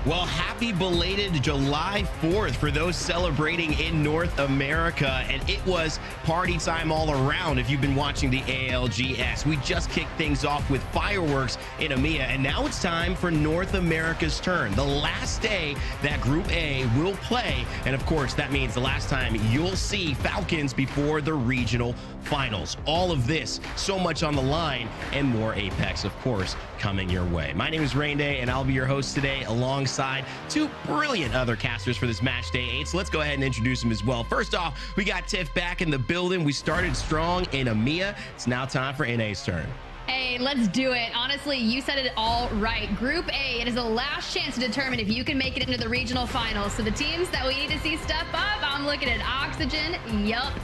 Well, happy belated July 4th for those celebrating in North America. And it was party time all around if you've been watching the ALGS. We just kicked things off with fireworks in EMEA, and now it's time for North America's turn. The last day that Group A will play. And of course, that means the last time you'll see Falcons before the regional finals. All of this, so much on the line, and more Apex, of course, coming your way. My name is Rain Day, and I'll be your host today alongside two brilliant other casters for this match day 8. So let's go ahead and introduce them as well. First off, we got Tiff back in the building. We started strong in EMEA. It's now time for NA's turn. Hey, let's do it. Honestly, you said it all right. Group A, it is the last chance to determine if you can make it into the regional finals. So the teams that we need to see step up, I'm looking at Oxygen,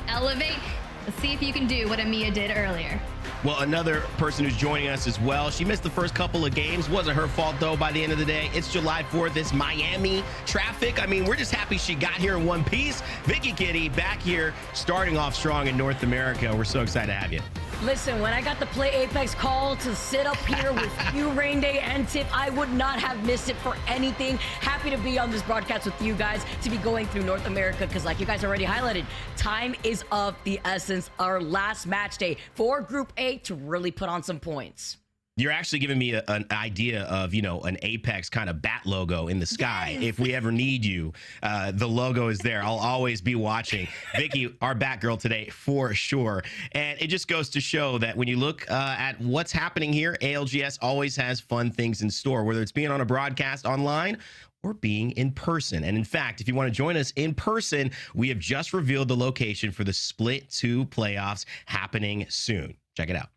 Elevate. Let's see if you can do what EMEA did earlier. Well, another person who's joining us as well. She missed the first couple of games. Wasn't her fault, though, by the end of the day. It's July 4th. It's Miami traffic. I mean, we're just happy she got here in one piece. Vicky Kitty back here, starting off strong in North America. We're so excited to have you. Listen, when I got the Play Apex call to sit up here with you, Rain Day, and Tip, I would not have missed it for anything. Happy to be on this broadcast with you guys, to be going through North America, because like you guys already highlighted, time is of the essence. Our last match day for Group A to really put on some points. You're actually giving me an idea of, you know, an Apex kind of bat logo in the sky. Yes. If we ever need you, the logo is there. I'll always be watching. Vicky, our Batgirl today, for sure. And it just goes to show that when you look at what's happening here, ALGS always has fun things in store, whether it's being on a broadcast online or being in person. And in fact, if you want to join us in person, we have just revealed the location for the Split 2 playoffs happening soon. Check it out.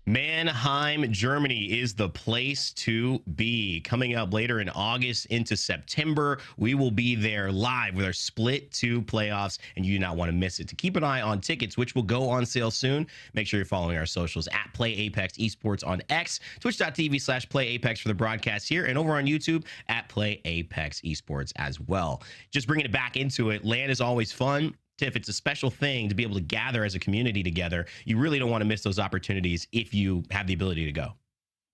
Mannheim, Germany is the place to be. Coming up later in August into September, we will be there live with our Split 2 playoffs, and you do not want to miss it. To keep an eye on tickets, which will go on sale soon, make sure you're following our socials at Play Apex Esports on X, twitch.tv/PlayApex for the broadcast here, and over on YouTube at Play Apex Esports as well. Just bringing it back into it, LAN is always fun. Tiff, it's a special thing to be able to gather as a community together. You really don't want to miss those opportunities if you have the ability to go.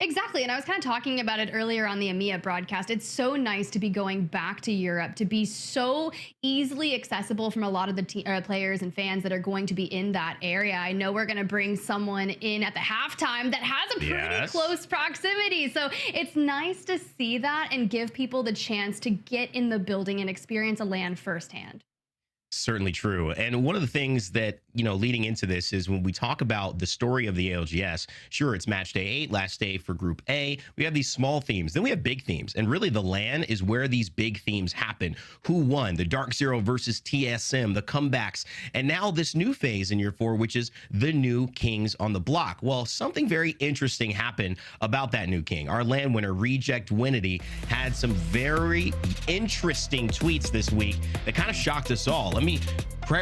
Exactly. And I was kind of talking about it earlier on the EMEA broadcast. It's so nice to be going back to Europe, to be so easily accessible from a lot of the players and fans that are going to be in that area. I know we're going to bring someone in at the halftime that has a pretty close proximity. So it's nice to see that and give people the chance to get in the building and experience a LAN firsthand. Certainly true. And one of the things that, you know, leading into this is when we talk about the story of the ALGS, sure, it's match day 8, last day for Group A. We have these small themes, then we have big themes. And really the LAN is where these big themes happen. Who won? The Dark Zero versus TSM, the comebacks, and now this new phase in year 4, which is the new kings on the block. Well, something very interesting happened about that new king. Our LAN winner, Reject Winity, had some very interesting tweets this week that kind of shocked us all. Let me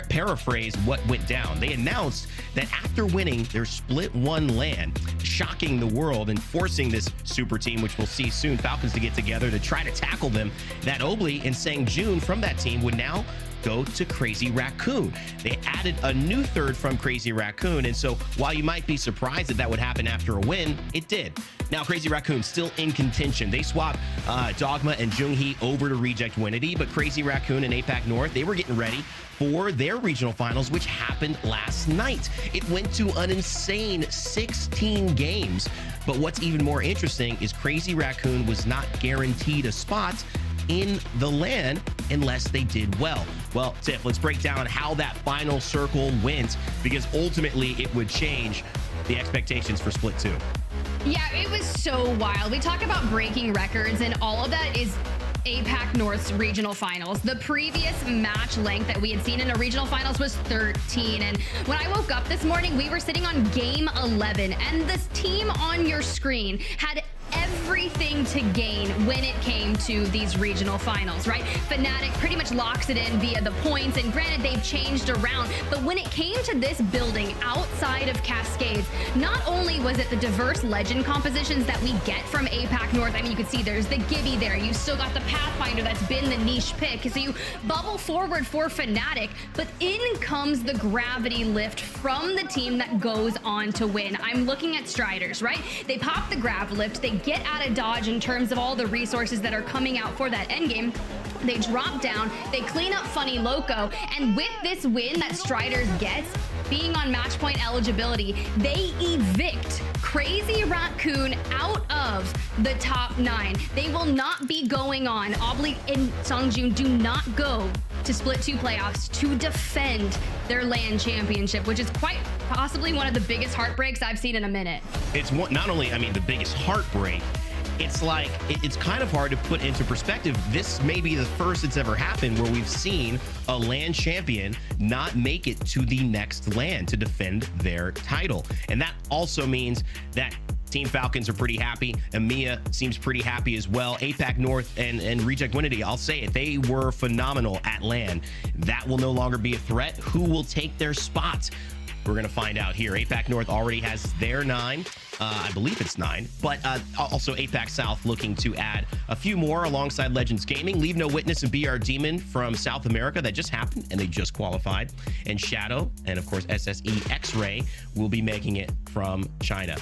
paraphrase what went down. They announced that after winning their Split 1 LAN, shocking the world and forcing this super team, which we'll see soon, Falcons, to get together to try to tackle them, that Obli and Sang Jun from that team would now go to Crazy Raccoon. They added a new third from Crazy Raccoon, and so while you might be surprised that that would happen after a win, it did. Now Crazy Raccoon still in contention. They swapped Dogma and Junghee over to Reject Winity, but Crazy Raccoon and APAC North, they were getting ready for their regional finals, which happened last night. It went to an insane 16 games, but what's even more interesting is Crazy Raccoon was not guaranteed a spot in the LAN unless they did well. Well, Tiff, let's break down how that final circle went, because ultimately it would change the expectations for Split 2? Yeah, it was so wild. We talk about breaking records, and all of that is APAC North's regional finals. The previous match length that we had seen in a regional finals was 13. And when I woke up this morning, we were sitting on game 11, and this team on your screen had everything to gain when it came to these regional finals, right? Fnatic pretty much locks it in via the points, and granted, they've changed around, but when it came to this building outside of Cascades, not only was it the diverse legend compositions that we get from APAC North, I mean, you could see there's the Gibby there, you still got the Pathfinder that's been the niche pick, so you bubble forward for Fnatic, but in comes the gravity lift from the team that goes on to win. I'm looking at Striders, right? They pop the grav lift, they get out of dodge in terms of all the resources that are coming out for that endgame. They drop down, they clean up Funny Loco, and with this win that Striders gets, being on match point eligibility, they evict Crazy Raccoon out of the top 9. They will not be going on. Obli and Songjun do not go to Split 2 playoffs to defend their LAN championship, which is quite possibly one of the biggest heartbreaks I've seen in a minute. It's not only, I mean, the biggest heartbreak, it's like, it's kind of hard to put into perspective. This may be the first it's ever happened where we've seen a LAN champion not make it to the next LAN to defend their title. And that also means that Team Falcons are pretty happy. EMEA seems pretty happy as well. APAC North and Reject Winity, I'll say it, they were phenomenal at LAN. That will no longer be a threat. Who will take their spot? We're going to find out here. APAC North already has their 9. I believe it's 9, but also APAC South looking to add a few more alongside Legends Gaming. Leave No Witness and BR Demon from South America. That just happened, and they just qualified. And Shadow, and of course SSE X-Ray will be making it from China.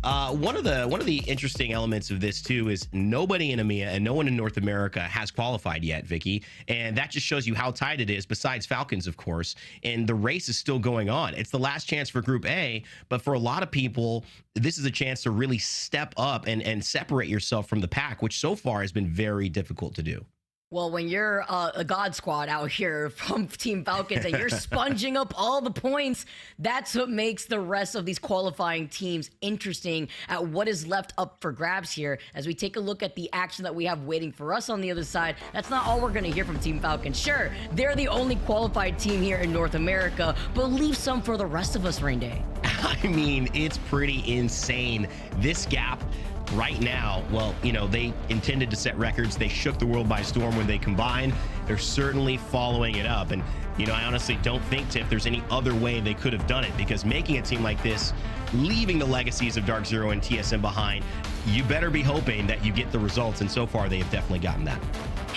One of the interesting elements of this too is nobody in EMEA and no one in North America has qualified yet, Vicky, and that just shows you how tight it is. Besides Falcons, of course, and the race is still going on. It's the last chance for Group A, but for a lot of people, this is a chance to really step up and separate yourself from the pack, which so far has been very difficult to do. Well, when you're a God Squad out here from Team Falcons and you're sponging up all the points, that's what makes the rest of these qualifying teams interesting at what is left up for grabs here. As we take a look at the action that we have waiting for us on the other side, that's not all we're going to hear from Team Falcons. Sure, they're the only qualified team here in North America, but leave some for the rest of us, Rain Day. I mean, it's pretty insane. This gap right now, well, you know, they intended to set records. They shook the world by storm when they combined. They're certainly following it up. And, you know, I honestly don't think, Tiff, there's any other way they could have done it, because making a team like this, leaving the legacies of Dark Zero and TSM behind, you better be hoping that you get the results. And so far, they have definitely gotten that.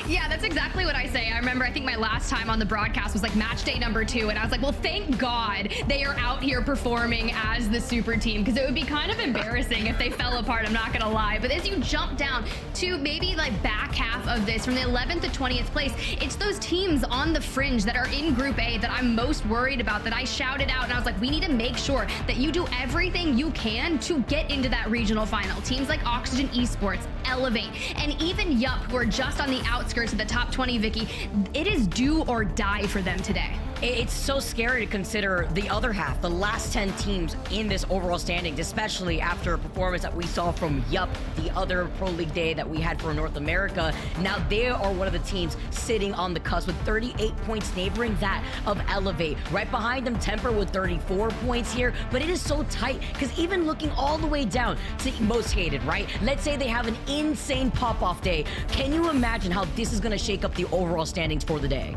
Yeah, that's exactly what I say. I remember, I think my last time on the broadcast was like match day number 2, and I was like, well, thank God they are out here performing as the super team, because it would be kind of embarrassing if they fell apart, I'm not gonna lie. But as you jump down to maybe like back half of this, from the 11th to 20th place, it's those teams on the fringe that are in Group A that I'm most worried about, that I shouted out, and I was like, we need to make sure that you do everything you can to get into that regional final. Teams like Oxygen Esports, Elevate, and even Yup, who are just on the outskirts of the top 20, Vicky, it is do or die for them today. It's so scary to consider the other half, the last 10 teams in this overall standings, especially after a performance that we saw from Yup the other Pro League day that we had for North America. Now they are one of the teams sitting on the cusp with 38 points, neighboring that of Elevate. Right behind them, Temper with 34 points here, but it is so tight, because even looking all the way down to Most Hated, right? Let's say they have an insane pop-off day. Can you imagine how this is going to shake up the overall standings for the day?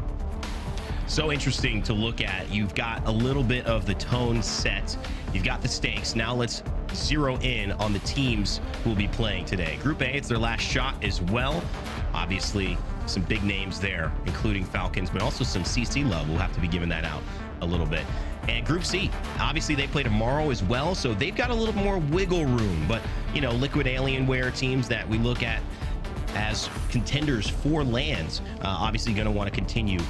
So interesting to look at. You've got a little bit of the tone set. You've got the stakes. Now let's zero in on the teams who will be playing today. Group A, it's their last shot as well. Obviously, some big names there, including Falcons, but also some CC love. We'll have to be giving that out a little bit. And Group C, obviously they play tomorrow as well, so they've got a little more wiggle room. But, you know, Liquid Alienware teams that we look at as contenders for LANs, obviously going to want to continue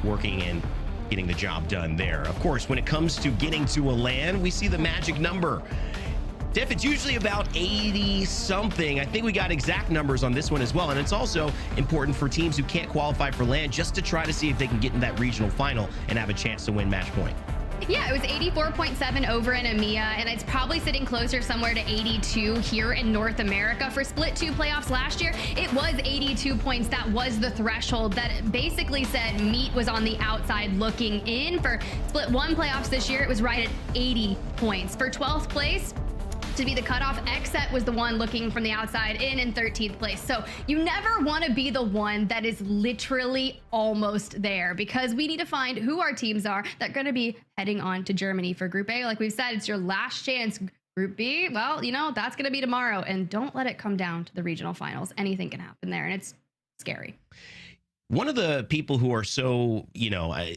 working and getting the job done there. Of course, when it comes to getting to a LAN, we see the magic number. Tiff, it's usually about 80 something. I think we got exact numbers on this one as well. And it's also important for teams who can't qualify for LAN just to try to see if they can get in that regional final and have a chance to win match point. Yeah, it was 84.7 over in EMEA, and it's probably sitting closer somewhere to 82 here in North America. For Split 2 playoffs last year, it was 82 points. That was the threshold that basically said Meat was on the outside looking in. For Split 1 playoffs this year, it was right at 80 points. For 12th place, to be the cutoff, XSET was the one looking from the outside in 13th place. So you never want to be the one that is literally almost there, because we need to find who our teams are that are going to be heading on to Germany for Group A. Like we've said, it's your last chance. Group B, well, you know, that's going to be tomorrow. And don't let it come down to the regional finals. Anything can happen there, and it's scary. One of the people who are so,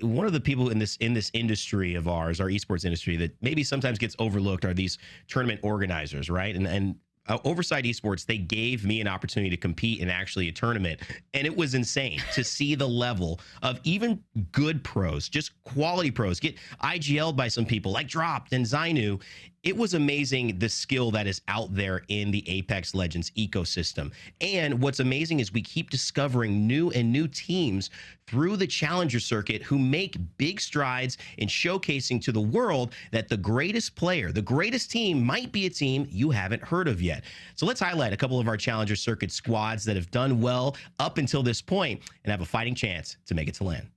one of the people in this industry of ours, our esports industry, that maybe sometimes gets overlooked are these tournament organizers, right? And Oversight Esports, they gave me an opportunity to compete in actually a tournament, and it was insane to see the level of even good pros, just quality pros, get IGL'd by some people like Dropped and Zainu. It was amazing the skill that is out there in the Apex Legends ecosystem. And what's amazing is we keep discovering new teams through the Challenger circuit who make big strides in showcasing to the world that the greatest player, the greatest team might be a team you haven't heard of yet. So let's highlight a couple of our Challenger circuit squads that have done well up until this point and have a fighting chance to make it to LAN.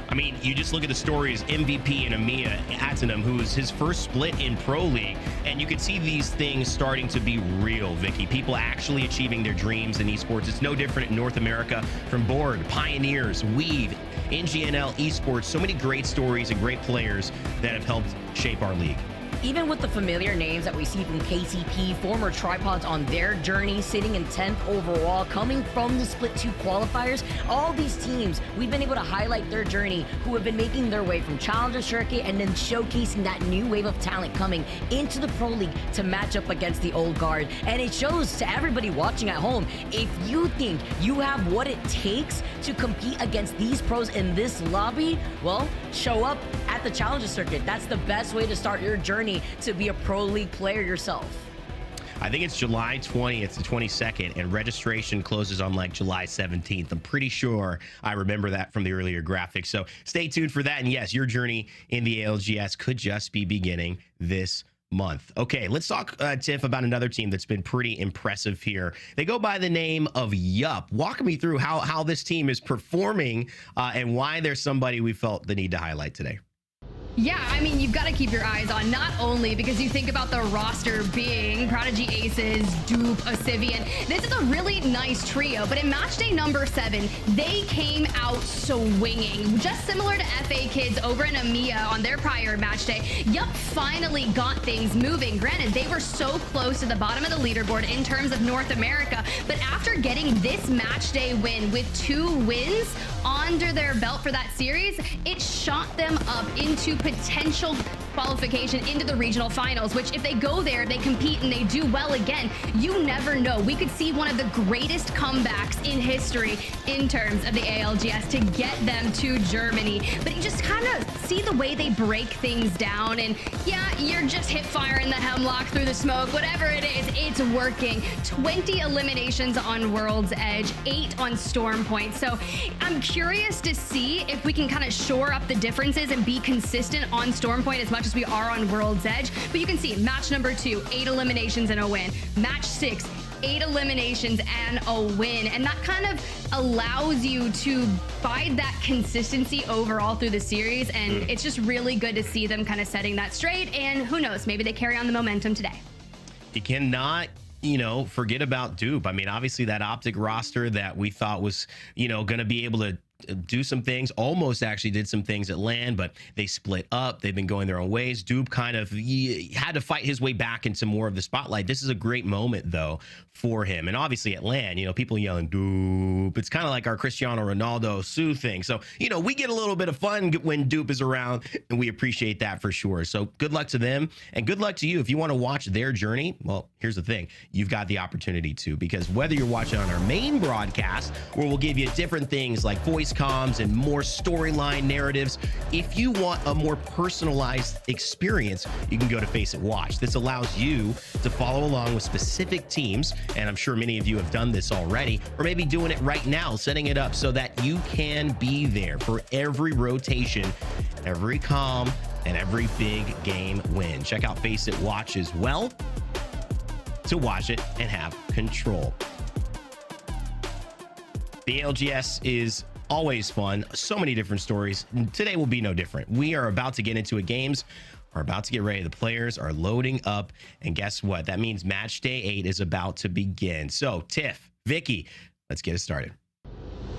I mean, you just look at the stories, MVP in EMEA, Atenum, who's his first split in Pro League, and you can see these things starting to be real, Vicky. People actually achieving their dreams in esports. It's no different in North America from Board, Pioneers, Weave, NGNL Esports. So many great stories and great players that have helped shape our league. Even with the familiar names that we see from KCP, former tripods on their journey, sitting in 10th overall, coming from the Split 2 qualifiers, all these teams, we've been able to highlight their journey, who have been making their way from Challenger Circuit and then showcasing that new wave of talent coming into the Pro League to match up against the old guard. And it shows to everybody watching at home, if you think you have what it takes to compete against these pros in this lobby, well, show up at the Challenger Circuit. That's the best way to start your journey to be a Pro League player yourself. I think it's July 20th to 22nd, and registration closes on like July 17th. I'm pretty sure I remember that from the earlier graphics. So stay tuned for that. And yes, your journey in the ALGS could just be beginning this month. Okay, let's talk, Tiff, about another team that's been pretty impressive here. They go by the name of Yup. Walk me through how this team is performing and why they're somebody we felt the need to highlight today. Yeah, I mean, you've got to keep your eyes on, not only because you think about the roster being Prodigy Aces, Dupe, Osivian. This is a really nice trio, but in match day number 7, they came out swinging. Just similar to FA Kids over in EMEA on their prior match day, Yup finally got things moving. Granted, they were so close to the bottom of the leaderboard in terms of North America, but after getting this match day win with 2 wins under their belt for that series, it shot them up into potential qualification into the regional finals, which if they go there, they compete and they do well again, you never know. We could see one of the greatest comebacks in history in terms of the ALGS to get them to Germany. But you just kind of see the way they break things down, and yeah, you're just hip firing the hemlock through the smoke, whatever it is, it's working. 20 eliminations on World's Edge, 8 on Storm Point. So I'm curious to see if we can kind of shore up the differences and be consistent on Storm Point as much as we are on World's Edge. But you can see match number 2, 8 eliminations and a win. Match 6, 8 eliminations and a win. And that kind of allows you to bide that consistency overall through the series. And it's just really good to see them kind of setting that straight. And who knows, maybe they carry on the momentum today. You cannot, forget about Dupe. I mean, obviously that Optic roster that we thought was, going to be able to do some things, almost actually did some things at LAN, but they split up. They've been going their own ways. Dupe kind of had to fight his way back into more of the spotlight. This is a great moment, though, for him. And obviously at LAN, people yelling Dupe. It's kind of like our Cristiano Ronaldo Sue thing. So, we get a little bit of fun when Dupe is around, and we appreciate that for sure. So good luck to them, and good luck to you. If you want to watch their journey, well, here's the thing. You've got the opportunity to, because whether you're watching on our main broadcast, where we'll give you different things like voice comms and more storyline narratives, if you want a more personalized experience, you can go to Face It Watch. This allows you to follow along with specific teams, and I'm sure many of you have done this already, or maybe doing it right now, setting it up so that you can be there for every rotation, every comm, and every big game win. Check out Face It Watch as well to watch it and have control. The ALGS is always fun. So many different stories. Today will be no different. We are about to get into games. We're about to get ready. The players are loading up. And guess what? That means match day 8 is about to begin. So, Tiff, Vicky, let's get it started.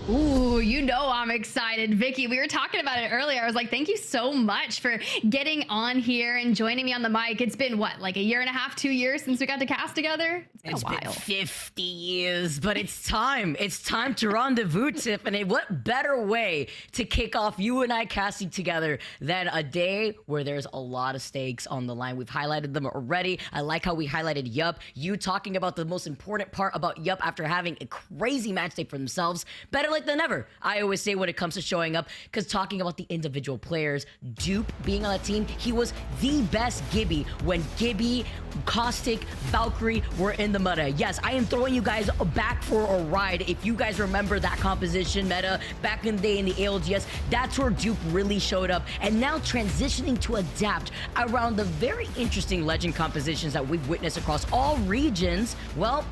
Ooh, I'm excited. Vicky, we were talking about it earlier. I was like, thank you so much for getting on here and joining me on the mic. It's been what, like a year and a half, 2 years since we got to cast together? It's been 50 years, but it's time. It's time to rendezvous, Tiffany. What better way to kick off you and I casting together than a day where there's a lot of stakes on the line? We've highlighted them already. I like how we highlighted Yup. You talking about the most important part about Yup after having a crazy match day for themselves. Better late than never, I always say, when it comes to showing up, because talking about the individual players, Dupe being on that team, he was the best Gibby when Gibby, Caustic, Valkyrie were in the meta. Yes, I am throwing you guys back for a ride. If you guys remember that composition meta back in the day in the ALGS, that's where Dupe really showed up. And now transitioning to adapt around the very interesting legend compositions that we've witnessed across all regions, well,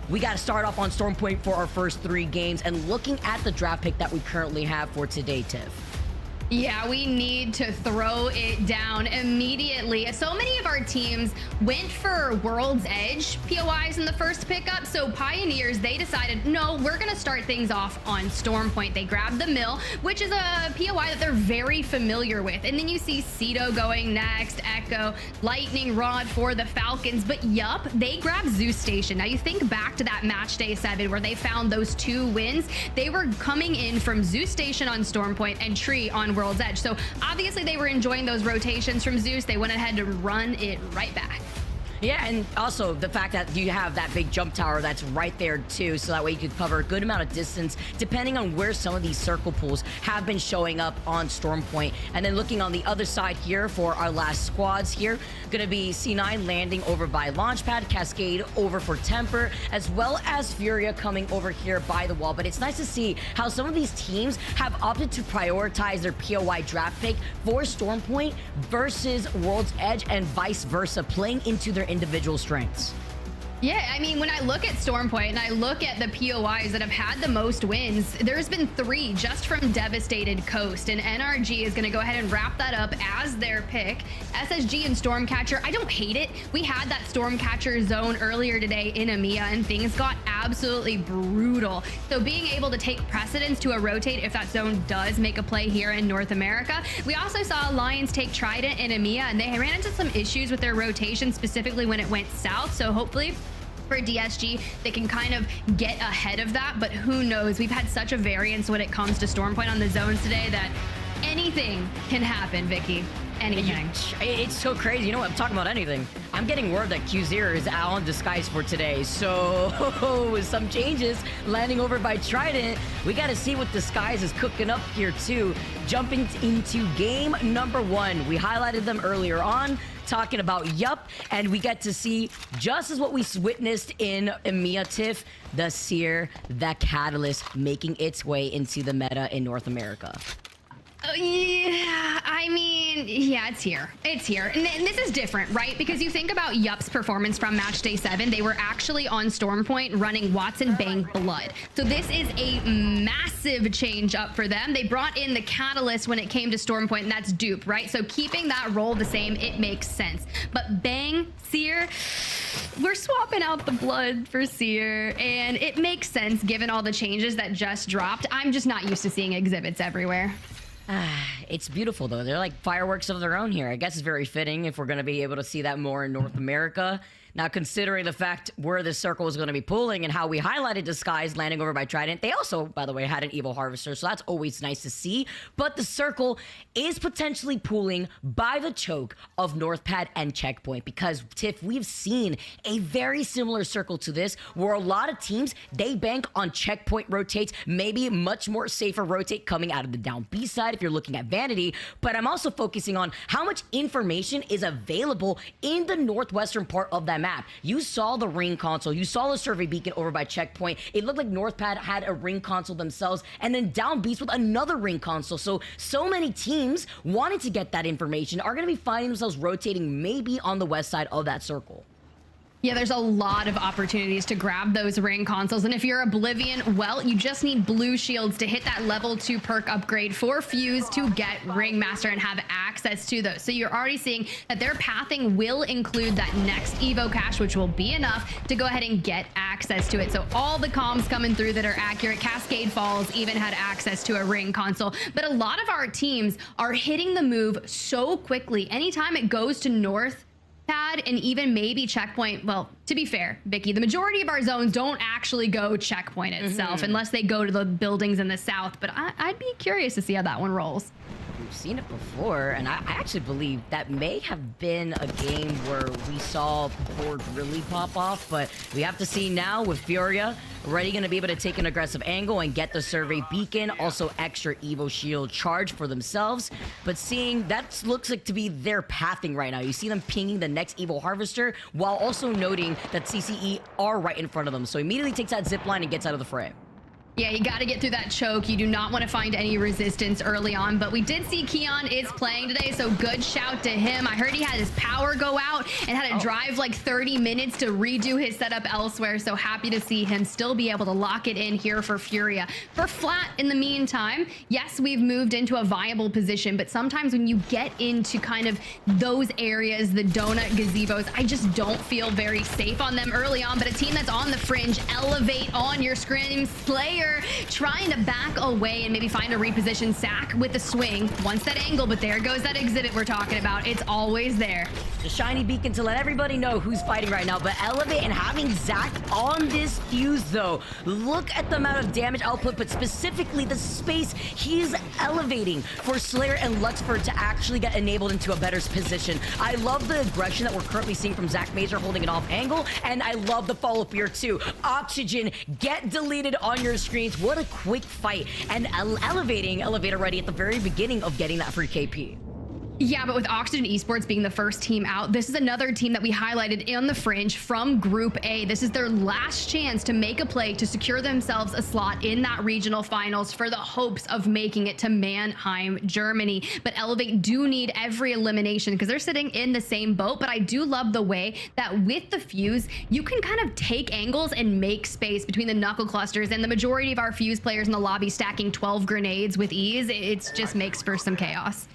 we got to start off on Storm Point for our first 3 games, and looking at the draft pick that we currently have for today, Tiff. Yeah, we need to throw it down immediately. So many of our teams went for World's Edge POIs in the first pickup. So Pioneers, they decided, no, we're going to start things off on Storm Point. They grabbed the Mill, which is a POI that they're very familiar with. And then you see Cedo going next, Echo, Lightning Rod for the Falcons. But yup, they grabbed Zeus Station. Now you think back to that match day 7 where they found those 2 wins. They were coming in from Zeus Station on Storm Point and Tree on World's Edge. So obviously they were enjoying those rotations from Zeus. They went ahead to run it right back. Yeah, and also the fact that you have that big jump tower that's right there too, so that way you could cover a good amount of distance depending on where some of these circle pools have been showing up on Storm Point. And then looking on the other side here for our last squads here, gonna be C9 landing over by Launchpad, Cascade over for Temper, as well as Furia coming over here by the wall. But it's nice to see how some of these teams have opted to prioritize their POI draft pick for Storm Point versus World's Edge, and vice versa, playing into their individual strengths. Yeah, I mean, when I look at Storm Point and I look at the POIs that have had the most wins, there's been 3 just from Devastated Coast, and NRG is going to go ahead and wrap that up as their pick. SSG and Stormcatcher, I don't hate it. We had that Stormcatcher zone earlier today in EMEA, and things got absolutely brutal. So being able to take precedence to a rotate if that zone does make a play here in North America. We also saw Alliance take Trident in EMEA, and they ran into some issues with their rotation, specifically when it went south. So hopefully for DSG, they can kind of get ahead of that, but who knows? We've had such a variance when it comes to Storm Point on the zones today that anything can happen, Vicky. Anything. It's so crazy. You know what? I'm talking about anything. I'm getting word that QZero is out on Disguise for today. So some changes landing over by Trident. We got to see what Disguise is cooking up here too. Jumping into game number 1. We highlighted them earlier on, talking about Yup, and we get to see just as what we witnessed in EMEA, Tiff, the Seer, the Catalyst making its way into the meta in North America. Yeah, I mean, yeah, it's here. It's here. And this is different, right? Because you think about Yup's performance from match day 7, they were actually on Stormpoint running Watson Bang Blood. So this is a massive change up for them. They brought in the catalyst when it came to Stormpoint, and that's dupe, right? So keeping that role the same, it makes sense. But Bang, Seer, we're swapping out the blood for Seer, and it makes sense given all the changes that just dropped. I'm just not used to seeing exhibits everywhere. It's beautiful, though. They're like fireworks of their own here. I guess it's very fitting if we're going to be able to see that more in North America. Now, considering the fact where this circle is going to be pulling and how we highlighted Disguise landing over by Trident, they also, by the way, had an Evil Harvester, so that's always nice to see. But the circle is potentially pulling by the choke of Northpad and Checkpoint because, Tiff, we've seen a very similar circle to this where a lot of teams, they bank on Checkpoint rotates, maybe much more safer rotate coming out of the down B side if you're looking at Vanity. But I'm also focusing on how much information is available in the northwestern part of that map. You saw the ring console, you saw the survey beacon over by Checkpoint. It looked like Northpad had a ring console themselves, and then Down Beast with another ring console. So many teams wanting to get that information are going to be finding themselves rotating maybe on the west side of that circle. Yeah, there's a lot of opportunities to grab those ring consoles. And if you're Oblivion, well, you just need blue shields to hit that level 2 perk upgrade for Fuse to get Ringmaster and have access to those. So you're already seeing that their pathing will include that next Evo cache, which will be enough to go ahead and get access to it. So all the comms coming through that are accurate. Cascade Falls even had access to a ring console. But a lot of our teams are hitting the move so quickly. Anytime it goes to North, and even maybe Checkpoint. Well, to be fair, Vicky, the majority of our zones don't actually go Checkpoint itself unless they go to the buildings in the south. But I'd be curious to see how that one rolls. We've seen it before, and I actually believe that may have been a game where we saw the board really pop off, but we have to see now with Furia already going to be able to take an aggressive angle and get the survey beacon, also extra Evo shield charge for themselves. But seeing that looks like to be their pathing right now. You see them pinging the next Evo Harvester while also noting that CCE are right in front of them. So immediately takes that zip line and gets out of the fray. Yeah, you got to get through that choke. You do not want to find any resistance early on, but we did see Keon is playing today, so good shout to him. I heard he had his power go out and had to drive like 30 minutes to redo his setup elsewhere, so happy to see him still be able to lock it in here for Furia. For Flat, in the meantime, yes, we've moved into a viable position, but sometimes when you get into kind of those areas, the donut gazebos, I just don't feel very safe on them early on, but a team that's on the fringe, Elevate on your screen, Slayer trying to back away and maybe find a reposition sack with the swing. Once that angle, but there goes that exhibit we're talking about. It's always there. The shiny beacon to let everybody know who's fighting right now, but Elevate and having Zach on this Fuse though. Look at the amount of damage output, but specifically the space he's elevating for Slayer and Luxford to actually get enabled into a better position. I love the aggression that we're currently seeing from Zach Major holding it off angle, and I love the follow-up here too. Oxygen, get deleted on your screens. What a quick fight, and elevating Elevate already at the very beginning of getting that free KP. Yeah, but with Oxygen Esports being the first team out, this is another team that we highlighted on the fringe from Group A. This is their last chance to make a play to secure themselves a slot in that regional finals for the hopes of making it to Mannheim, Germany. But Elevate do need every elimination because they're sitting in the same boat. But I do love the way that with the Fuse, you can kind of take angles and make space between the knuckle clusters, and the majority of our Fuse players in the lobby stacking 12 grenades with ease. It just makes for some chaos.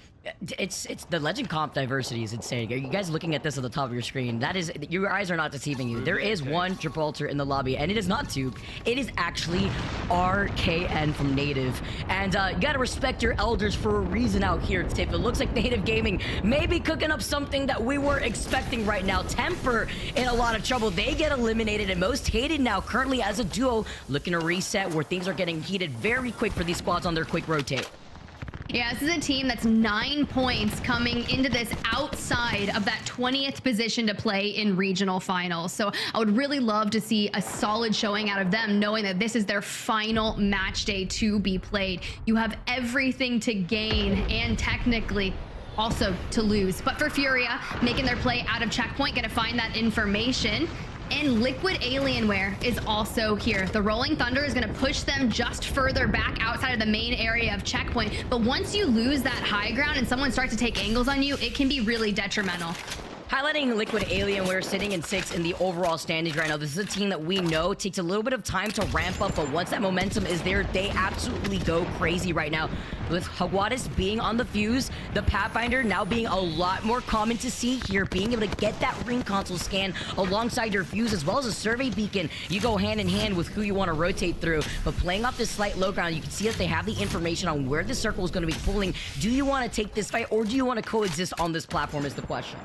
It's the legend comp diversity is insane. Are you guys looking at this at the top of your screen? That is, your eyes are not deceiving you. There is one Gibraltar in the lobby, and it is not Tube. It is actually RKN from Native. And you gotta respect your elders for a reason out here, Tiff. It looks like Native Gaming may be cooking up something that we weren't expecting right now. Temper in a lot of trouble. They get eliminated, and Most Hated now currently as a duo looking to reset where things are getting heated very quick for these squads on their quick rotate. Yeah, this is a team that's 9 points coming into this outside of that 20th position to play in regional finals. So I would really love to see a solid showing out of them, knowing that this is their final match day to be played. You have everything to gain and technically also to lose. But for Furia, making their play out of Checkpoint, gonna find that information. And Liquid Alienware is also here. The Rolling Thunder is going to push them just further back outside of the main area of checkpoint. But once you lose that high ground and someone starts to take angles on you, it can be really detrimental. Highlighting Liquid Alienware sitting in 6th in the overall standings right now. This is a team that we know takes a little bit of time to ramp up, but once that momentum is there, they absolutely go crazy right now. With Hawadis being on the fuse, the Pathfinder now being a lot more common to see here, being able to get that ring console scan alongside your fuse as well as a survey beacon. You go hand in hand with who you want to rotate through, but playing off this slight low ground, you can see that they have the information on where the circle is going to be pulling. Do you want to take this fight or do you want to coexist on this platform is the question.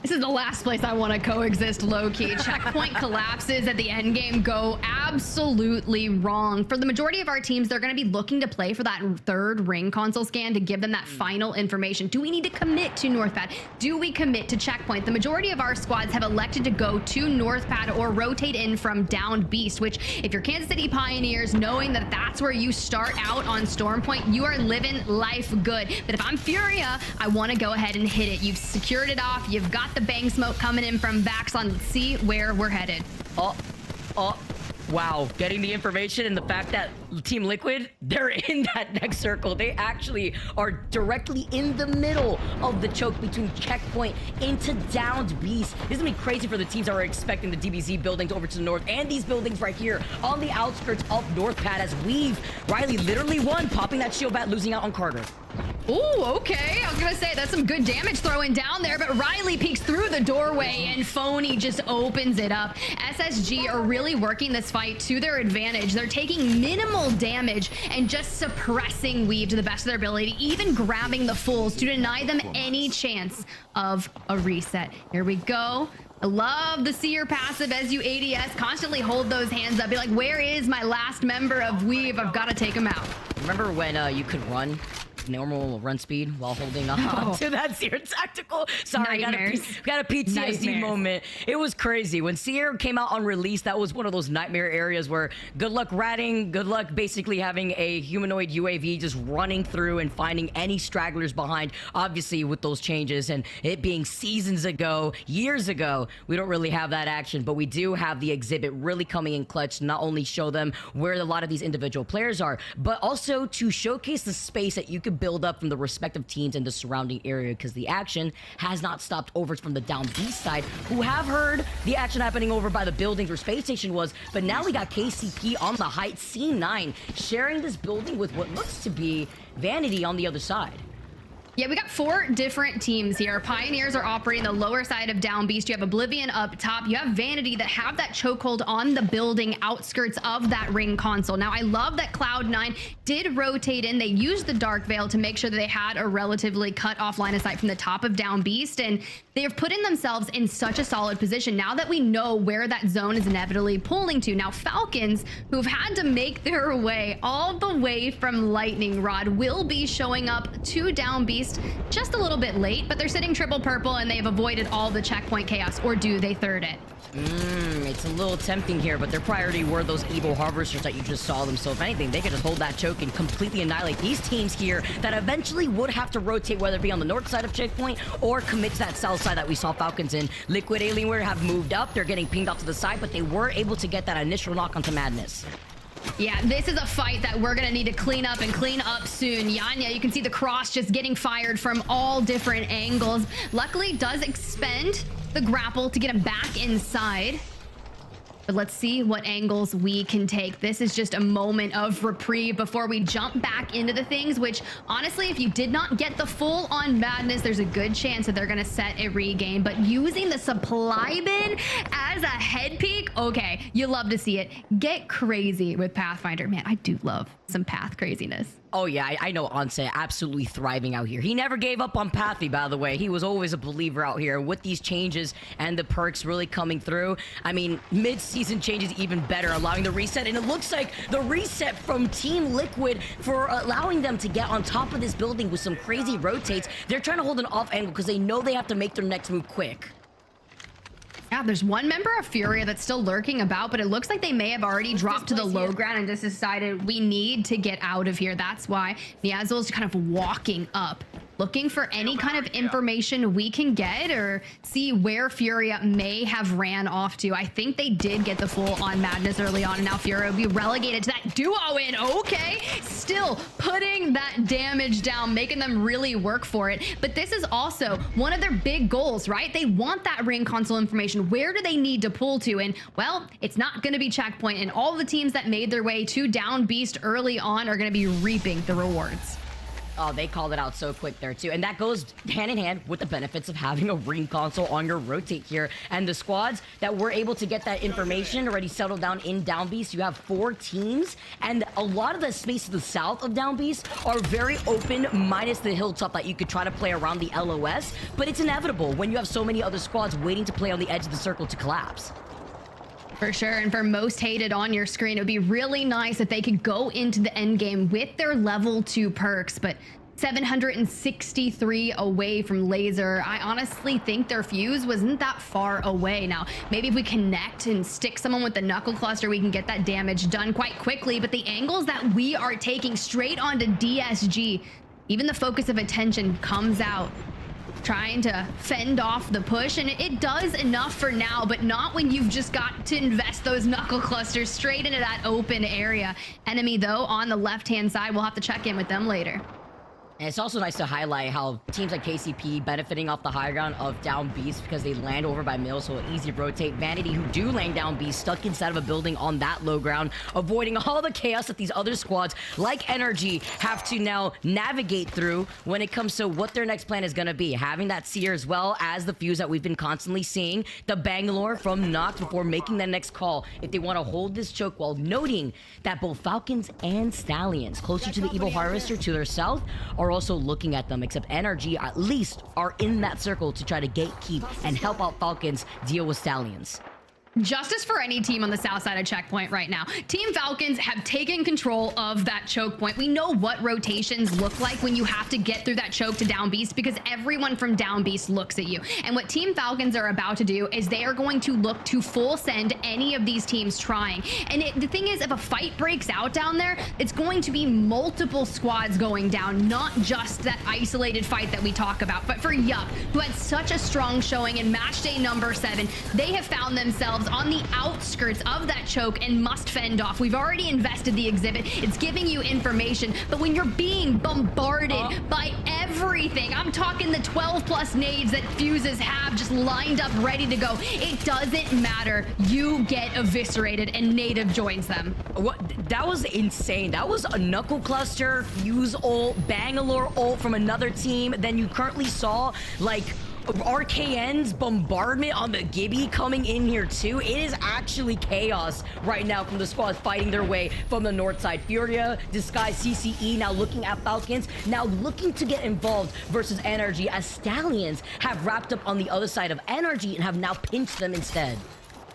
This is the last place I want to coexist, low-key. Checkpoint collapses at the end game go absolutely wrong. For the majority of our teams, they're going to be looking to play for that third ring console scan to give them that final information. Do we need to commit to North Pad? Do we commit to checkpoint? The majority of our squads have elected to go to North Pad or rotate in from down Beast, which if you're Kansas City Pioneers, knowing that that's where you start out on Stormpoint, you are living life good. But if I'm Furia, I want to go ahead and hit it. You've secured it off. You've got the bang smoke coming in from Baxon. Let's see where we're headed. Wow, getting the information and the fact that Team Liquid, they're in that next circle. They actually are directly in the middle of the choke between checkpoint into downed Beast. This is gonna be crazy for the teams that are expecting the DBZ buildings over to the north and these buildings right here on the outskirts of North Pad as Weave, Riley literally won, popping that shield bat, losing out on Carter. Ooh, okay. I was gonna say that's some good damage throwing down there, but Riley peeks through the doorway and Phony just opens it up. SSG are really working this fight to their advantage. They're taking minimal damage and just suppressing Weave to the best of their ability, even grabbing the Fools to deny them any chance of a reset. Here we go. I love the Seer passive as you ADS constantly hold those hands up. Be like, where is my last member of Weave? I've got to take him out. Remember when you could run normal run speed while holding on to that Seer tactical? Sorry, got a PTSD moment. It was crazy. When Seer came out on release, that was one of those nightmare areas where good luck ratting, good luck basically having a humanoid UAV just running through and finding any stragglers behind. Obviously, with those changes and it being seasons ago, years ago, we don't really have that action, but we do have the exhibit really coming in clutch to not only show them where a lot of these individual players are, but also to showcase the space that you could build up from the respective teams in the surrounding area, because the action has not stopped over from the down Beast side, who have heard the action happening over by the buildings where Space Station was, but now we got KCP on the height, C9, sharing this building with what looks to be Vanity on the other side. Yeah, we got 4 different teams here. Pioneers are operating the lower side of Down Beast. You have Oblivion up top. You have Vanity that have that chokehold on the building outskirts of that ring console. Now, I love that Cloud9 did rotate in. They used the Dark Veil to make sure that they had a relatively cut off line of sight from the top of Down Beast, and they have put in themselves in such a solid position now that we know where that zone is inevitably pulling to. Now, Falcons, who've had to make their way all the way from Lightning Rod, will be showing up to Down Beast just a little bit late, but they're sitting triple purple and they've avoided all the checkpoint chaos. Or do they third it? It's a little tempting here, but their priority were those evil harvesters that you just saw them. So if anything, they could just hold that choke and completely annihilate these teams here that eventually would have to rotate, whether it be on the north side of checkpoint or commit to that south side that we saw Falcons in. Liquid Alienware have moved up. They're getting pinged off to the side, but they were able to get that initial knock onto Madness. Yeah, this is a fight that we're going to need to clean up and clean up soon. Yanya, you can see the cross just getting fired from all different angles. Luckily, does expend the grapple to get him back inside. But let's see what angles we can take. This is just a moment of reprieve before we jump back into the things, which honestly, if you did not get the full on Madness, there's a good chance that they're going to set a regain. But using the supply bin as a head peek, okay, you love to see it. Get crazy with Pathfinder. Man, I do love some path craziness. Oh yeah, I know Onse absolutely thriving out here. He never gave up on Pathy, by the way. He was always a believer out here. With these changes and the perks really coming through, I mean, mid-season changes even better, allowing the reset. And it looks like the reset from Team Liquid for allowing them to get on top of this building with some crazy rotates. They're trying to hold an off angle because they know they have to make their next move quick. Yeah, there's one member of Furia that's still lurking about, but it looks like they may have already dropped to the low ground and just decided we need to get out of here. That's why Niazul's kind of walking up looking for any kind of information we can get or see where Furia may have ran off to. I think they did get the full on Madness early on, and now Furia will be relegated to that duo win. Okay, still putting that damage down, making them really work for it. But this is also one of their big goals, right? They want that ring console information. Where do they need to pull to? And well, it's not going to be Checkpoint, and all the teams that made their way to Down Beast early on are going to be reaping the rewards. Oh, they called it out so quick there too. And that goes hand in hand with the benefits of having a ring console on your rotate here. And the squads that were able to get that information already settled down in Down Beast. You have 4 teams, and a lot of the space to the south of Down Beast are very open, minus the hilltop that you could try to play around the LOS. But it's inevitable when you have so many other squads waiting to play on the edge of the circle to collapse. For sure, and for most hated on your screen, it would be really nice if they could go into the end game with their level 2 perks, but 763 away from Laser. I honestly think their fuse wasn't that far away. Now, maybe if we connect and stick someone with the knuckle cluster, we can get that damage done quite quickly, but the angles that we are taking straight onto DSG, even the focus of attention comes out, trying to fend off the push, and it does enough for now, but not when you've just got to invest those knuckle clusters straight into that open area. Enemy, though, on the left-hand side, we'll have to check in with them later. And it's also nice to highlight how teams like KCP benefiting off the high ground of Down Beast because they land over by middle, so an easy rotate. Vanity, who do land Down Beast, stuck inside of a building on that low ground, avoiding all the chaos that these other squads like Energy have to now navigate through when it comes to what their next plan is going to be. Having that seer as well as the fuse that we've been constantly seeing, the Bangalore from Nox before making that next call if they want to hold this choke, while noting that both Falcons and Stallions closer to the Evil Harvester to their south are also looking at them, except Energy at least are in that circle to try to gatekeep and help out Falcons deal with Stallions. Justice for any team on the south side of Checkpoint right now. Team Falcons have taken control of that choke point. We know what rotations look like when you have to get through that choke to Down Beast, because everyone from Down Beast looks at you. And what Team Falcons are about to do is they are going to look to full send any of these teams trying. And the thing is, if a fight breaks out down there, it's going to be multiple squads going down, not just that isolated fight that we talk about. But for Yup, who had such a strong showing in match day number 7, they have found themselves on the outskirts of that choke and must fend off. We've already invested the exhibit. It's giving you information, but when you're being bombarded by everything, I'm talking the 12 plus nades that fuses have just lined up ready to go, it doesn't matter. You get eviscerated and Native joins them. What? That was insane. That was a knuckle cluster, fuse ult, Bangalore ult from another team. Then you currently saw like RKN's bombardment on the Gibby coming in here too. It is actually chaos right now from the squads fighting their way from the north side. Furia, disguised CCE, now looking at Falcons, now looking to get involved versus Energy, as Stallions have wrapped up on the other side of Energy and have now pinched them instead.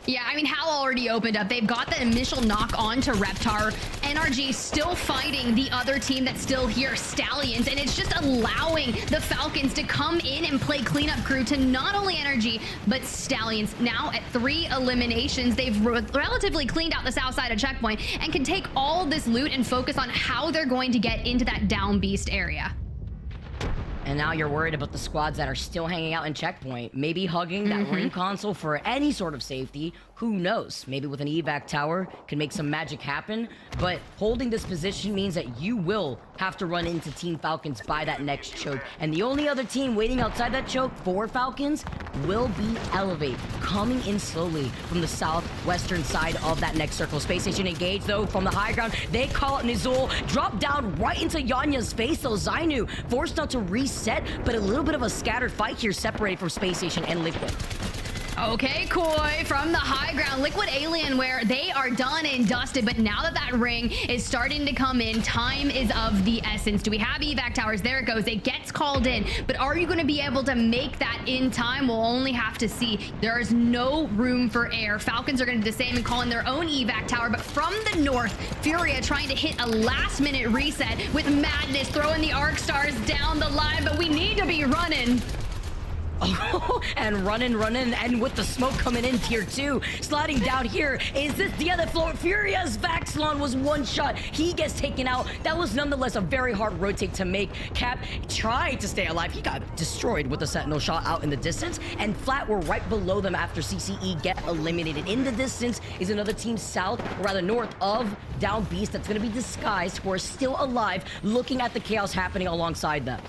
Yeah, I mean, Hal already opened up. They've got the initial knock on to Reptar. NRG still fighting the other team that's still here, Stallions, and it's just allowing the Falcons to come in and play cleanup crew to not only NRG, but Stallions. Now at 3 eliminations, they've relatively cleaned out the south side of Checkpoint and can take all of this loot and focus on how they're going to get into that Down Beast area. And now you're worried about the squads that are still hanging out in Checkpoint, maybe hugging that ring console for any sort of safety. Who knows? Maybe with an evac tower can make some magic happen. But holding this position means that you will have to run into Team Falcons by that next choke. And the only other team waiting outside that choke for Falcons will be Elevate, coming in slowly from the southwestern side of that next circle. Space Station engaged, though, from the high ground. They call it Nizul, drop down right into Yanya's face, though. Zainu forced not to reset, but a little bit of a scattered fight here, separated from Space Station and Liquid. Okay, Koi from the high ground. Liquid Alienware, they are done and dusted, but now that that ring is starting to come in, time is of the essence. Do we have evac towers? There it goes. It gets called in, but are you going to be able to make that in time? We'll only have to see. There is no room for air. Falcons are going to do the same and call in their own evac tower, but from the north, Furia trying to hit a last-minute reset with Madness, throwing the arc stars down the line, but we need to be running. And running, and with the smoke coming in tier 2, sliding down here. Is this the other floor? Furious Vaxlon was one shot. He gets taken out. That was nonetheless a very hard rotate to make. Cap tried to stay alive. He got destroyed with a Sentinel shot out in the distance, and Flat were right below them after CCE get eliminated. In the distance is another team south, or rather north of Down Beast that's going to be disguised, who are still alive, looking at the chaos happening alongside them.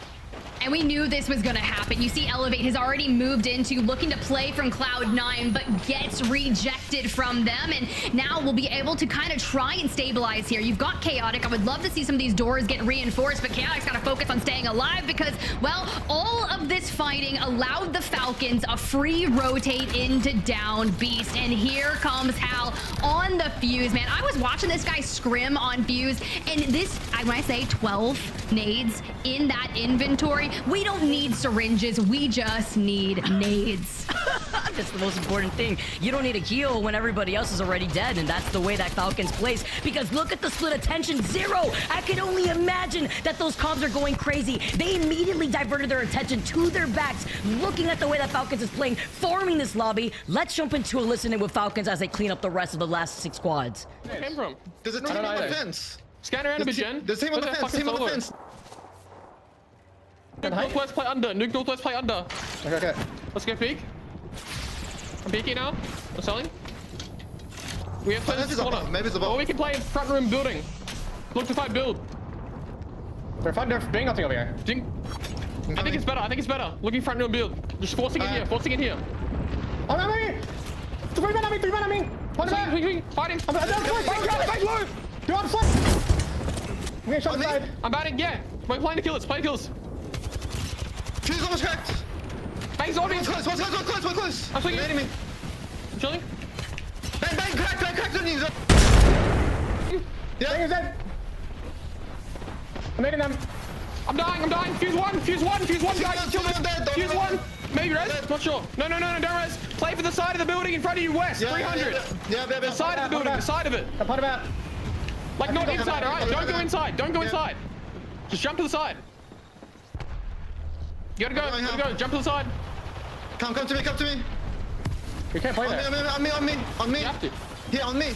And we knew this was going to happen. You see Elevate has already moved into looking to play from Cloud9, but gets rejected from them. And now we'll be able to kind of try and stabilize here. You've got Chaotic. I would love to see some of these doors get reinforced, but Chaotic's got to focus on staying alive because, well, all of this fighting allowed the Falcons a free rotate into Down Beast. And here comes Hal on the Fuse, man. I was watching this guy scrim on Fuse, and this, when I say 12 nades in that inventory, we don't need syringes, we just need nades. That's the most important thing. You don't need a heal when everybody else is already dead, and that's the way that Falcons plays. Because look at the split attention, 0. I can only imagine that those comms are going crazy. They immediately diverted their attention to their backs, looking at the way that Falcons is playing, farming this lobby. Let's jump into a listening with Falcons as they clean up the rest of the last 6 squads. Where it came from? There's a team on the fence. Scan around a bit, Jen. There's a team on the fence. Team on the fence. Nuke Northwest, play under. Nuke Northwest, play under. Okay. Let's go peek. I'm peeking now. I'm selling. We have to play this corner. Maybe it's above. Or we can play front room building. Look to fight build. They're being nothing over here. I think it's better. I think it's better. Looking front room build. Just forcing it here. Forcing it here. Oh, no, me! 3 men on me! 3 men on me! One man! Fighting. I'm on the side! I'm getting shot inside. I'm batting. Yeah. We're playing the killers. Play the killers. Fuse almost cracked. Bang's on me. One close. I'm swinging. Enemy. I'm chilling. Bang, cracked on you. Yeah. Bang is dead. I'm hitting them. I'm dying. Fuse one, guys. Kill them. Fuse one. Maybe res? Not sure. No, don't res. Play for the side of the building in front of you, west. 300. Yeah. The side of the building, the side of it. I'm part of that. Like, not inside, alright? Don't go inside. Don't go inside. Just jump to the side. You gotta go. Jump to the side. Come to me. We can't play there. On me. You have to. Yeah, on me.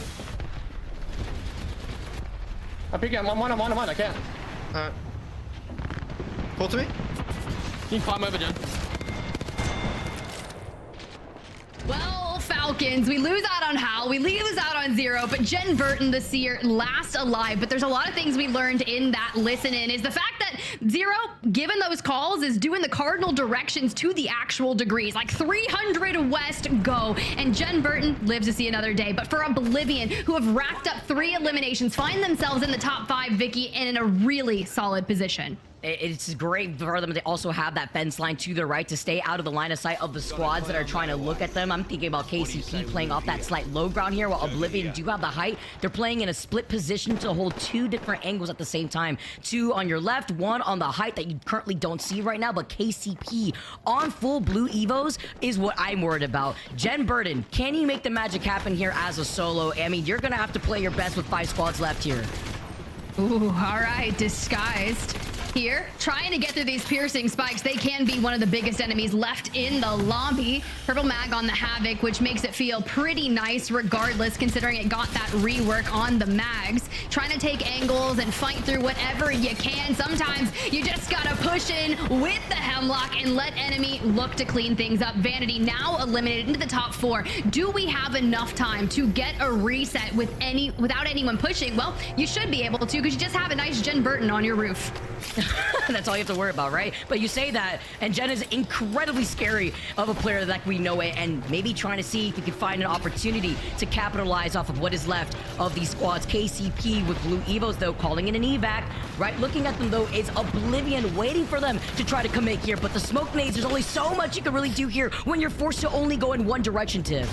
I'm peeking. I'm one. I can't. Alright. Pull to me. You can climb over, Jen. Well, Falcons, we lose out on Hal, we lose out on 0, but Jen Burton, the Seer, last alive. But there's a lot of things we learned in that listen-in, is the fact that 0, given those calls, is doing the cardinal directions to the actual degrees, like 300 west, go. And Jen Burton lives to see another day. But for Oblivion, who have racked up 3 eliminations, find themselves in the top 5, Vicky, and in a really solid position. It's great for them to also have that fence line to their right to stay out of the line of sight of the squads that are trying to look at them. I'm thinking about KCP playing off that slight low ground here, while Oblivion do have the height. They're playing in a split position to hold 2 different angles at the same time. 2 on your left, 1 on the height that you currently don't see right now, but KCP on full blue Evos is what I'm worried about. Jen Burton, can you make the magic happen here as a solo? I mean, you're gonna have to play your best with 5 squads left here. Ooh, all right, disguised. Here, trying to get through these piercing spikes. They can be one of the biggest enemies left in the lobby. Purple mag on the Havoc, which makes it feel pretty nice regardless, considering it got that rework on the mags. Trying to take angles and fight through whatever you can. Sometimes you just gotta push in with the Hemlock and let enemy look to clean things up. Vanity now eliminated into the top 4. Do we have enough time to get a reset without anyone pushing? Well, you should be able to, because you just have a nice Jen Burton on your roof. That's all you have to worry about, right? But you say that, and Jen is incredibly scary of a player that we know it, and maybe trying to see if he can find an opportunity to capitalize off of what is left of these squads. KCP with blue Evos, though, calling in an evac, right? Looking at them, though, is Oblivion waiting for them to try to commit here, but the smoke nades, there's only so much you can really do here when you're forced to only go in one direction, Tiv.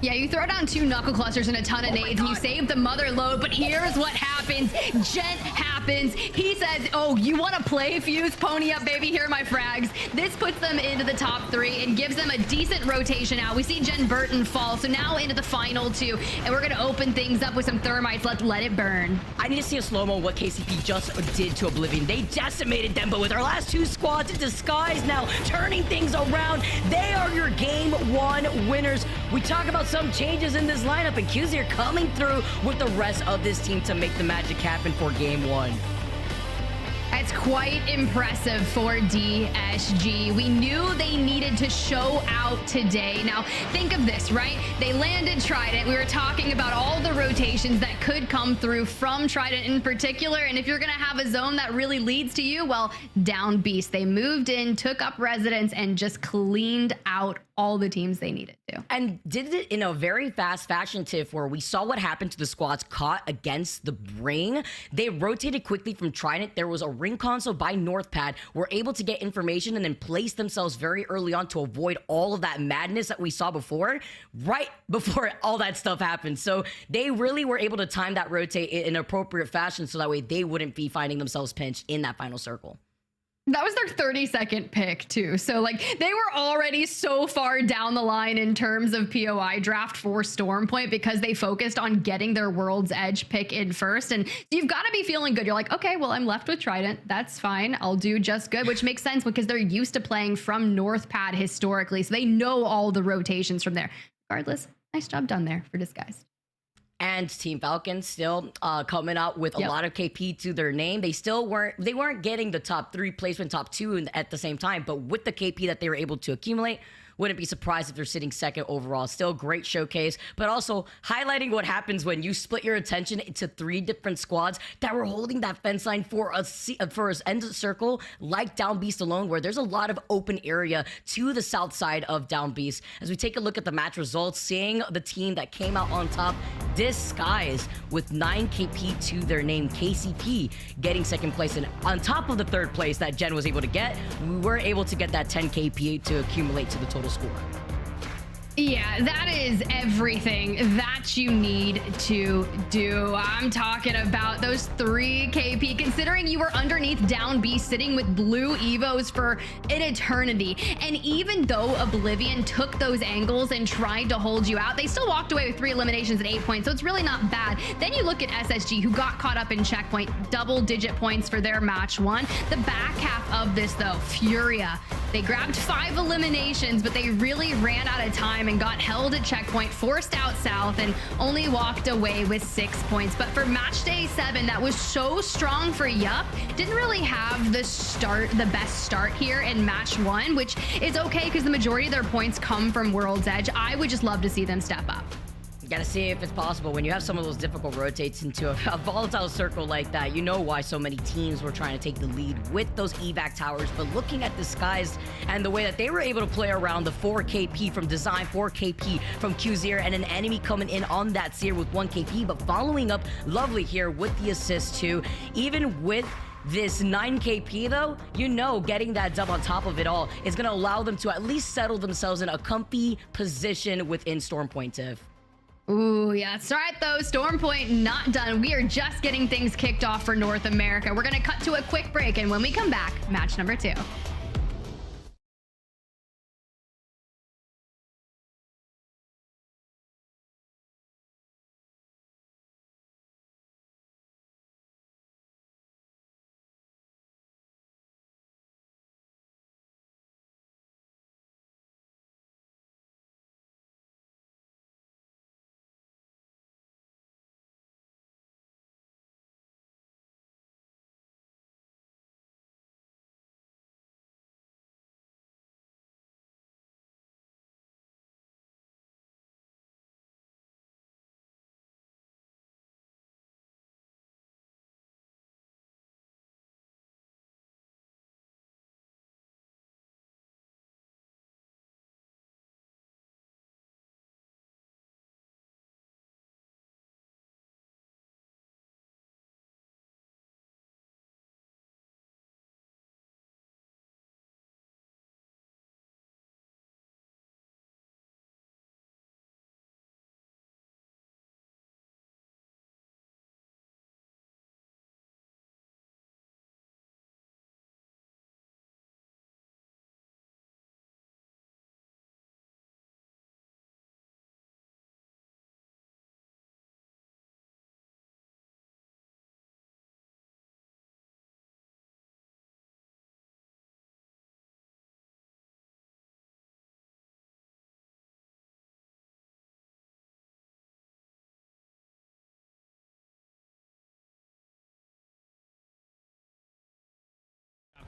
Yeah, you throw down 2 knuckle clusters and a ton of nades and you save the mother load, but here's what happens. happens. Gent happens. He says, oh, you want to play Fuse? Pony up, baby. Here are my frags. This puts them into the top 3 and gives them a decent rotation out. We see Jen Burton fall. So now into the final 2. And we're going to open things up with some thermites. Let's let it burn. I need to see a slow-mo what KCP just did to Oblivion. They decimated them, but with our last 2 squads in disguise now, turning things around, they are your game 1 winners. We talk about some changes in this lineup, and QZ are coming through with the rest of this team to make the magic happen for game 1. It's quite impressive for DSG. We knew they needed to show out today. Now, think of this, right? They landed Trident. We were talking about all the rotations that could come through from Trident in particular. And if you're going to have a zone that really leads to you, well, down Beast. They moved in, took up residence, and just cleaned out all the teams they needed to. And did it in a very fast fashion, Tiff, where we saw what happened to the squads caught against the ring. They rotated quickly from Trident. There was a ring console by Northpad. Were able to get information and then place themselves very early on to avoid all of that madness that we saw before, right before all that stuff happened. So they really were able to time that rotate in an appropriate fashion so that way they wouldn't be finding themselves pinched in that final circle. That was their 32nd pick too. So like they were already so far down the line in terms of POI draft for Stormpoint because they focused on getting their World's Edge pick in first. And you've got to be feeling good. You're like, okay, well, I'm left with Trident. That's fine. I'll do just good, which makes sense because they're used to playing from Northpad historically. So they know all the rotations from there. Regardless, nice job done there for Disguised. And Team Falcon still coming out with a lot of KP to their name. They weren't getting the top 3 placement, top 2 at the same time, but with the KP that they were able to accumulate, wouldn't be surprised if they're sitting 2nd overall. Still great showcase, but also highlighting what happens when you split your attention into 3 different squads that were holding that fence line for a end circle like Down Beast alone, where there's a lot of open area to the south side of Down Beast. As we take a look at the match results, seeing the team that came out on top, Disguise with 9 KP to their name, KCP getting 2nd place, and on top of the 3rd place that Jen was able to get, we were able to get that 10 KP to accumulate to the total score. Yeah, that is everything that you need to do. I'm talking about those 3 KP, considering you were underneath Down B sitting with blue Evos for an eternity. And even though Oblivion took those angles and tried to hold you out, they still walked away with 3 eliminations and 8 points, so it's really not bad. Then you look at SSG, who got caught up in checkpoint, double-digit points for their match 1. The back half of this, though, Furia. They grabbed 5 eliminations, but they really ran out of time and got held at checkpoint, forced out south, and only walked away with 6 points. But for match day 7, that was so strong for Yup. Didn't really have the best start here in match 1, which is okay because the majority of their points come from World's Edge. I would just love to see them step up. You gotta see if it's possible. When you have some of those difficult rotates into a volatile circle like that, you know why so many teams were trying to take the lead with those evac towers. But looking at Disguise and the way that they were able to play around the 4 KP from Design, 4 KP from QZer, and an enemy coming in on that Seer with 1 KP, but following up Lovely here with the assist too. Even with this 9 KP though, you know, getting that dub on top of it all is gonna allow them to at least settle themselves in a comfy position within Stormpoint, Tiff. Ooh, yeah, that's right though. Stormpoint not done. We are just getting things kicked off for North America. We're gonna cut to a quick break, and when we come back, match number 2.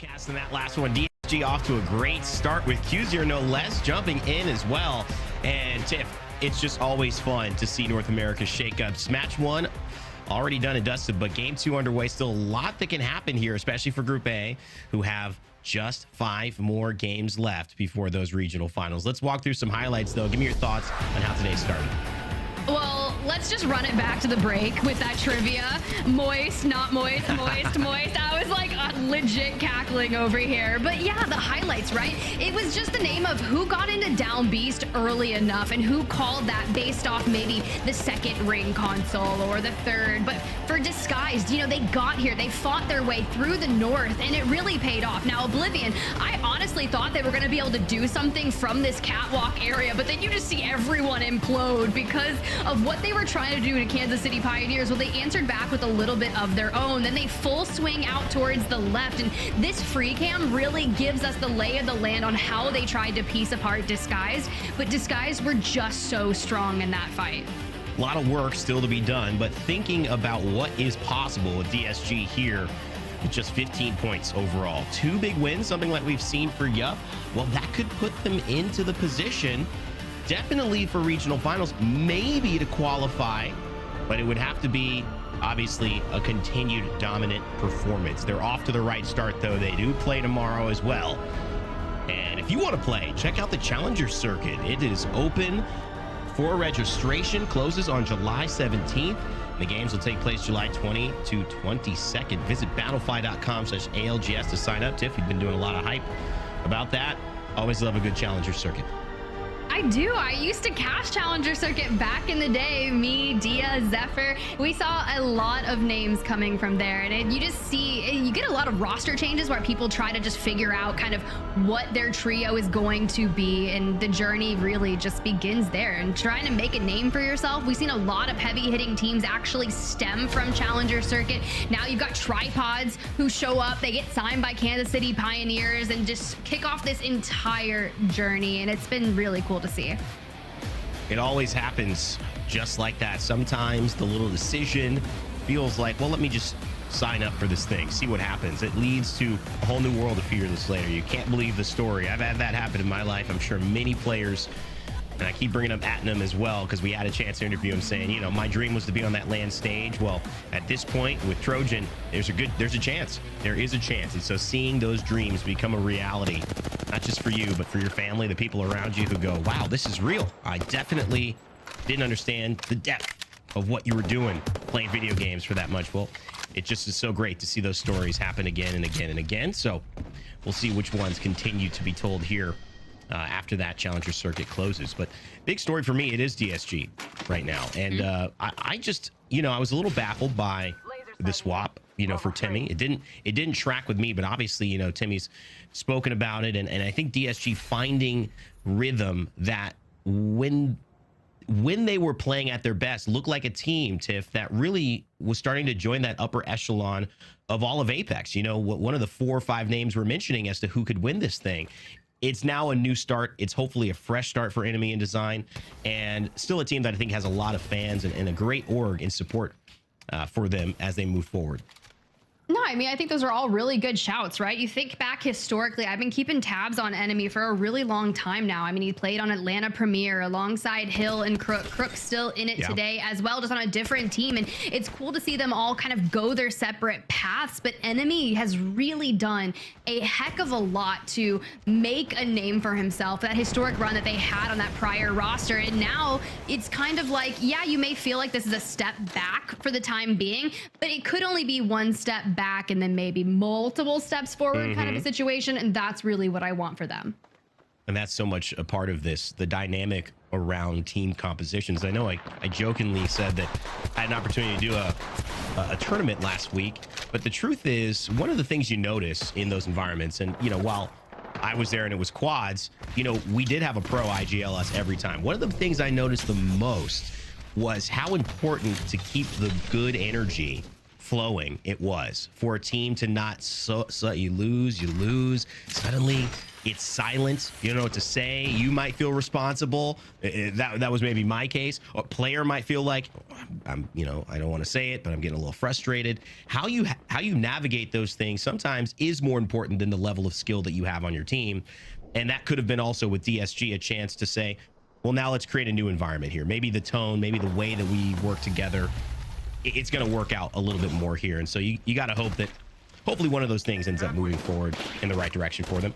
Casting that last one, DSG off to a great start with Q0 no less, jumping in as well. And Tiff, it's just always fun to see North America's shakeups. Match 1 already done and dusted, but game 2 underway. Still a lot that can happen here, especially for Group A, who have just 5 more games left before those regional finals. Let's walk through some highlights, though. Give me your thoughts on how today started. Well, let's just run it back to the break with that trivia. Moist, not moist, moist, moist. I was like legit cackling over here. But yeah, the highlights, right? It was just the name of who got into Down Beast early enough and who called that based off maybe the second ring console or the third. But for Disguised, you know, they got here. They fought their way through the north and it really paid off. Now, Oblivion, I honestly thought they were going to be able to do something from this catwalk area, but then you just see everyone implode because of what they were trying to do to Kansas City Pioneers. Well, they answered back with a little bit of their own. Then they full swing out towards the left. And this free cam really gives us the lay of the land on how they tried to piece apart Disguised. But Disguised were just so strong in that fight. A lot of work still to be done, but thinking about what is possible with DSG here with just 15 points overall. 2 big wins, something like we've seen for Yup. Well, that could put them into the position definitely for regional finals, maybe to qualify, but it would have to be obviously a continued dominant performance. They're off to the right start, though. They do play tomorrow as well. And if you want to play, check out the Challenger Circuit. It is open for registration, closes on July 17th. The games will take place July 20 to 22nd. Visit battlefy.com/ALGS to sign up. Tiff, you've been doing a lot of hype about that. Always love a good Challenger Circuit. I do. I used to cash Challenger Circuit back in the day. Me, Dia, Zephyr. We saw a lot of names coming from there. And you just see, you get a lot of roster changes where people try to just figure out kind of what their trio is going to be. And the journey really just begins there. And trying to make a name for yourself. We've seen a lot of heavy hitting teams actually stem from Challenger Circuit. Now you've got Tripods who show up. They get signed by Kansas City Pioneers and just kick off this entire journey. And it's been really cool to see. It always happens just like that. Sometimes the little decision feels like, well, let me just sign up for this thing, see what happens. It leads to a whole new world of Fearless later. You can't believe the story. I've had that happen in my life. I'm sure many players, and I keep bringing up Atnam as well because we had a chance to interview him saying, you know, my dream was to be on that LAN stage. Well, at this point with Trojan, there's a chance. There is a chance. And so seeing those dreams become a reality, not just for you, but for your family, the people around you who go, wow, this is real. I definitely didn't understand the depth of what you were doing playing video games for that much. Well, it just is so great to see those stories happen again and again and again. So we'll see which ones continue to be told here after that Challenger Circuit closes. But big story for me, it is DSG right now. And I just, you know, I was a little baffled by the swap, you know, for Timmy. It didn't track with me, but obviously, you know, Timmy's spoken about it. And I think DSG finding rhythm that when they were playing at their best looked like a team, Tiff, that really was starting to join that upper echelon of all of Apex. You know, one of the 4 or 5 names we're mentioning as to who could win this thing. It's now a new start. It's hopefully a fresh start for Enemy and Design, and still a team that I think has a lot of fans and a great org in support for them as they move forward. No, I mean, I think those are all really good shouts, right? You think back historically, I've been keeping tabs on Enemy for a really long time now. I mean, he played on Atlanta Premier alongside Hill and Crook. Crook's still in it today as well, just on a different team. And it's cool to see them all kind of go their separate paths. But Enemy has really done a heck of a lot to make a name for himself, that historic run that they had on that prior roster. And now it's kind of like, yeah, you may feel like this is a step back for the time being, but it could only be one step back and then maybe multiple steps forward kind of a situation. And that's really what I want for them. And that's so much a part of this, the dynamic around team compositions. I know I jokingly said that I had an opportunity to do a tournament last week, but the truth is, one of the things you notice in those environments, and, you know, while I was there and it was quads, you know, we did have a pro IGLS every time. One of the things I noticed the most was how important to keep the good energy flowing it was for a team to not you lose suddenly. It's silent. You don't know what to say. You might feel responsible. That was maybe my case. A player might feel like I don't want to say it, but I'm getting a little frustrated. How you navigate those things sometimes is more important than the level of skill that you have on your team. And that could have been also with DSG a chance to say, well, now let's create a new environment here. Maybe the tone, maybe the way that we work together, it's going to work out a little bit more here. And so you got to hope that hopefully one of those things ends up moving forward in the right direction for them.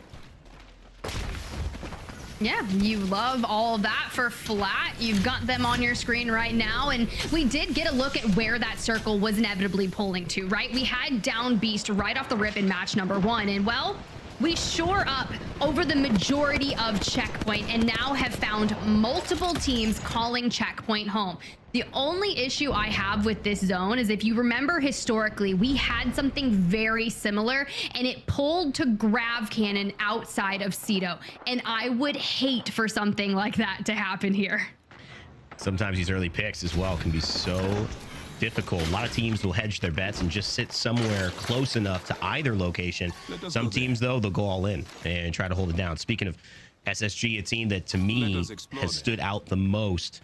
Yeah, you love all that for Flat. You've got them on your screen right now, and we did get a look at where that circle was inevitably pulling to, right? We had down Beast right off the rip in match number 1, and well, we shore up over the majority of Checkpoint and now have found multiple teams calling Checkpoint home. The only issue I have with this zone is if you remember historically, we had something very similar and it pulled to Grav Cannon outside of Cedo. And I would hate for something like that to happen here. Sometimes these early picks as well can be so difficult. A lot of teams will hedge their bets and just sit somewhere close enough to either location. Some teams, though, they'll go all in and try to hold it down. Speaking of SSG, a team that to me has stood out the most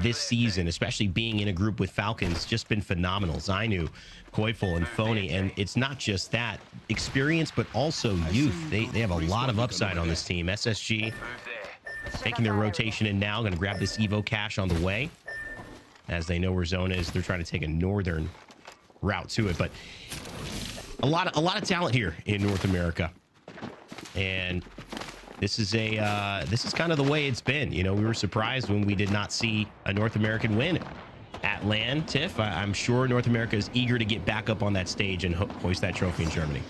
this season, especially being in a group with Falcons, just been phenomenal. Zainu, Koiful, and Phony. And it's not just that experience, but also youth. They have a lot of upside on this team. SSG taking their rotation in now, going to grab this Evo cash on the way. As they know where zone is, they're trying to take a northern route to it. But a lot of talent here in North America, and this is kind of the way it's been. You know, we were surprised when we did not see a North American win at LAN. Tiff, I'm sure North America is eager to get back up on that stage and hoist that trophy in Germany.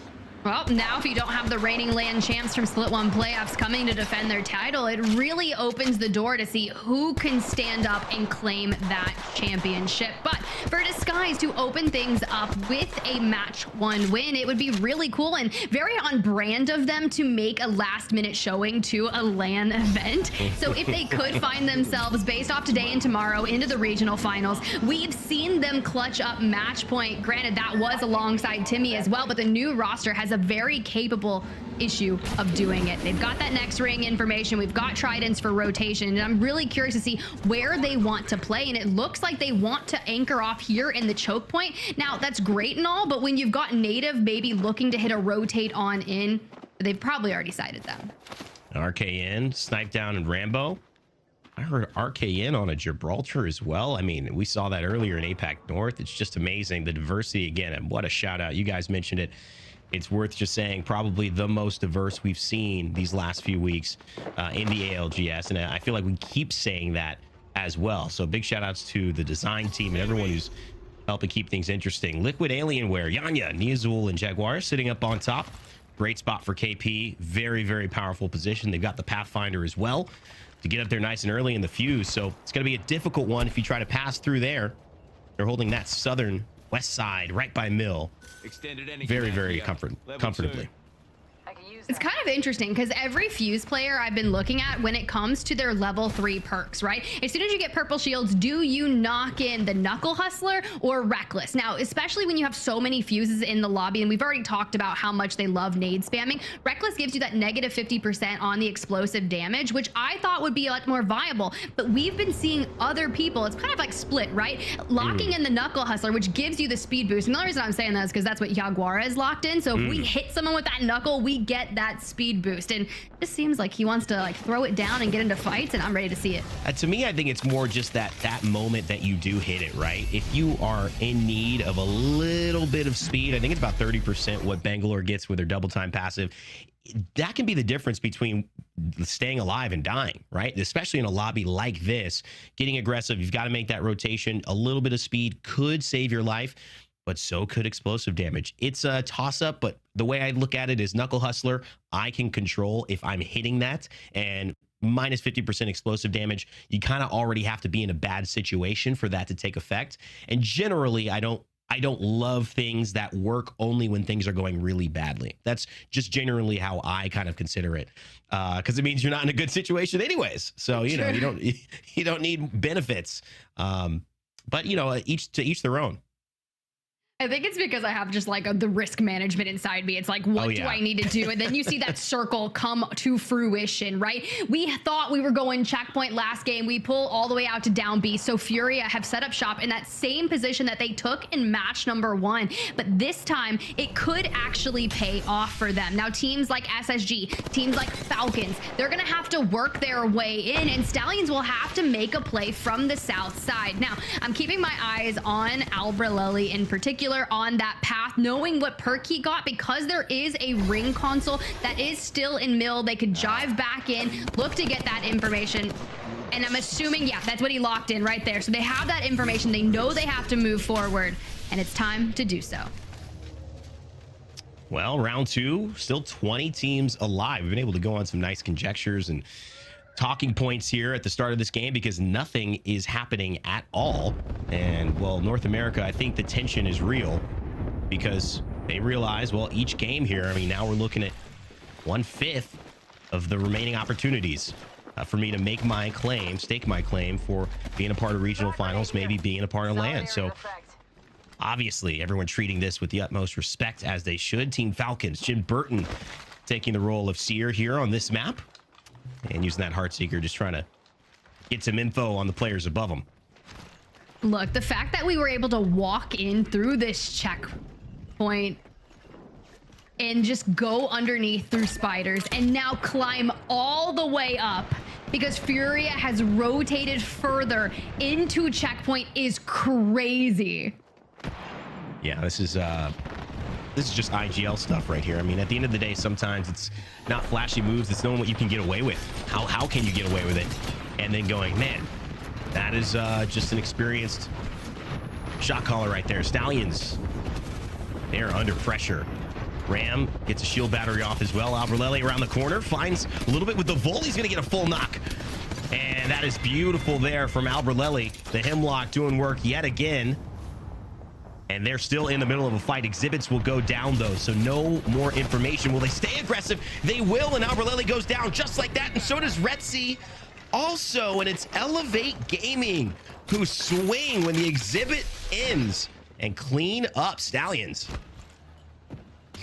Well, now if you don't have the reigning LAN champs from Split 1 playoffs coming to defend their title, it really opens the door to see who can stand up and claim that championship. But for Disguise to open things up with a match 1 win, it would be really cool and very on brand of them to make a last minute showing to a LAN event. So if they could find themselves based off today and tomorrow into the regional finals, we've seen them clutch up match point. Granted, that was alongside Timmy as well, but the new roster has a very capable issue of doing it. They've got that next ring information. We've got tridents for rotation, and I'm really curious to see where they want to play. And it looks like they want to anchor off here in the choke point. Now, that's great and all, but when you've got native maybe looking to hit a rotate on in, they've probably already decided them. RKN, Snipe Down, and Rambo. I heard RKN on a Gibraltar as well. I mean, we saw that earlier in APAC North. It's just amazing, the diversity again, and what a shout out. You guys mentioned it. It's worth just saying probably the most diverse we've seen these last few weeks in the ALGS. And I feel like we keep saying that as well. So big shout outs to the design team and everyone who's helping keep things interesting. Liquid Alienware, Yanya, Niazul, and Jaguar sitting up on top. Great spot for KP. Very, very powerful position. They've got the Pathfinder as well to get up there nice and early in the fuse. So it's going to be a difficult one if you try to pass through there. They're holding that southern west side right by Mill. Very, very comfortably. It's kind of interesting because every Fuse player I've been looking at when it comes to their level 3 perks, right? As soon as you get purple shields, do you knock in the Knuckle Hustler or Reckless? Now, especially when you have so many Fuses in the lobby, and we've already talked about how much they love nade spamming, Reckless gives you that negative 50% on the explosive damage, which I thought would be a lot more viable. But we've been seeing other people, it's kind of like split, right? Locking in the Knuckle Hustler, which gives you the speed boost. And the reason I'm saying that is because that's what Jaguar is locked in. So if we hit someone with that Knuckle, we get that speed boost, and it just seems like he wants to like throw it down and get into fights, and I'm ready to see it. To me, I think it's more just that moment that you do hit it, right? If you are in need of a little bit of speed, I think it's about 30% what Bangalore gets with their double time passive. That can be the difference between staying alive and dying, right? Especially in a lobby like this, getting aggressive, you've got to make that rotation. A little bit of speed could save your life, but so could explosive damage. It's a toss-up, but the way I look at it is Knuckle Hustler, I can control if I'm hitting that, and minus 50% explosive damage, you kind of already have to be in a bad situation for that to take effect. And generally, I don't love things that work only when things are going really badly. That's just generally how I kind of consider it, because it means you're not in a good situation anyways. So, you know, you don't need benefits. But, you know, each to each their own. I think it's because I have just like the risk management inside me. It's like, what do I need to do? And then you see that circle come to fruition, right? We thought we were going checkpoint last game. We pull all the way out to down B. So Furia have set up shop in that same position that they took in match number 1. But this time it could actually pay off for them. Now teams like SSG, teams like Falcons, they're going to have to work their way in, and Stallions will have to make a play from the south side. Now I'm keeping my eyes on Albrelelli in particular, on that path, knowing what perk he got, because there is a ring console that is still in mill. They could jive back in, look to get that information, and I'm assuming, yeah, that's what he locked in right there. So they have that information, they know they have to move forward, and it's time to do so. Well, round 2, still 20 teams alive. We've been able to go on some nice conjectures and talking points here at the start of this game because nothing is happening at all. And well, North America, I think the tension is real because they realize, well, each game here, I mean, now we're looking at 1/5 of the remaining opportunities for me to make my claim, stake my claim for being a part of regional finals, maybe being a part of LAN. So obviously everyone treating this with the utmost respect, as they should. Team Falcons, Jim Burton taking the role of Seer here on this map, and using that Heartseeker, just trying to get some info on the players above them. Look, the fact that we were able to walk in through this checkpoint and just go underneath through spiders and now climb all the way up because Furia has rotated further into checkpoint is crazy. Yeah, this is just IGL stuff right here. I mean, at the end of the day, sometimes it's not flashy moves. It's knowing what you can get away with. How can you get away with it? And then going, man, that is just an experienced shot caller right there. Stallions, they're under pressure. Ram gets a shield battery off as well. Albrelelli around the corner, finds a little bit with the volley. He's going to get a full knock. And that is beautiful there from Albrelelli. The Hemlock doing work yet again. And they're still in the middle of a fight. Exhibits will go down, though, so no more information. Will they stay aggressive? They will, and Albrelelli goes down just like that, and so does Retzi. Also, and it's Elevate Gaming who swing when the exhibit ends and clean up Stallions.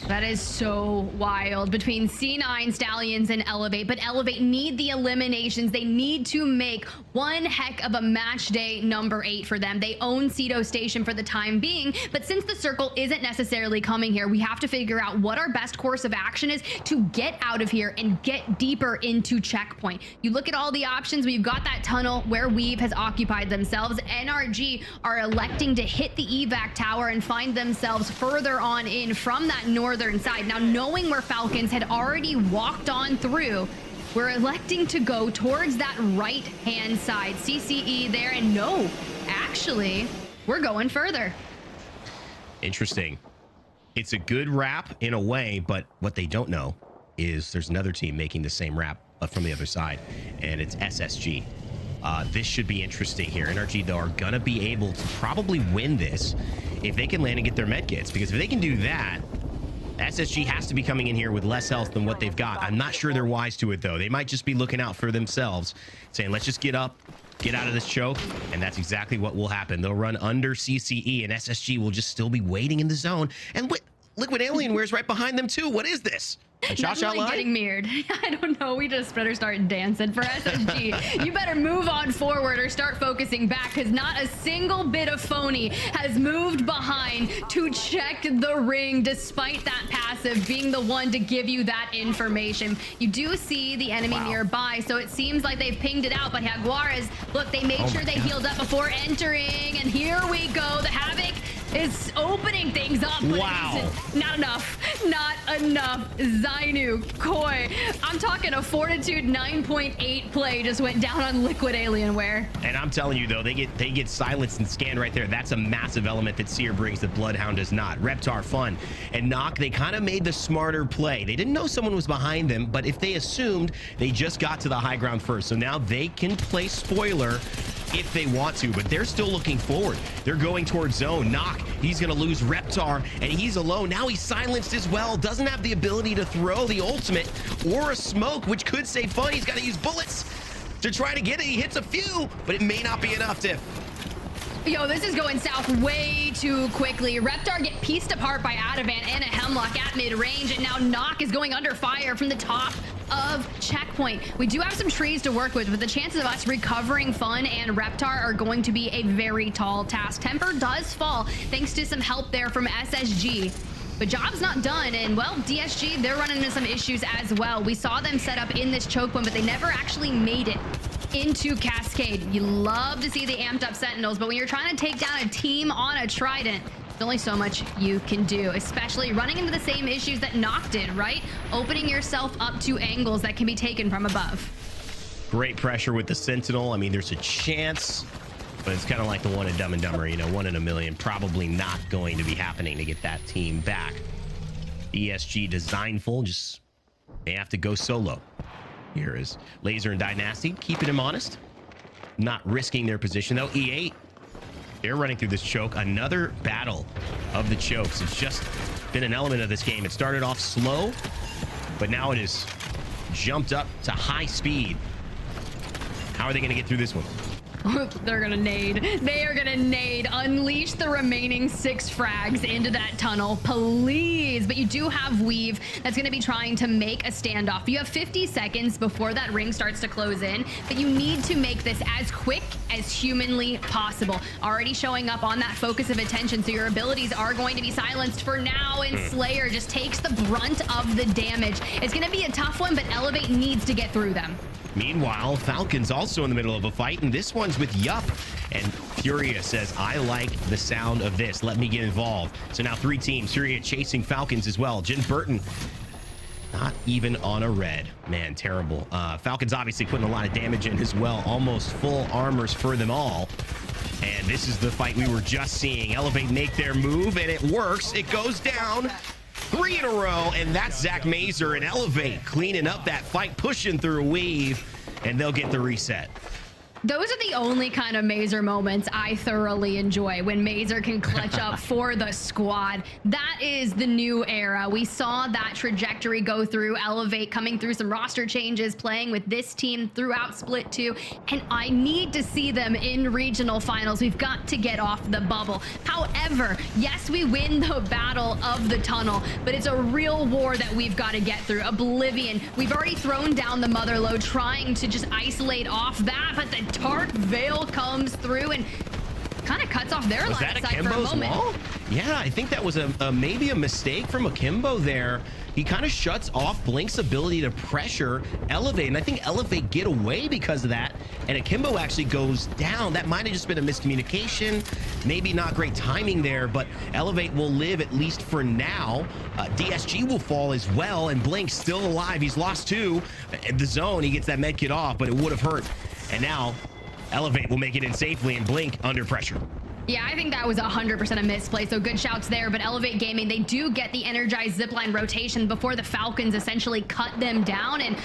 That is so wild between C9, Stallions, and Elevate. But Elevate need the eliminations. They need to make one heck of a match day number 8 for them. They own Cedo Station for the time being. But since the circle isn't necessarily coming here, we have to figure out what our best course of action is to get out of here and get deeper into checkpoint. You look at all the options. We've got that tunnel where Weave has occupied themselves. NRG are electing to hit the evac tower and find themselves further on in from that northern side. Now, knowing where Falcons had already walked on through, we're electing to go towards that right hand side. CCE there, and no, actually, we're going further. Interesting. It's a good wrap in a way, but what they don't know is there's another team making the same wrap, but from the other side, and it's SSG. This should be interesting here. NRG, though, are gonna be able to probably win this if they can land and get their med kits, because if they can do that, SSG has to be coming in here with less health than what they've got. I'm not sure they're wise to it, though. They might just be looking out for themselves, saying, let's just get up, get out of this choke, and that's exactly what will happen. They'll run under CCE, and SSG will just still be waiting in the zone. And Liquid Alienware's right behind them, too. What is this? A cha-cha line? Getting mirrored. I don't know. We just better start dancing for SSG. You better move on forward or start focusing back, because not a single bit of phony has moved behind to check the ring, despite that passive being the one to give you that information. You do see the enemy nearby, so it seems like they've pinged it out. But Jaguares, look, they made sure they healed up before entering, and here we go. The Havoc is opening things up, but it isn't. Not enough. Not enough. Zainu, Koi. I'm talking a Fortitude 9.8 play just went down on Liquid Alienware. And I'm telling you, though, they get silenced and scanned right there. That's a massive element that Seer brings that Bloodhound does not. Reptar, Fun, and Knock, they kind of made the smarter play. They didn't know someone was behind them, but if they assumed, they just got to the high ground first. So now they can play spoiler if they want to, but they're still looking forward. They're going towards zone. Knock, he's gonna lose Reptar, and he's alone. Now he's silenced as well. Doesn't have the ability to throw the ultimate or a smoke, which could save Fun. He's gotta use bullets to try to get it. He hits a few, but it may not be enough, Tiff. Yo, this is going south way too quickly. Reptar get pieced apart by Adavan and a Hemlock at mid-range, and now Knock is going under fire from the top of checkpoint. We do have some trees to work with, but the chances of us recovering Fun and Reptar are going to be a very tall task. Temper does fall thanks to some help there from SSG. But job's not done, and well, DSG, they're running into some issues as well. We saw them set up in this choke point, but they never actually made it into Cascade. You love to see the amped up Sentinels, but when you're trying to take down a team on a Trident, there's only so much you can do, especially running into the same issues that Noct did, right? Opening yourself up to angles that can be taken from above. Great pressure with the Sentinel. I mean, there's a chance, but it's kind of like the one in Dumb and Dumber, you know, 1 in a million. Probably not going to be happening to get that team back. ESG Designful, just they have to go solo. Here is Laser and Dynasty, keeping him honest. Not risking their position, though. E8, they're running through this choke. Another battle of the chokes. It's just been an element of this game. It started off slow, but now it is jumped up to high speed. How are they going to get through this one? They're gonna nade. They are gonna nade. Unleash the remaining 6 frags into that tunnel, please. But you do have Weave that's gonna be trying to make a standoff. You have 50 seconds before that ring starts to close in, but you need to make this as quick as humanly possible. Already showing up on that focus of attention, so your abilities are going to be silenced for now, and Slayer just takes the brunt of the damage. It's gonna be a tough one, but Elevate needs to get through them. Meanwhile, Falcons also in the middle of a fight, and this one's with Yup. And Furia says, I like the sound of this. Let me get involved. So now 3 teams. Furia chasing Falcons as well. Jin Burton, not even on a red. Man, terrible. Falcons obviously putting a lot of damage in as well. Almost full armors for them all. And this is the fight we were just seeing. Elevate make their move, and it works. It goes down. 3 in a row, and that's Zach Mazer and Elevate cleaning up that fight, pushing through a Weave, and they'll get the reset. Those are the only kind of Mazer moments I thoroughly enjoy, when Mazer can clutch up for the squad. That is the new era. We saw that trajectory go through Elevate, coming through some roster changes, playing with this team throughout Split 2, and I need to see them in regional finals. We've got to get off the bubble. However, yes, we win the battle of the tunnel, but it's a real war that we've got to get through. Oblivion, we've already thrown down the mother load, trying to just isolate off that, but the Dark Veil comes through and kind of cuts off their line of sight for a moment. Wall? Yeah, I think that was maybe a mistake from Akimbo there. He kind of shuts off Blink's ability to pressure Elevate, and I think Elevate get away because of that, and Akimbo actually goes down. That might have just been a miscommunication, maybe not great timing there, but Elevate will live at least for now. DSG will fall as well, and Blink's still alive. He's lost 2. In the zone, he gets that med kit off, but it would have hurt. And now Elevate will make it in safely, and Blink under pressure. Yeah, I think that was 100% a misplay, so good shouts there. But Elevate Gaming, they do get the energized zipline rotation before the Falcons essentially cut them down. And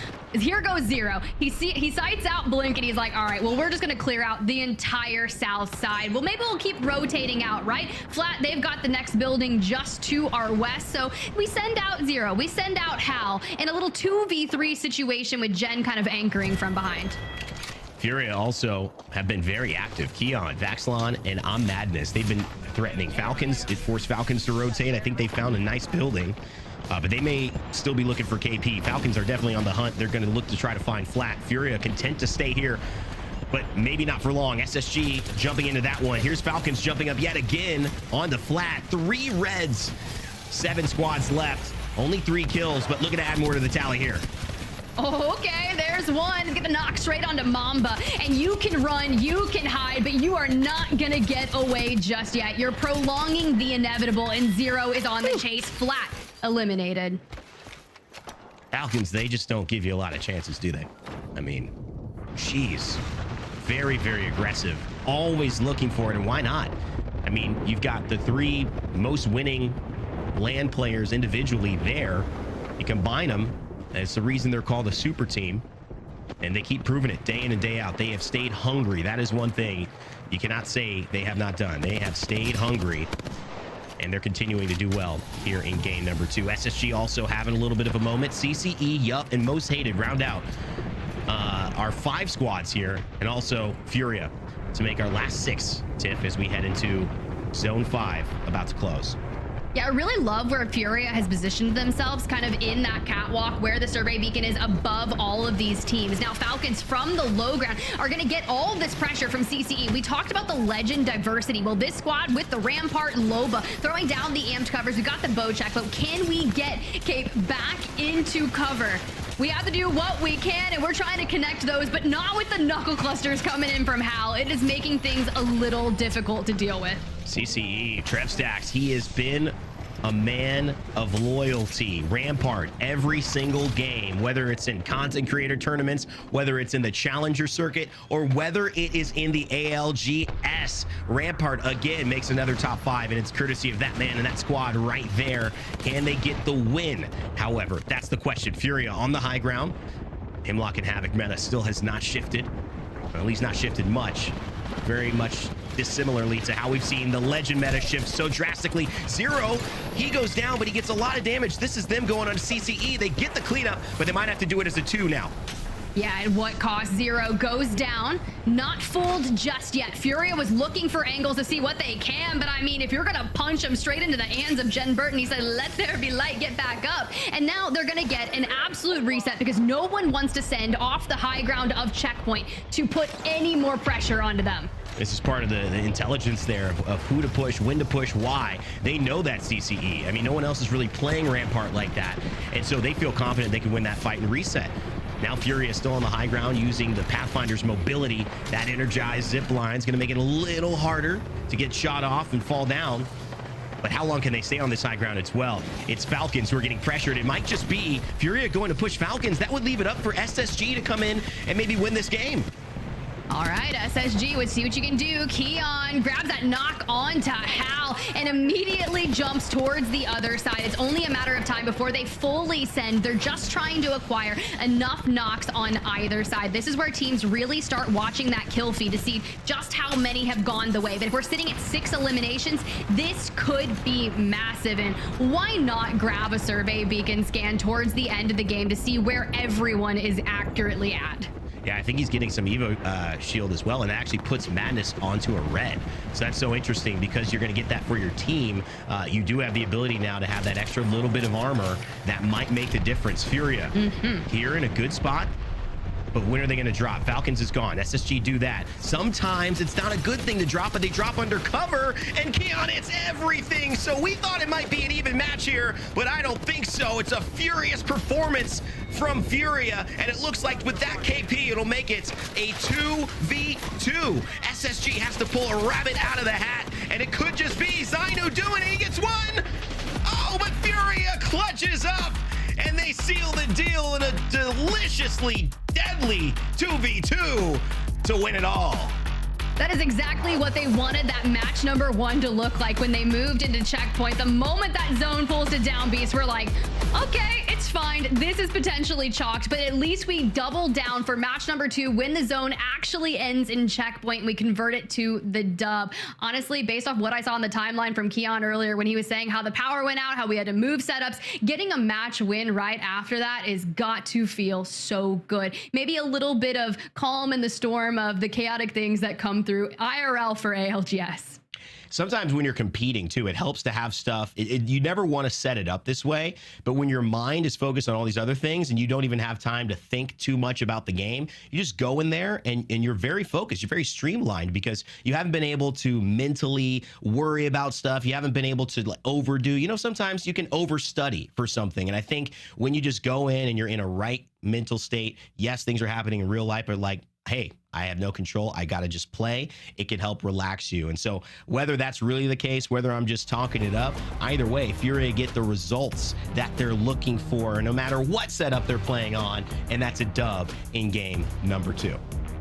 here goes Zero. He sights out Blink, and he's like, all right, well, we're just going to clear out the entire south side. Well, maybe we'll keep rotating out, right? Flat, they've got the next building just to our west. So we send out Zero. We send out Hal in a little 2v3 situation with Jen kind of anchoring from behind. Furia also have been very active. Keon, Vaxlon, and I'm Madness. They've been threatening Falcons. It forced Falcons to rotate. I think they found a nice building, but they may still be looking for KP. Falcons are definitely on the hunt. They're going to look to try to find Flat. Furia content to stay here, but maybe not for long. SSG jumping into that one. Here's Falcons jumping up yet again on the Flat. 3 reds, 7 squads left. Only 3 kills, but looking to add more to the tally here. Oh, okay, there's one. Gonna knock straight onto Mamba. And you can run, you can hide, but you are not gonna get away just yet. You're prolonging the inevitable, and Zero is on the chase. Flat eliminated. Falcons, they just don't give you a lot of chances, do they? I mean, geez. Very, very aggressive. Always looking for it, and why not? I mean, you've got the 3 most winning LAN players individually there. You combine them. It's the reason they're called a super team, and they keep proving it day in and day out. They have stayed hungry. That is one thing you cannot say they have not done. They have stayed hungry, and they're continuing to do well here in game number 2. SSG also having a little bit of a moment. CCE, Yup, and Most Hated round out our 5 squads here, and also Furia to make our last 6, Tiff, as we head into Zone 5, about to close. Yeah, I really love where Furia has positioned themselves kind of in that catwalk where the survey beacon is above all of these teams. Now, Falcons from the low ground are going to get all of this pressure from CCE. We talked about the legend diversity. Well, this squad with the Rampart, Loba, throwing down the amped covers. We got the bow check, but can we get Cape back into cover? We have to do what we can, and we're trying to connect those, but not with the knuckle clusters coming in from Hal. It is making things a little difficult to deal with. CCE, Trev Stacks, he has been a man of loyalty. Rampart, every single game, whether it's in content creator tournaments, whether it's in the challenger circuit, or whether it is in the ALGS. Rampart again makes another top 5, and it's courtesy of that man and that squad right there. Can they get the win? However, that's the question. Furia on the high ground. Hemlock and Havoc meta still has not shifted, or at least not shifted much. Very much dissimilarly to how we've seen the legend meta shift so drastically. Zero, he goes down, but he gets a lot of damage. This is them going on CCE. They get the cleanup, but they might have to do it as a 2 now. Yeah, and what cost? Zero goes down. Not fooled just yet. Furia was looking for angles to see what they can, but I mean, if you're gonna punch him straight into the hands of Jen Burton, he said, let there be light, get back up. And now they're gonna get an absolute reset because no one wants to send off the high ground of checkpoint to put any more pressure onto them. This is part of the intelligence there of who to push, when to push, why. They know that CCE. I mean, no one else is really playing Rampart like that. And so they feel confident they can win that fight and reset. Now Furia is still on the high ground using the Pathfinder's mobility. That energized zip line is going to make it a little harder to get shot off and fall down. But how long can they stay on this high ground as well? It's Falcons who are getting pressured. It might just be Furia going to push Falcons. That would leave it up for SSG to come in and maybe win this game. All right, SSG, let's see what you can do. Keon grabs that knock onto Hal and immediately jumps towards the other side. It's only a matter of time before they fully send. They're just trying to acquire enough knocks on either side. This is where teams really start watching that kill feed to see just how many have gone the way. But if we're sitting at 6 eliminations, this could be massive. And why not grab a survey beacon scan towards the end of the game to see where everyone is accurately at? Yeah, I think he's getting some Evo shield as well, and that actually puts Madness onto a red. So that's so interesting because you're going to get that for your team. You do have the ability now to have that extra little bit of armor that might make the difference. Furia here in a good spot. But when are they going to drop? Falcons is gone. SSG do that. Sometimes it's not a good thing to drop, but they drop under cover, and Keon, it's everything. So we thought it might be an even match here, but I don't think so. It's a furious performance from Furia, and it looks like with that KP, it'll make it a 2v2. SSG has to pull a rabbit out of the hat, and it could just be Zainu doing it. He gets one. Oh, but Furia clutches up, and they seal the deal in a deliciously deadly 2v2 to win it all. That is exactly what they wanted that match number 1 to look like when they moved into checkpoint. The moment that zone pulls to down beast, we're like, okay, it's fine. This is potentially chalked, but at least we double down for match number 2 when the zone actually ends in checkpoint and we convert it to the dub. Honestly, based off what I saw on the timeline from Keon earlier when he was saying how the power went out, how we had to move setups, getting a match win right after that is got to feel so good. Maybe a little bit of calm in the storm of the chaotic things that come through IRL for ALGS. Sometimes when you're competing too, it helps to have stuff. You never want to set it up this way, but when your mind is focused on all these other things and you don't even have time to think too much about the game, you just go in there and you're very focused. You're very streamlined because you haven't been able to mentally worry about stuff. You haven't been able to overdo. You know, sometimes you can overstudy for something. And I think when you just go in and you're in a right mental state, yes, things are happening in real life, but like, hey, I have no control. I got to just play. It can help relax you. And so whether that's really the case, whether I'm just talking it up, either way, Furia get the results that they're looking for, no matter what setup they're playing on. And that's a dub in game number 2.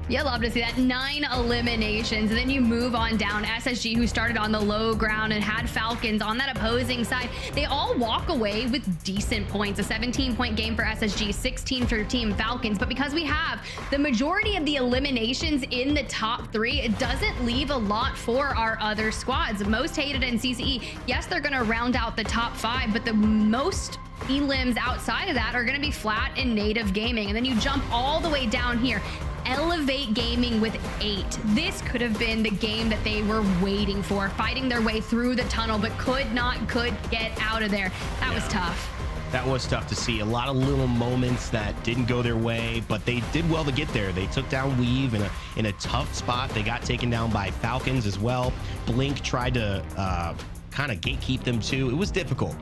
Yeah, love to see that. 9 eliminations. And then you move on down. SSG, who started on the low ground and had Falcons on that opposing side, they all walk away with decent points. A 17-point game for SSG, 16 for Team Falcons. But because we have the majority of the eliminations in the top 3, it doesn't leave a lot for our other squads. Most hated in CCE, yes, they're going to round out the top 5, but the most elims outside of that are going to be flat in native gaming. And then you jump all the way down here. elevate gaming with 8. This could have been the game that they were waiting for, fighting their way through the tunnel, but could get out of there. That was tough. That was tough to see. A lot of little moments that didn't go their way, but they did well to get there. They took down Weave in a tough spot. They got taken down by Falcons as well. Blink tried to kind of gatekeep them too. It was difficult.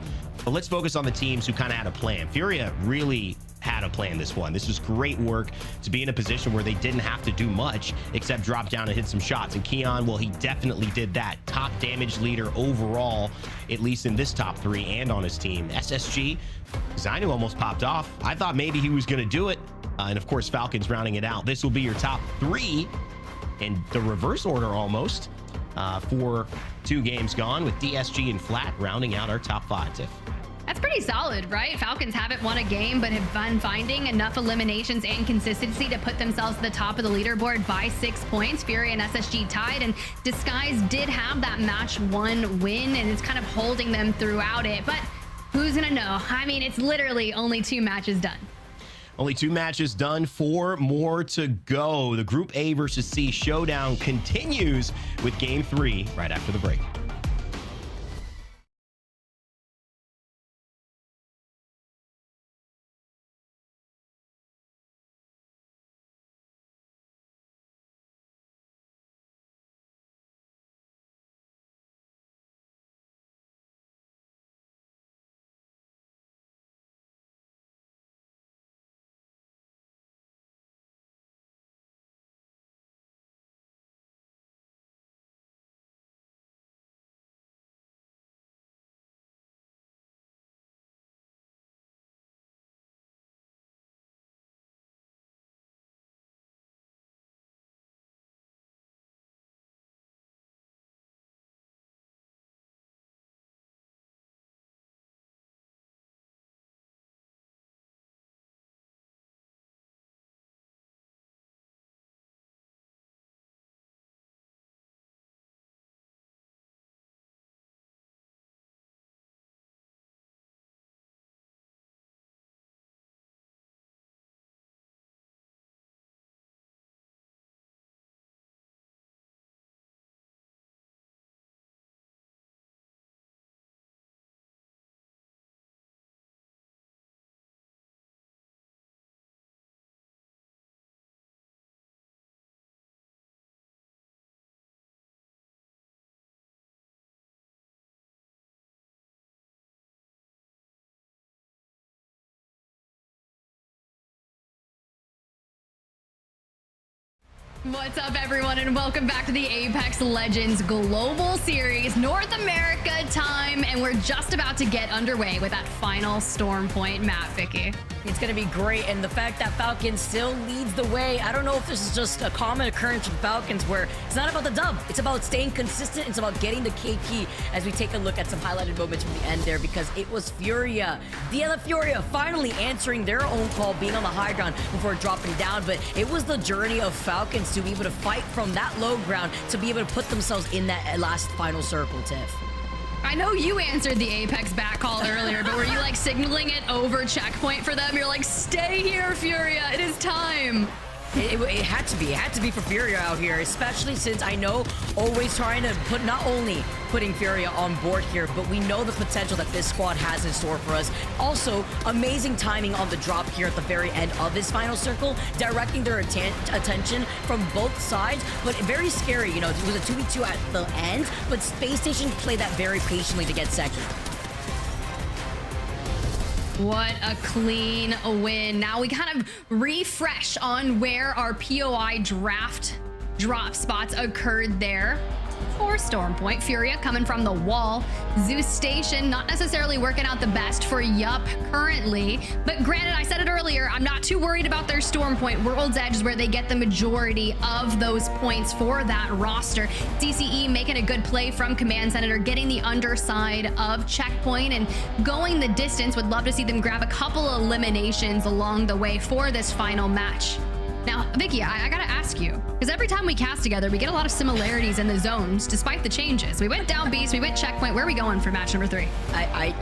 But let's focus on the teams who kind of had a plan. Furia really had a plan this one. This was great work to be in a position where they didn't have to do much except drop down and hit some shots. And Keon, well, he definitely did that. Top damage leader overall, at least in this top 3 and on his team. SSG, Zainu almost popped off. I thought maybe he was going to do it. And of course, Falcons rounding it out. This will be your top 3 in the reverse order almost for 2 games gone, with DSG and Flat rounding out our top 5, Tiff. That's pretty solid, right? Falcons haven't won a game, but have been finding enough eliminations and consistency to put themselves at the top of the leaderboard by 6 points. Fury and SSG tied, and Disguise did have that match 1 win, and it's kind of holding them throughout it. But who's gonna know? I mean, it's literally only 2 matches done. Only 2 matches done, 4 more to go. The Group A versus C showdown continues with Game 3 right after the break. What's up, everyone, and welcome back to the Apex Legends Global Series North America time, and we're just about to get underway with that final Storm Point map, Vicky. It's going to be great, and the fact that Falcons still leads the way, I don't know if this is just a common occurrence with Falcons where it's not about the dub, it's about staying consistent, it's about getting the KP as we take a look at some highlighted moments from the end there, because it was Furia, DLF Furia finally answering their own call, being on the high ground before dropping down, but it was the journey of Falcons to be able to fight from that low ground to be able to put themselves in that last final circle, Tiff. I know you answered the Apex back call earlier, but were you like signaling it over checkpoint for them? You're like, stay here, Furia, it is time. It had to be. It had to be for Furia out here, especially since I know always trying to put not only putting Furia on board here, but we know the potential that this squad has in store for us. Also, amazing timing on the drop here at the very end of this final circle, directing their attention from both sides, but very scary. You know, it was a 2v2 at the end, but Space Station played that very patiently to get second. What a clean win. Now we kind of refresh on where our POI draft drop spots occurred there. For Storm Point, Furia coming from the wall. Zeus Station not necessarily working out the best for Yup currently, but granted, I said it earlier, I'm not too worried about their Storm Point. World's Edge is where they get the majority of those points for that roster. DCE making a good play from Command Center, getting the underside of checkpoint and going the distance. Would love to see them grab a couple eliminations along the way for this final match. Now, Vicky, I gotta ask you, because every time we cast together, we get a lot of similarities in the zones, despite the changes. We went down beast, we went checkpoint. Where are we going for match number 3?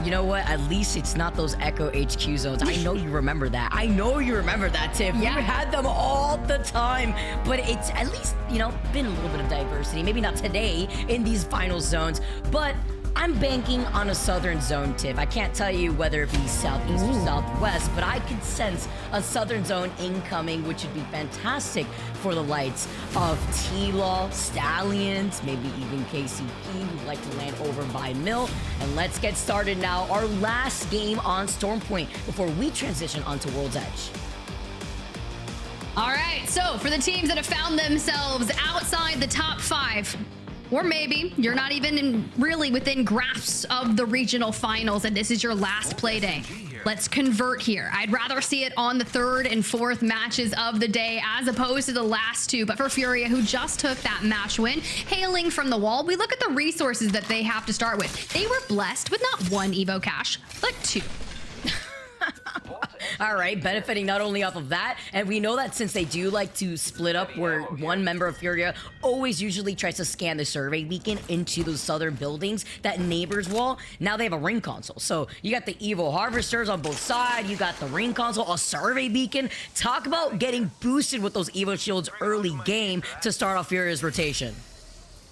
You know what? At least it's not those Echo HQ zones. I know you remember that. I know you remember that, Tiff. Yeah. You had them all the time. But it's at least, you know, been a little bit of diversity. Maybe not today in these final zones, but I'm banking on a southern zone, Tiff. I can't tell you whether it be southeast or southwest, but I could sense a southern zone incoming, which would be fantastic for the likes of T-Law, Stallions, maybe even KCP, who'd like to land over by Mill. And let's get started now. Our last game on Stormpoint before we transition onto World's Edge. All right, so for the teams that have found themselves outside the top 5, or maybe you're not even really within grasp of the regional finals and this is your last play day. Let's convert here. I'd rather see it on the 3rd and 4th matches of the day as opposed to the last 2. But for Furia, who just took that match win, hailing from the wall, we look at the resources that they have to start with. They were blessed with not 1 Evo cache, but 2. All right, benefiting not only off of that, and we know that since they do like to split up where one member of Furia always usually tries to scan the survey beacon into those southern buildings, that neighbor's wall, now they have a ring console. So you got the Evo Harvesters on both sides, you got the ring console, a survey beacon. Talk about getting boosted with those Evo shields early game to start off Furia's rotation.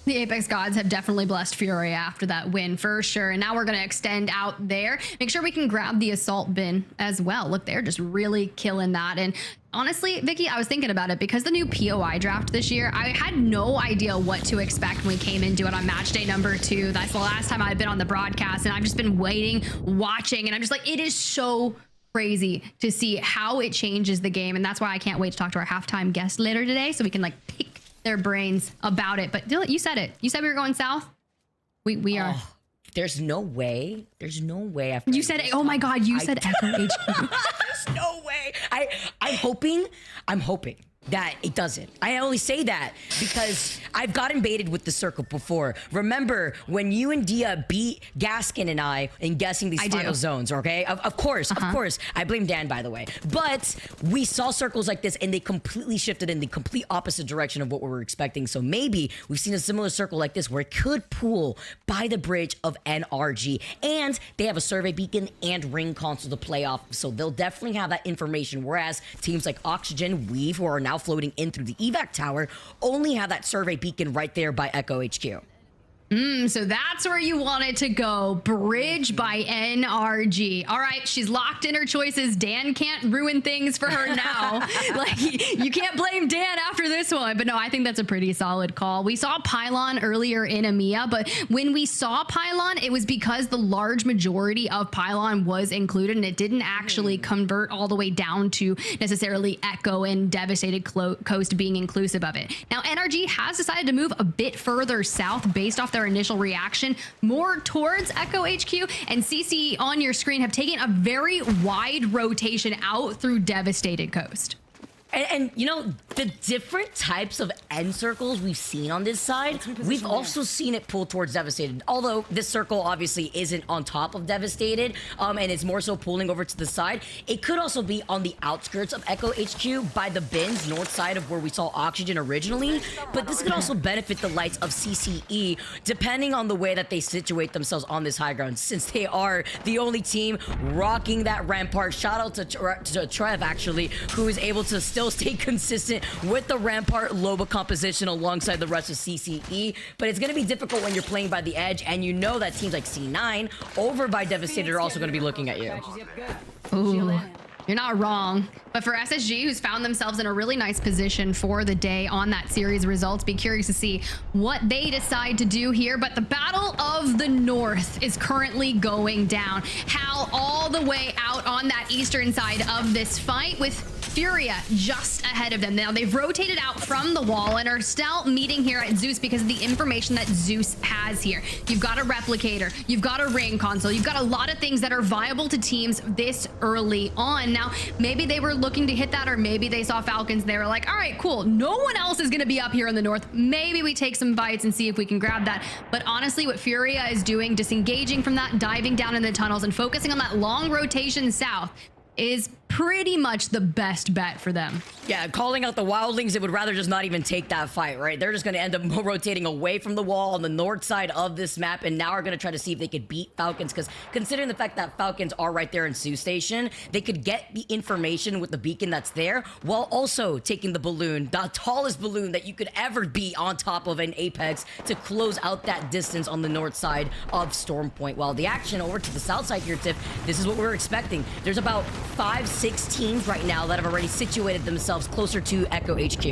The Apex gods have definitely blessed Furia after that win for sure. And now we're going to extend out there. Make sure we can grab the assault bin as well. Look, they're just really killing that. And honestly, Vicky, I was thinking about it because the new POI draft this year, I had no idea what to expect when we came into it on match day number 2. That's the last time I've been on the broadcast and I've just been waiting, watching, and I'm just like, it is so crazy to see how it changes the game. And that's why I can't wait to talk to our halftime guest later today so we can like pick their brains about it. But Dylan, you said it. You said we were going south. We are. There's no way. There's no way. After You said it. Oh my God. You said Echo HQ. There's no way. I'm hoping that it doesn't. I only say that because I've gotten baited with the circle before. Remember when you and Dia beat Gaskin and I in guessing these final zones, okay? Of course. I blame Dan, by the way. But we saw circles like this and they completely shifted in the complete opposite direction of what we were expecting. So maybe we've seen a similar circle like this where it could pool by the bridge of NRG. And they have a survey beacon and ring console to play off. So they'll definitely have that information. Whereas teams like Oxygen, Weave, who are now floating in through the evac tower, only have that survey beacon right there by Echo HQ. So that's where you wanted to go. Bridge by NRG. All right, she's locked in her choices. Dan can't ruin things for her now. Like, you can't blame Dan after this one. But no, I think that's a pretty solid call. We saw Pylon earlier in EMEA, but when we saw Pylon, it was because the large majority of Pylon was included, and it didn't actually convert all the way down to necessarily Echo and Devastated Coast being inclusive of it. Now, NRG has decided to move a bit further south based off their initial reaction more towards Echo HQ, and CCE on your screen have taken a very wide rotation out through Devastated Coast. And you know, the different types of end circles we've seen on this side, we've also seen it pull towards Devastated. Although this circle obviously isn't on top of Devastated, and it's more so pulling over to the side. It could also be on the outskirts of Echo HQ by the bins, north side of where we saw Oxygen originally. But this could also benefit the lights of CCE, depending on the way that they situate themselves on this high ground, since they are the only team rocking that rampart. Shout out to Trev, actually, who is able to still stay consistent with the Rampart Loba composition alongside the rest of CCE, but it's going to be difficult when you're playing by the edge, and you know that teams like C9 over by Devastated are also going to be looking at you. Ooh. You're not wrong. But for SSG, who's found themselves in a really nice position for the day on that series results, be curious to see what they decide to do here. But the Battle of the North is currently going down. Hal all the way out on that eastern side of this fight with Furia just ahead of them. Now they've rotated out from the wall and are still meeting here at Zeus because of the information that Zeus has here. You've got a replicator, you've got a ring console, you've got a lot of things that are viable to teams this early on. Now, maybe they were looking to hit that, or maybe they saw Falcons and they were like, all right, cool. No one else is going to be up here in the north. Maybe we take some bites and see if we can grab that. But honestly, what Furia is doing, disengaging from that, diving down in the tunnels and focusing on that long rotation south, is pretty much the best bet for them. Yeah, calling out the Wildlings, it would rather just not even take that fight, right? They're just going to end up rotating away from the wall on the north side of this map, and now are going to try to see if they could beat Falcons, because considering the fact that Falcons are right there in Sioux Station, they could get the information with the beacon that's there, while also taking the balloon, the tallest balloon that you could ever be on top of an Apex, to close out that distance on the north side of Storm Point. While the action over to the south side here, Tiff, this is what we're expecting. There's about 5-6 teams right now that have already situated themselves closer to Echo HQ.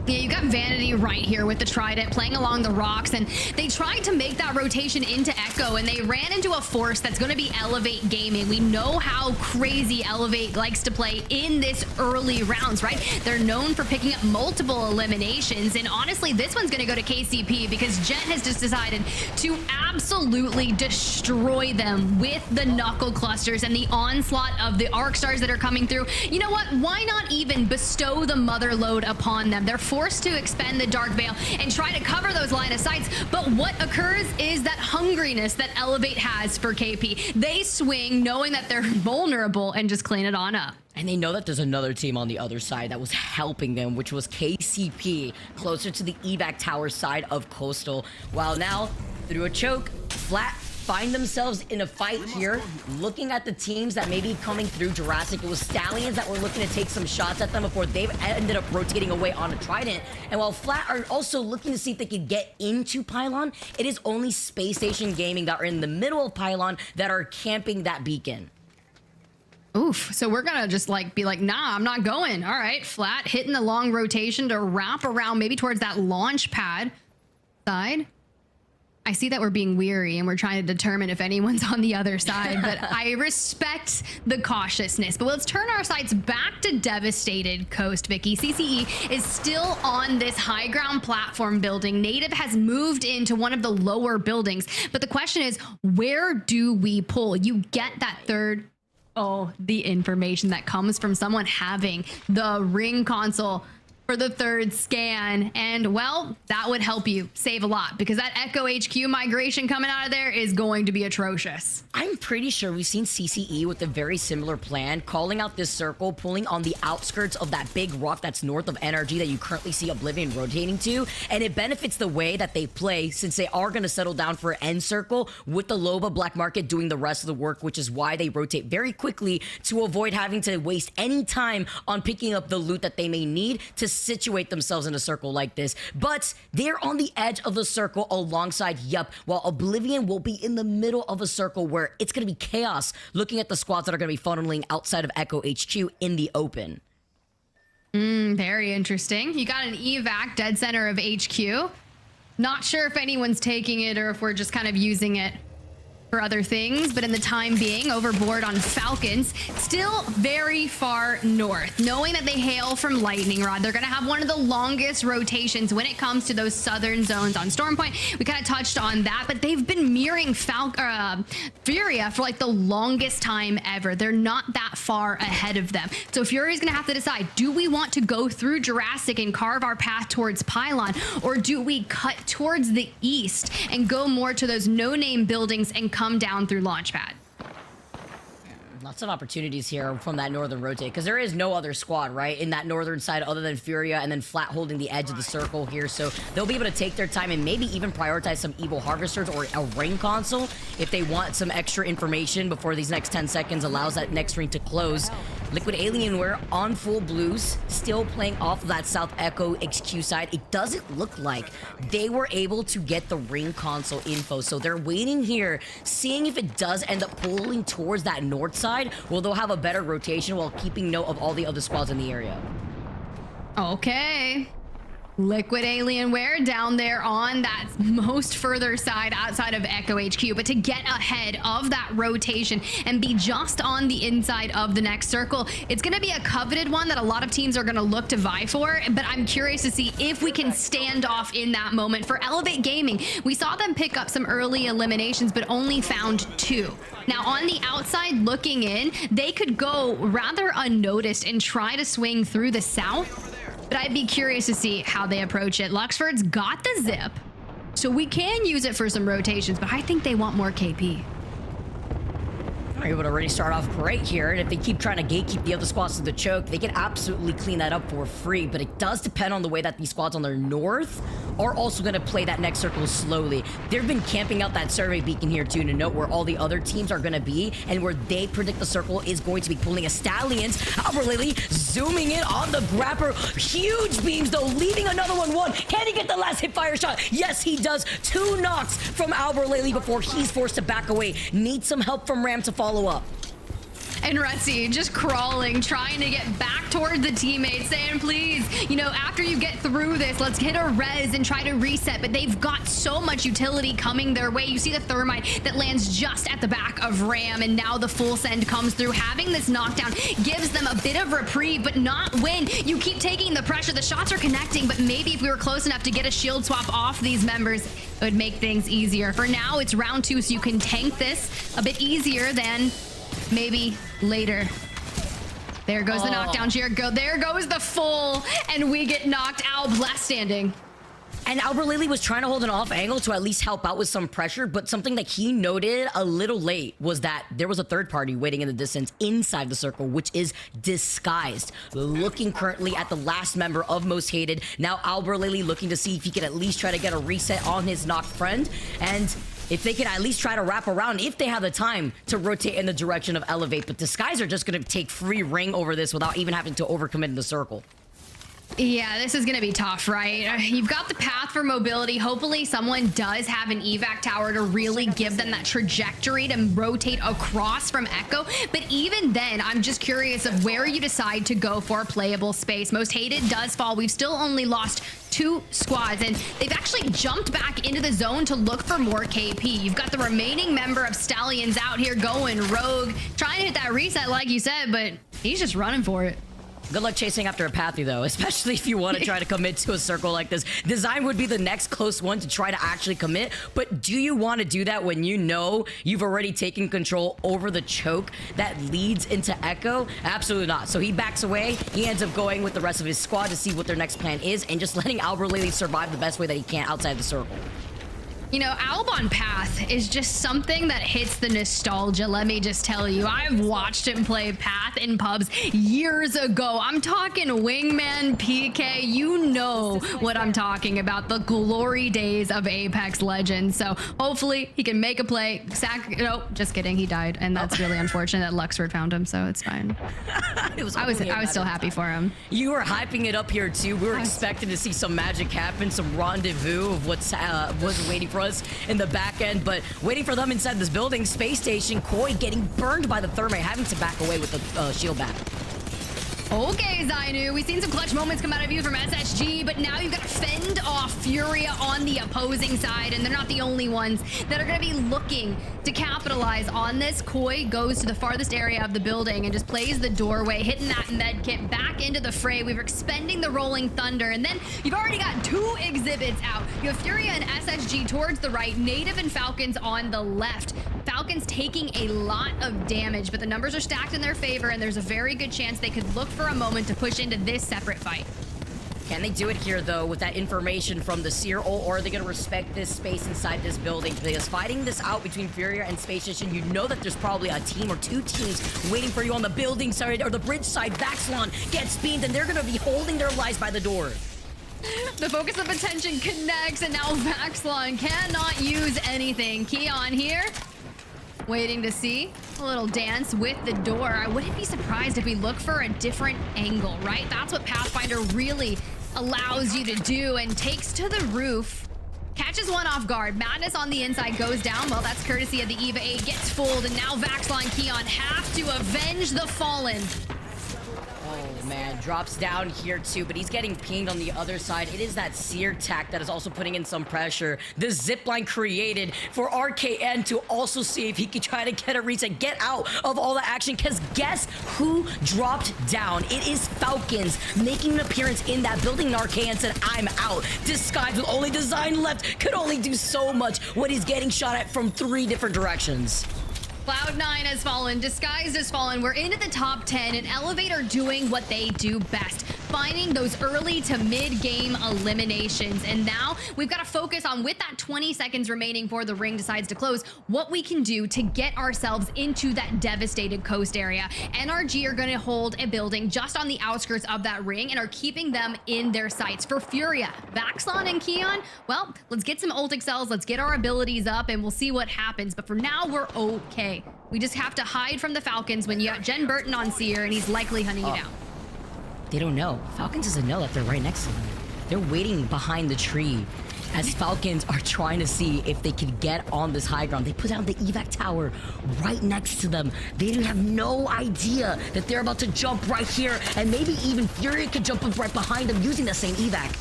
Yeah, you got Vanity right here with the Trident playing along the rocks, and they tried to make that rotation into Echo, and they ran into a force that's going to be Elevate Gaming. We know how crazy Elevate likes to play in this early rounds, right? They're known for picking up multiple eliminations, and honestly, this one's going to go to KCP because Jet has just decided to absolutely destroy them with the knuckle clusters and the onslaught of the arc stars that are coming through. You know what? Why not even bestow the mother load upon them? They're forced to expend the Dark Veil and try to cover those line of sights, but what occurs is that hungriness that Elevate has for KP. They swing knowing that they're vulnerable and just clean it on up. And they know that there's another team on the other side that was helping them, which was KCP, closer to the evac tower side of Coastal. While now, through a choke, Flat find themselves in a fight here, looking at the teams that may be coming through Jurassic. It was Stallions that were looking to take some shots at them before they've ended up rotating away on a Trident. And while Flat are also looking to see if they could get into Pylon, it is only Space Station Gaming that are in the middle of Pylon that are camping that beacon. Oof, so we're gonna just like be like, nah, I'm not going. All right, Flat hitting the long rotation to wrap around maybe towards that launch pad side. I see that we're being weary and we're trying to determine if anyone's on the other side, but I respect the cautiousness. But let's turn our sights back to Devastated Coast, Vicky. CCE is still on this high ground platform building. Native has moved into one of the lower buildings, but the question is, where do we pull? You get that third, the information that comes from someone having the ring console for the third scan, and well, that would help you save a lot because that Echo HQ migration coming out of there is going to be atrocious. I'm pretty sure we've seen CCE with a very similar plan, calling out this circle, pulling on the outskirts of that big rock that's north of NRG that you currently see Oblivion rotating to, and it benefits the way that they play since they are going to settle down for an end circle with the Loba Black Market doing the rest of the work, which is why they rotate very quickly to avoid having to waste any time on picking up the loot that they may need to situate themselves in a circle like this. But they're on the edge of the circle alongside Yup, while Oblivion will be in the middle of a circle where it's going to be chaos looking at the squads that are going to be funneling outside of Echo HQ in the open. Very interesting. You got an evac dead center of HQ. Not sure if anyone's taking it or if we're just kind of using it for other things, but in the time being, overboard on Falcons, still very far north. Knowing that they hail from Lightning Rod, they're going to have one of the longest rotations when it comes to those southern zones on Storm Point. We kind of touched on that, but they've been mirroring Furia for like the longest time ever. They're not that far ahead of them. So Furia's going to have to decide, do we want to go through Jurassic and carve our path towards Pylon, or do we cut towards the east and go more to those no-name buildings and come down through Launchpad? Lots of opportunities here from that northern rotate because there is no other squad, right, in that northern side other than Furia and then Flat holding the edge of the circle here. So they'll be able to take their time and maybe even prioritize some Evil Harvesters or a ring console if they want some extra information before these next 10 seconds allows that next ring to close. Liquid Alienware on full blues, still playing off of that South Echo HQ side. It doesn't look like they were able to get the ring console info, so they're waiting here, seeing if it does end up pulling towards that north side. Well, they'll have a better rotation while keeping note of all the other squads in the area. Okay. Liquid Alienware down there on that most further side outside of Echo HQ, but to get ahead of that rotation and be just on the inside of the next circle, it's going to be a coveted one that a lot of teams are going to look to vie for, but I'm curious to see if we can stand off in that moment. For Elevate Gaming, we saw them pick up some early eliminations, but only found 2. Now, on the outside looking in, they could go rather unnoticed and try to swing through the south, but I'd be curious to see how they approach it. Luxford's got the zip, so we can use it for some rotations, but I think they want more KP. Are able to already start off great here, and if they keep trying to gatekeep the other squads to the choke, they can absolutely clean that up for free, but it does depend on the way that these squads on their north are also going to play that next circle slowly. They've been camping out that survey beacon here too to note where all the other teams are going to be and where they predict the circle is going to be pulling a Stallions. Alberlily zooming in on the grapper. Huge beams though, leaving another one. Can he get the last hip fire shot? Yes, he does. 2 knocks from Alberlily before he's forced to back away. Needs some help from Ram to follow up. And Retzi just crawling, trying to get back towards the teammates, saying, please, you know, after you get through this, let's hit a res and try to reset. But they've got so much utility coming their way. You see the thermite that lands just at the back of Ram, and now the full send comes through. Having this knockdown gives them a bit of reprieve, but not when you keep taking the pressure. The shots are connecting, but maybe if we were close enough to get a shield swap off these members, it would make things easier. For now, it's round 2, so you can tank this a bit easier than maybe later. There goes the knockdown here. There goes the full, and we get knocked out. Last standing. And Alberlily was trying to hold an off angle to at least help out with some pressure, but something that he noted a little late was that there was a third party waiting in the distance inside the circle, which is disguised. Looking currently at the last member of Most Hated. Now Alberlily looking to see if he could at least try to get a reset on his knocked friend. And if they could at least try to wrap around, if they have the time to rotate in the direction of Elevate. But Disguise are just going to take free ring over this without even having to overcommit in the circle. Yeah, this is going to be tough, right? You've got the path for mobility. Hopefully someone does have an evac tower to really give them that trajectory to rotate across from Echo. But even then, I'm just curious of where you decide to go for playable space. Most Hated does fall. We've still only lost 2 squads, and they've actually jumped back into the zone to look for more KP. You've got the remaining member of Stallions out here going rogue, trying to hit that reset like you said, but he's just running for it. Good luck chasing after a Pathy, though, especially if you want to try to commit to a circle like this. Design would be the next close one to try to actually commit, but do you want to do that when you know you've already taken control over the choke that leads into Echo? Absolutely not. So he backs away. He ends up going with the rest of his squad to see what their next plan is and just letting Alberlily survive the best way that he can outside the circle. You know, Albon Path is just something that hits the nostalgia, let me just tell you. I've watched him play Path in pubs years ago. I'm talking Wingman, PK, you know what I'm talking about, the glory days of Apex Legends. So hopefully he can make a play. No, just kidding, he died, and that's really unfortunate that Luxford found him, so it's fine. I was still happy for him. You were hyping it up here too. We were expecting to see some magic happen, some rendezvous of what's waiting for us in the back end, but waiting for them inside this building. Space Station, Koi getting burned by the thermite, having to back away with the shield back. Okay, Zainu, we've seen some clutch moments come out of you from SSG, but now you've got to fend off Furia on the opposing side, and they're not the only ones that are going to be looking to capitalize on this. Koi goes to the farthest area of the building and just plays the doorway, hitting that med kit back into the fray. We were expending the Rolling Thunder, and then you've already got 2 exhibits out. You have Furia and SSG towards the right, Native and Falcons on the left. Falcons taking a lot of damage, but the numbers are stacked in their favor, and there's a very good chance they could look for a moment to push into this separate fight. Can they do it here, though, with that information from the Seer, or are they going to respect this space inside this building? Because fighting this out between Furia and Space Station, you know that there's probably a team or 2 teams waiting for you on the building side or the bridge side. Vaxlon gets beamed, and they're going to be holding their lives by the door. The focus of attention connects, and now Vaxlon cannot use anything. Keon here, waiting to see a little dance with the door. I wouldn't be surprised if we look for a different angle, right? That's what Pathfinder really allows you to do, and takes to the roof. Catches one off guard. Madness on the inside goes down. Well, that's courtesy of the EVA 8. Gets fooled, and now Vaxlon and Keon have to avenge the fallen. Oh man, drops down here too, but he's getting pinged on the other side. It is that Seer tack that is also putting in some pressure. The zipline created for RKN to also see if he could try to get a reset, get out of all the action, because guess who dropped down? It is Falcons making an appearance in that building, and RKN said, I'm out. Disguise with only Design left, could only do so much when he's getting shot at from 3 different directions. Cloud9 has fallen, Disguised has fallen. We're into the top 10, and Elevate are doing what they do best. finding those early to mid-game eliminations. And now we've got to focus on, with that 20 seconds remaining before the ring decides to close, what we can do to get ourselves into that devastated coast area. NRG are going to hold a building just on the outskirts of that ring and are keeping them in their sights. For Furia, Vaxlon and Keon, well, let's get some ult excels, let's get our abilities up, and we'll see what happens. But for now, we're okay. We just have to hide from the Falcons when you got Jen Burton on Seer, and he's likely hunting you down. They don't know. Falcons doesn't know that they're right next to them. They're waiting behind the tree as Falcons are trying to see if they can get on this high ground. They put down the evac tower right next to them. They have no idea that they're about to jump right here, and maybe even Furia could jump up right behind them using the same evac.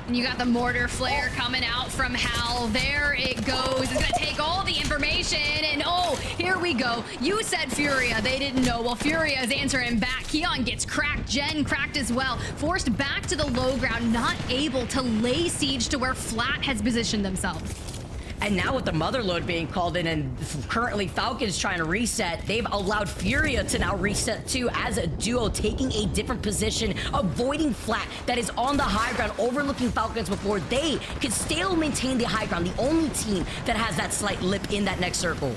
And you got the mortar flare coming out from Hal. There it goes. It's gonna take all the information, and oh, here we go. You said Furia, they didn't know. Well, Furia is answering back. Keon gets cracked, Jen cracked as well. Forced back to the low ground, not able to lay siege to where Flat has positioned themselves. And now with the mother load being called in and currently Falcons trying to reset, they've allowed Furia to now reset too as a duo, taking a different position, avoiding Flat that is on the high ground, overlooking Falcons before they can still maintain the high ground. The only team that has that slight lip in that next circle.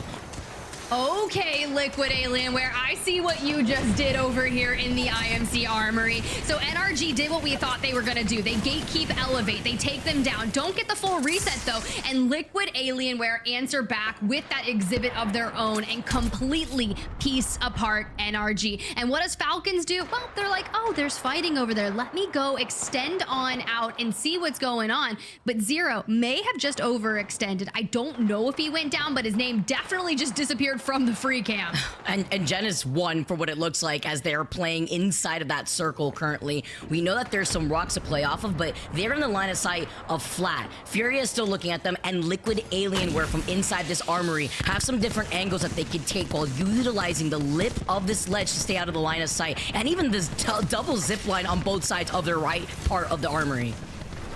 Okay, Liquid Alienware, I see what you just did over here in the IMC Armory. So NRG did what we thought they were gonna do. They gatekeep Elevate, they take them down. Don't get the full reset though, and Liquid Alienware answer back with that exhibit of their own and completely piece apart NRG. And what does Falcons do? Well, they're like, oh, there's fighting over there. Let me go extend on out and see what's going on. But Zero may have just overextended. I don't know if he went down, but his name definitely just disappeared from the free cam. And Jen is one for what it looks like as they're playing inside of that circle currently. We know that there's some rocks to play off of, but they're in the line of sight of Flat. Furia is still looking at them, and Liquid Alienware from inside this armory have some different angles that they can take while utilizing the lip of this ledge to stay out of the line of sight, and even this double zip line on both sides of their right part of the armory.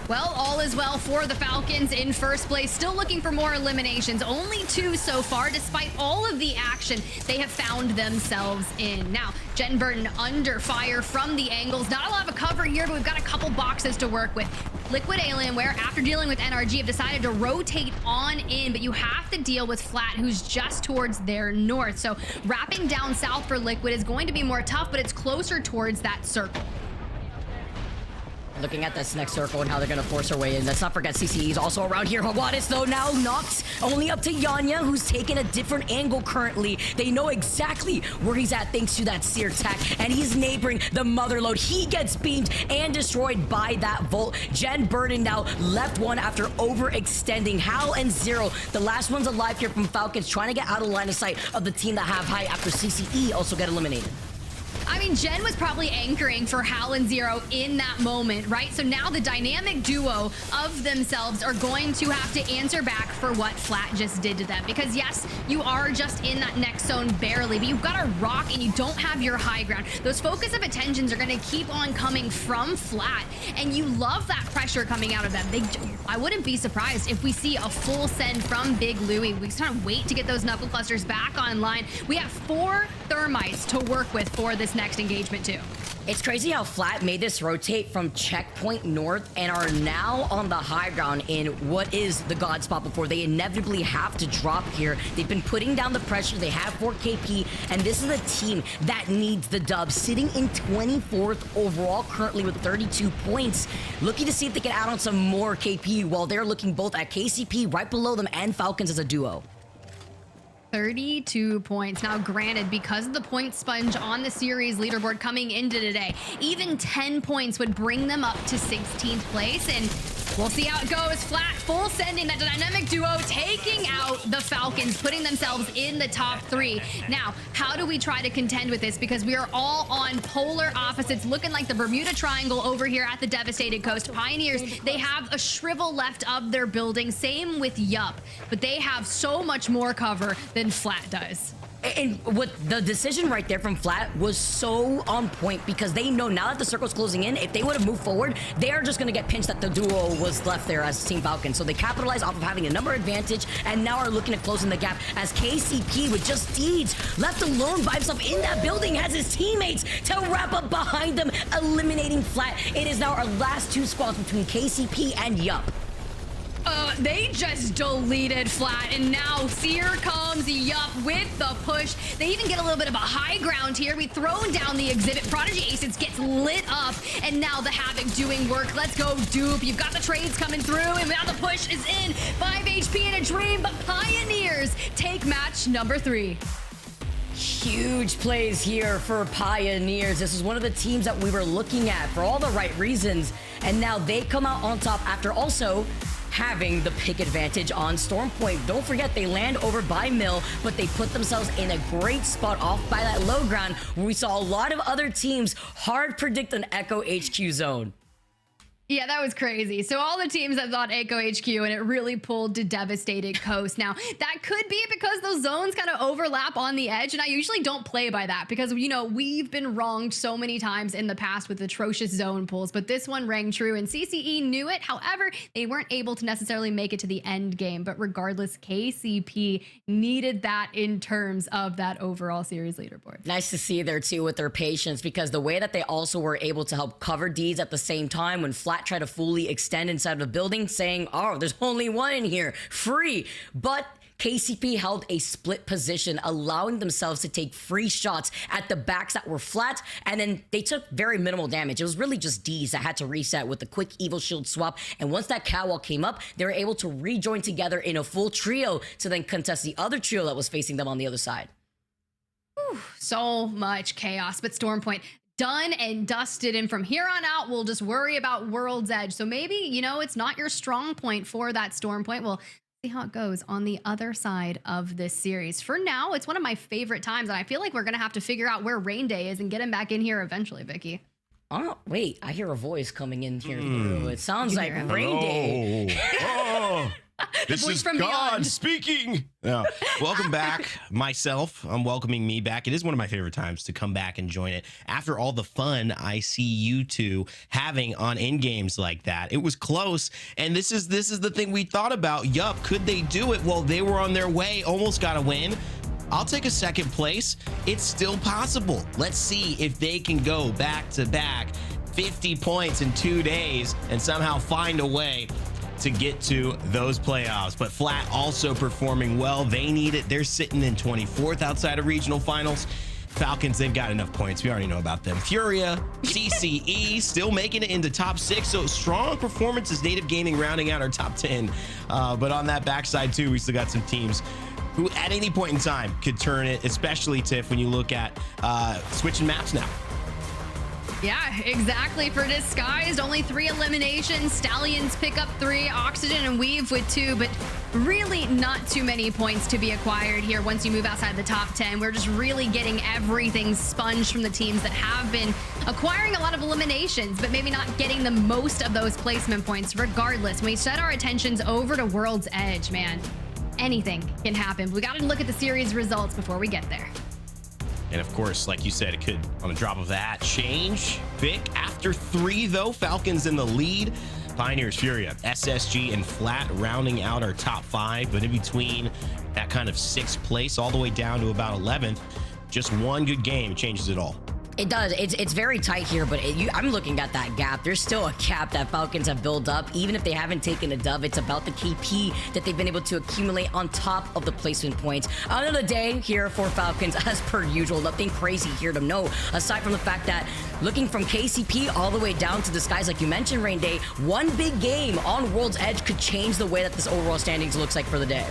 Well, all is well for the Falcons in first place. Still looking for more eliminations. Only 2 so far, despite all of the action they have found themselves in. Now, Jen Burton under fire from the angles. Not a lot of a cover here, but we've got a couple boxes to work with. Liquid Alienware, after dealing with NRG, have decided to rotate on in, but you have to deal with Flat, who's just towards their north. So wrapping down south for Liquid is going to be more tough, but it's closer towards that circle. Looking at this next circle and how they're going to force her way in. Let's not forget CCE is also around here. Hawades, though, now knocks only up to Yanya, who's taking a different angle currently. They know exactly where he's at thanks to that Seer attack, and he's neighboring the Motherlode. He gets beamed and destroyed by that Volt. Jen Burton now left one after overextending. Hal and Zero, the last ones alive here from Falcons, trying to get out of the line of sight of the team that have high after CCE also get eliminated. I mean, Jen was probably anchoring for Hal and Zero in that moment, right? So now the dynamic duo of themselves are going to have to answer back for what Flat just did to them. Because yes, you are just in that next zone barely, but you've got a rock and you don't have your high ground. Those focus of attentions are going to keep on coming from Flat, and you love that pressure coming out of them. I wouldn't be surprised if we see a full send from Big Louie. We just kind of wait to get those knuckle clusters back online. We have 4 thermites to work with for this next engagement too. It's crazy how Flat made this rotate from checkpoint north and are now on the high ground in what is the God spot before they inevitably have to drop here. They've been putting down the pressure. They have 4 KP, and this is a team that needs the dub. Sitting in 24th overall currently with 32 points. Looking to see if they can add on some more KP while they're looking both at KCP right below them and Falcons as a duo. 32 points. Now, granted, because of the point sponge on the series leaderboard coming into today, even 10 points would bring them up to 16th place, and we'll see how it goes. Flat full sending, that dynamic duo taking out the Falcons, putting themselves in the top 3. Now, how do we try to contend with this? Because we are all on polar opposites, looking like the Bermuda Triangle over here at the devastated coast. Pioneers, they have a shrivel left of their building. Same with Yup, but they have so much more cover than Flat does. And what the decision right there from Flat was so on point, because they know now that the circle's closing in, if they would have moved forward, they are just going to get pinched that the duo was left there as Team Falcon. So they capitalize off of having a number advantage and now are looking at closing the gap as KCP with just Deeds left alone by himself in that building has his teammates to wrap up behind them, eliminating Flat. It is now our last two squads between KCP and Yup. They just deleted Flat, and now here comes Yup with the push. They even get a little bit of a high ground here. We thrown down the exhibit. Prodigy Aces gets lit up, and now the Havoc doing work. Let's go, Dupe. You've got the trades coming through, and now the push is in. 5 HP in a dream, but Pioneers take match number 3. Huge plays here for Pioneers. This is one of the teams that we were looking at for all the right reasons, and now they come out on top after also having the pick advantage on Storm Point. Don't forget, they land over by Mill, but they put themselves in a great spot off by that low ground where we saw a lot of other teams hard predict an Echo HQ zone. Yeah, that was crazy. So all the teams that thought Echo HQ, and it really pulled to devastated Coast. Now, that could be because those zones kind of overlap on the edge, and I usually don't play by that because, you know, we've been wronged so many times in the past with atrocious zone pulls, but this one rang true, and CCE knew it. However, they weren't able to necessarily make it to the end game, but regardless, KCP needed that in terms of that overall series leaderboard. Nice to see there, too, with their patience, because the way that they also were able to help cover D's at the same time when Flat tried to fully extend inside of the building, saying, oh, there's only one in here, free. But KCP held a split position, allowing themselves to take free shots at the backs that were flat, and then they took very minimal damage. It was really just D's that had to reset with a quick Evil Shield swap, and once that catwalk came up, they were able to rejoin together in a full trio to then contest the other trio that was facing them on the other side. Whew, so much chaos, but Storm Point done and dusted, and from here on out we'll just worry about World's Edge. So maybe, you know, it's not your strong point for that Storm Point. We'll see how it goes on the other side of this series. For now, it's one of my favorite times, and I feel like we're gonna have to figure out where Rain Day is and get him back in here eventually, Vicky. Oh, wait, I hear a voice coming in here through. It sounds like Rain Day. Oh, this is from God beyond. speaking. Welcome back. Myself, I'm welcoming me back. It is one of my favorite times to come back and join it. After all the fun I see you two having on in games like that, it was close. And this is the thing we thought about. Yup, could they do it? Well, they were on their way, almost got a win. I'll take a second place. It's still possible. Let's see if they can go back to back 50 points in 2 days and somehow find a way to get to those playoffs. But Flat also performing well. They need it. They're sitting in 24th outside of regional finals. Falcons, they've got enough points. We already know about them. Furia, CCE, still making it into top 6. So strong performances. Native Gaming rounding out our top 10. But on that backside too, we still got some teams who at any point in time could turn it, especially Tiff when you look at switching maps now. Yeah, exactly. For Disguised, only 3 eliminations. Stallions pick up 3, Oxygen and Weave with 2, but really not too many points to be acquired here once you move outside the top 10. We're just really getting everything sponged from the teams that have been acquiring a lot of eliminations, but maybe not getting the most of those placement points. Regardless, when we set our attentions over to World's Edge, man, anything can happen. We got to look at the series results before we get there. And of course, like you said, it could, on a drop of that, change. Vic, after 3, though, Falcons in the lead. Pioneers, Furia, SSG, and Flat rounding out our top 5. But in between that kind of 6th place all the way down to about 11th, just one good game changes it all. It does. It's very tight here, but I'm looking at that gap. There's still a gap that Falcons have built up. Even if they haven't taken a dub, it's about the KP that they've been able to accumulate on top of the placement points. Another day here for Falcons, as per usual. Nothing crazy here to know, aside from the fact that looking from KCP all the way down to Disguise, like you mentioned, Rain Day, one big game on World's Edge could change the way that this overall standings looks like for the day.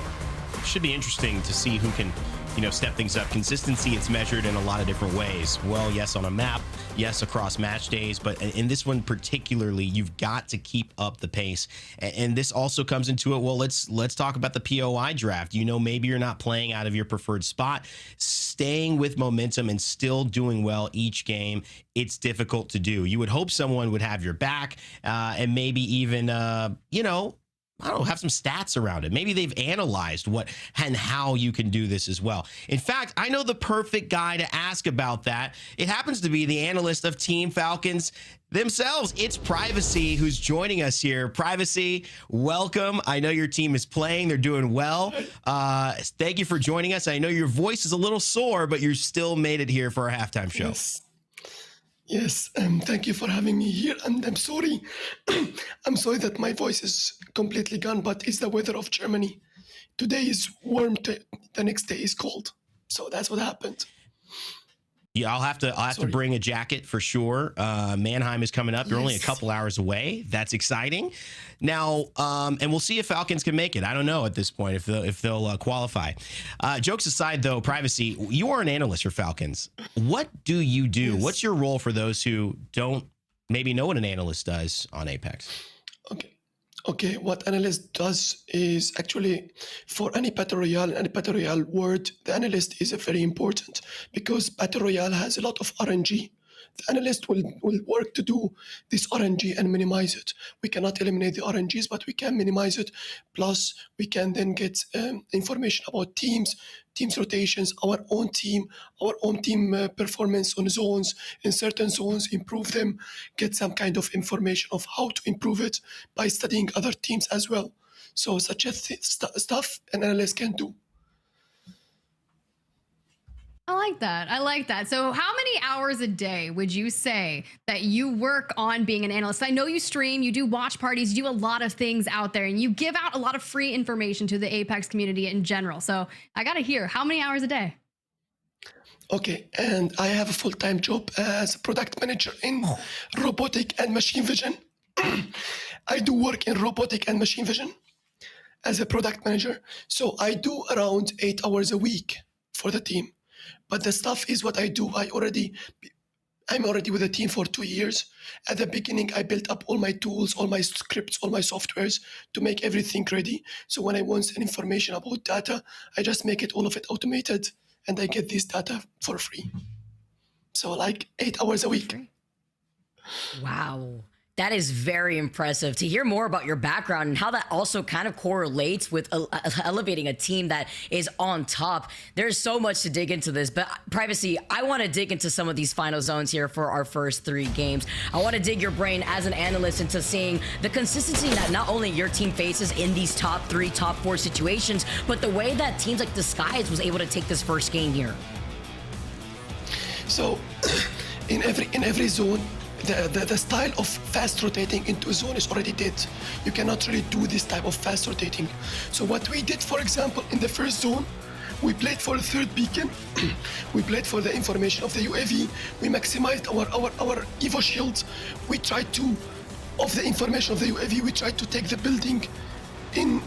Should be interesting to see who can, you know, step things up. Consistency, it's measured in a lot of different ways. Well, yes, on a map, yes, across match days, but in this one particularly, you've got to keep up the pace. And this also comes into it. Well, let's talk about the POI draft. You know, maybe you're not playing out of your preferred spot, staying with momentum and still doing well each game. It's difficult to do. You would hope someone would have your back and maybe even, you know, I don't know, have some stats around it. Maybe they've analyzed what and how you can do this as well. In fact, I know the perfect guy to ask about that. It happens to be the analyst of Team Falcons themselves. It's Privacy who's joining us here. Privacy, welcome. I know your team is playing. They're doing well. Thank you for joining us. I know your voice is a little sore, but you still made it here for our halftime show. Yes, thank you for having me here. And I'm sorry. I'm sorry that my voice is completely gone, but it's the weather of Germany. Today is warm, the next day is cold. So that's what happened. Yeah, I'll have to bring a jacket for sure. Mannheim is coming up. You're only a couple hours away. That's exciting. Now, and we'll see if Falcons can make it. I don't know at this point if they'll qualify. Jokes aside, though, Privacy, you are an analyst for Falcons. What do you do? Yes. What's your role for those who don't maybe know what an analyst does on Apex? Okay, what analyst does is actually for any battle royale word, the analyst is very important because battle royale has a lot of RNG. The analyst will work to do this RNG and minimize it. We cannot eliminate the RNGs, but we can minimize it. Plus, we can then get information about teams rotations, our own team performance on zones, in certain zones, improve them, get some kind of information of how to improve it by studying other teams as well. So such a stuff an analyst can do. I like that. So how many hours a day would you say that you work on being an analyst? I know you stream, you do watch parties, you do a lot of things out there, and you give out a lot of free information to the Apex community in general. So I got to hear, how many hours a day? Okay, and I have a full-time job as a product manager in robotic and machine vision. I do work in robotic and machine vision as a product manager. So I do around 8 hours a week for the team. But the stuff is what I do. I'm already with the team for 2 years. At the beginning, I built up all my tools, all my scripts, all my softwares to make everything ready. So when I want any information about data, I just make it all of it automated and I get this data for free. So like 8 hours a week. Wow. That is very impressive. To hear more about your background and how that also kind of correlates with elevating a team that is on top. There's so much to dig into this, but Privacy, I want to dig into some of these final zones here for our first 3 games. I want to dig your brain as an analyst into seeing the consistency that not only your team faces in these top 3, top 4 situations, but the way that teams like Disguise was able to take this first game here. So in every zone, the style of fast rotating into a zone is already dead. You cannot really do this type of fast rotating. So what we did, for example, in the first zone, we played for the third beacon. We played for the information of the UAV. We maximized our Evo shields. We tried to, of the information of the UAV, we tried to take the building in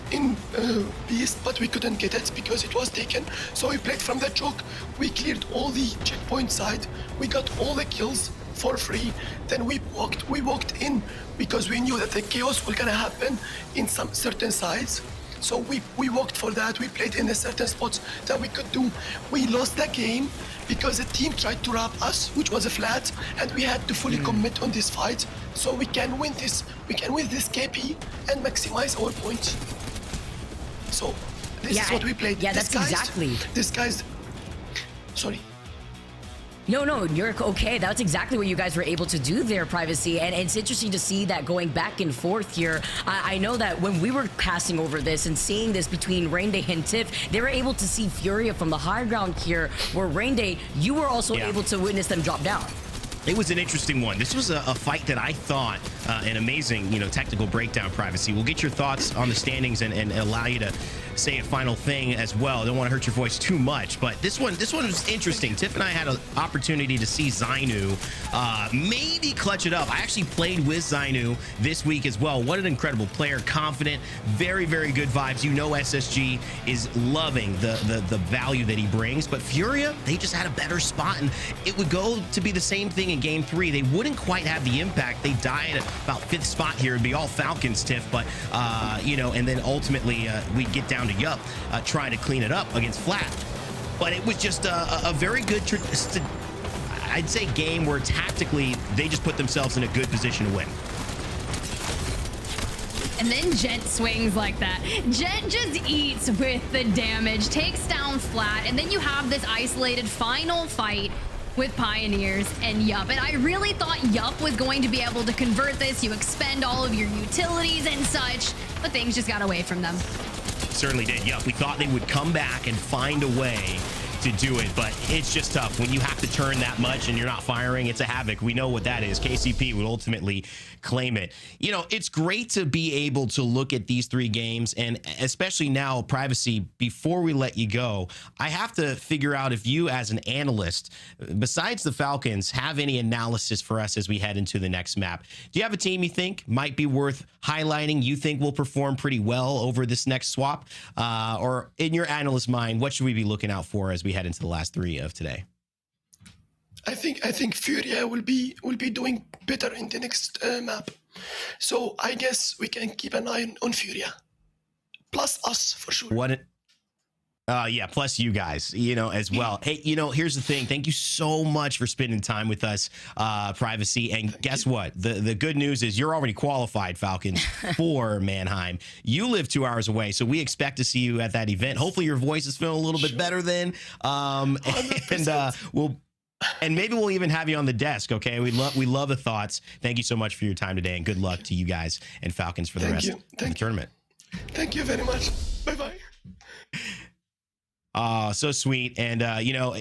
Beast, but we couldn't get it because it was taken. So we played from the choke. We cleared all the checkpoint side. We got all the kills for free. Then we walked in because we knew that the chaos was gonna happen in some certain sides. So we walked for that. We played in the certain spots that we could do. We lost the game because the team tried to wrap us, which was a flat, and we had to fully commit on this fight. So we can win this. We can win this KP and maximize our points. So this is what we played. Yeah, that's exactly. Disguised. Sorry. No, you're okay. That's exactly what you guys were able to do there, Privacy. And it's interesting to see that going back and forth here. I know that when we were passing over this and seeing this between Rainday and Tiff, they were able to see Furia from the high ground here, where Rainday, you were also able to witness them drop down. It was an interesting one. This was a fight that I thought an amazing, technical breakdown, Privacy. We'll get your thoughts on the standings and allow you to say a final thing as well. I don't want to hurt your voice too much, but this one was interesting. Tiff and I had an opportunity to see Zainu maybe clutch it up. I actually played with Zainu this week as well. What an incredible player, confident, very, very good vibes. SSG is loving the value that he brings, but Furia, they just had a better spot, and it would go to be the same thing in game 3. They wouldn't quite have the impact. They died at about 5th spot here. It'd be all Falcons, Tiff, but and then ultimately we'd get down to Yup trying to clean it up against Flat. But it was just a very good, I'd say, game where tactically they just put themselves in a good position to win. And then Gent swings like that. Gent just eats with the damage, takes down Flat, and then you have this isolated final fight with Pioneers and Yup. And I really thought Yup was going to be able to convert this. You expend all of your utilities and such, but things just got away from them. Certainly did. Yup, we thought they would come back and find a way to do it, but it's just tough when you have to turn that much and you're not firing. It's a havoc. We know what that is. KCP would ultimately claim it. You know, it's great to be able to look at these 3 games, and especially now, Privacy, before we let you go, I have to figure out if you as an analyst, besides the Falcons, have any analysis for us as we head into the next map. Do you have a team you think might be worth highlighting, you think will perform pretty well over this next swap? Or in your analyst mind, what should we be looking out for as we head into the last 3 of today? I think Furia will be doing better in the next map. So I guess we can keep an eye on Furia. Plus us for sure. Yeah, plus you guys, you know, as well. Hey, you know, here's the thing. Thank you so much for spending time with us, Privacy. And guess what? The good news is you're already qualified, Falcons, for Mannheim. You live 2 hours away, so we expect to see you at that event. Hopefully your voice is feeling a little bit better then. And maybe we'll even have you on the desk, okay? We love the thoughts. Thank you so much for your time today, and good luck to you guys and Falcons for the rest of the tournament. Thank you very much. Bye-bye. So sweet. And, you know,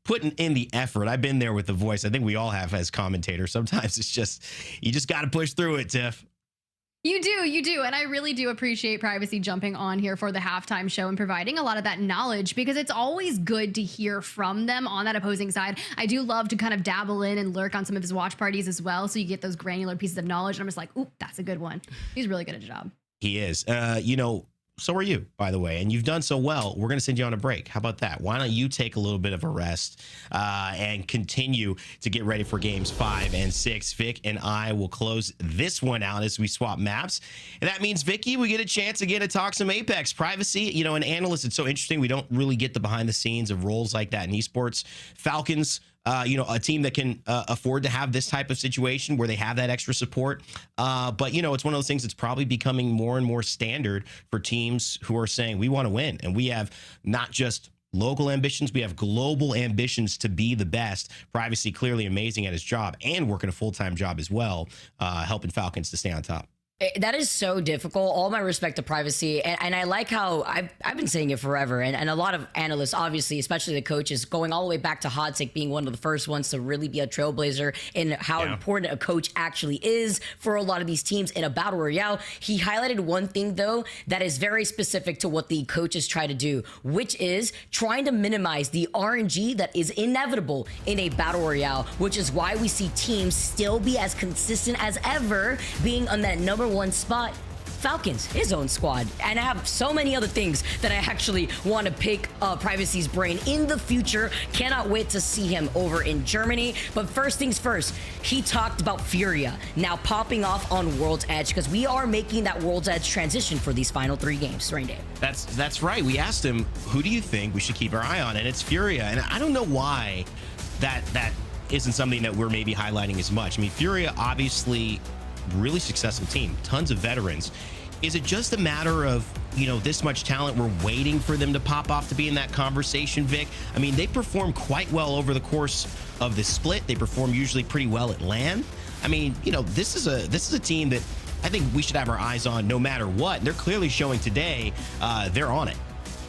putting in the effort. I've been there with the voice. I think we all have as commentators. Sometimes it's just, you just got to push through it, Tiff. You do. And I really do appreciate Privacy jumping on here for the halftime show and providing a lot of that knowledge, because it's always good to hear from them on that opposing side. I do love to kind of dabble in and lurk on some of his watch parties as well. So you get those granular pieces of knowledge. And I'm just like, ooh, that's a good one. He's really good at a job. He is. You know, so are you, by the way, and you've done so well. We're going to send you on a break. How about that? Why don't you take a little bit of a rest and continue to get ready for games 5 and 6. Vic and I will close this one out as we swap maps. And that means, Vicky, we get a chance again to talk some Apex. Privacy, you know, an analyst, it's so interesting. We don't really get the behind the scenes of roles like that in esports. Falcons, you know, a team that can afford to have this type of situation where they have that extra support. But, you know, it's one of those things that's probably becoming more and more standard for teams who are saying we want to win. And we have not just local ambitions, we have global ambitions to be the best. Privacy, clearly amazing at his job and working a full-time job as well, helping Falcons to stay on top. That is so difficult. All my respect to Privacy. And I like how I've been saying it forever. And a lot of analysts, obviously, especially the coaches, going all the way back to Hodzik being one of the first ones to really be a trailblazer in how important a coach actually is for a lot of these teams in a battle royale. He highlighted one thing, though, that is very specific to what the coaches try to do, which is trying to minimize the RNG that is inevitable in a battle royale, which is why we see teams still be as consistent as ever, being on that number 1 spot. Falcons, his own squad. And I have so many other things that I actually want to pick Privacy's brain in the future. Cannot wait to see him over in Germany. But first things first, he talked about Furia now popping off on World's Edge, because we are making that World's Edge transition for these final 3 games. Rainday. That's right. We asked him, who do you think we should keep our eye on? And it's Furia. And I don't know why that isn't something that we're maybe highlighting as much. I mean, Furia, obviously, really successful team, tons of veterans. Is it just a matter of, you know, this much talent, we're waiting for them to pop off to be in that conversation, Vic? I mean, they perform quite well over the course of the split. They perform usually pretty well at LAN. I mean, you know, this is a team that I think we should have our eyes on no matter what. They're clearly showing today they're on it.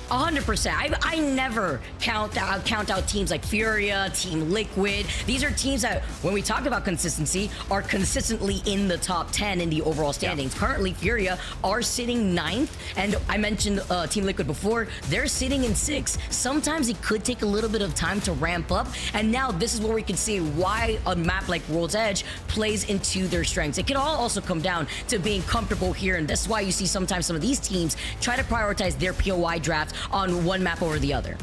100%. I never count out teams like Furia, Team Liquid. These are teams that, when we talk about consistency, are consistently in the top 10 in the overall standings. Yeah. Currently, Furia are sitting 9th, and I mentioned Team Liquid before. They're sitting in 6th. Sometimes it could take a little bit of time to ramp up, and now this is where we can see why a map like World's Edge plays into their strengths. It can all also come down to being comfortable here, and that's why you see sometimes some of these teams try to prioritize their POI draft on one map over the other.